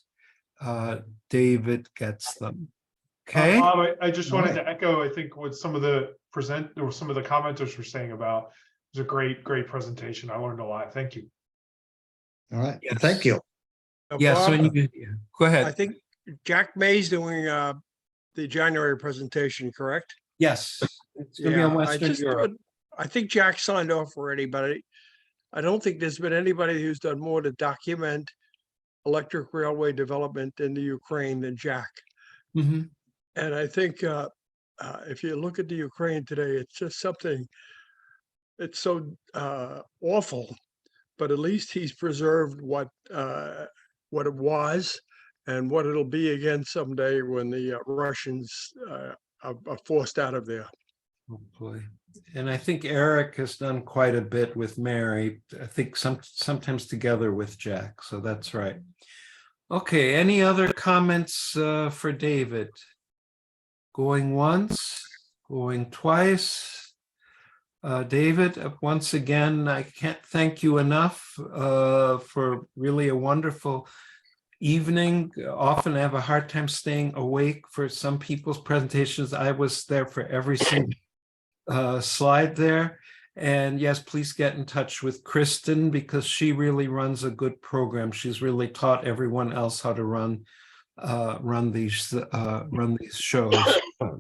S1: David gets them. Okay.
S6: Bob, I just wanted
S2: Alright.
S6: to echo, I think what some of the commenters were saying about, it was a great presentation. I learned a lot. Thank you.
S2: All right.
S1: Yes.
S2: Thank you.
S1: Yeah, so
S10: Bob,
S1: yeah, go
S10: I
S1: ahead.
S10: think Jack May's doing the January presentation, correct?
S1: Yes, it's gonna be on
S10: Yeah,
S1: Western Europe.
S10: I think Jack signed off already, but I don't think there's been anybody who's done more to document electric railway development in the Ukraine than Jack.
S1: Mhm.
S10: And I think if you look at the Ukraine today, it's just something, it's so awful, but at least he's preserved what it was and what it'll be again someday when the Russians are forced out of there.
S1: Hopefully. And I think Eric has done quite a bit with Mary. I think sometimes together with Jack. So that's right. Okay, any other comments for David? Going once, going twice. David, once again, I can't thank you enough for really a wonderful evening. Often I have a hard time staying awake for some people's presentations. I was there for every single slide there. And yes, please get in touch with Kristen because she really runs a good program. She's really taught everyone else how to run these shows.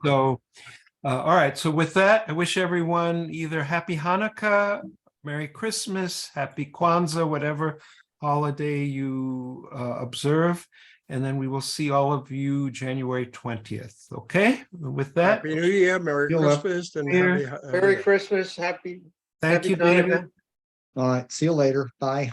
S1: So all right, so with that, I wish everyone either happy Hanukkah, Merry Christmas, happy Kwanzaa, whatever holiday you observe. And then we will see all of you January 20th. Okay, with that.
S10: Happy New Year, Merry
S2: You'll have-
S10: Christmas, and
S1: Here.
S10: happy.
S3: Merry Christmas, happy
S1: Thank
S3: happy
S1: you, David.
S3: Hanukkah.
S2: All right. See you later. Bye.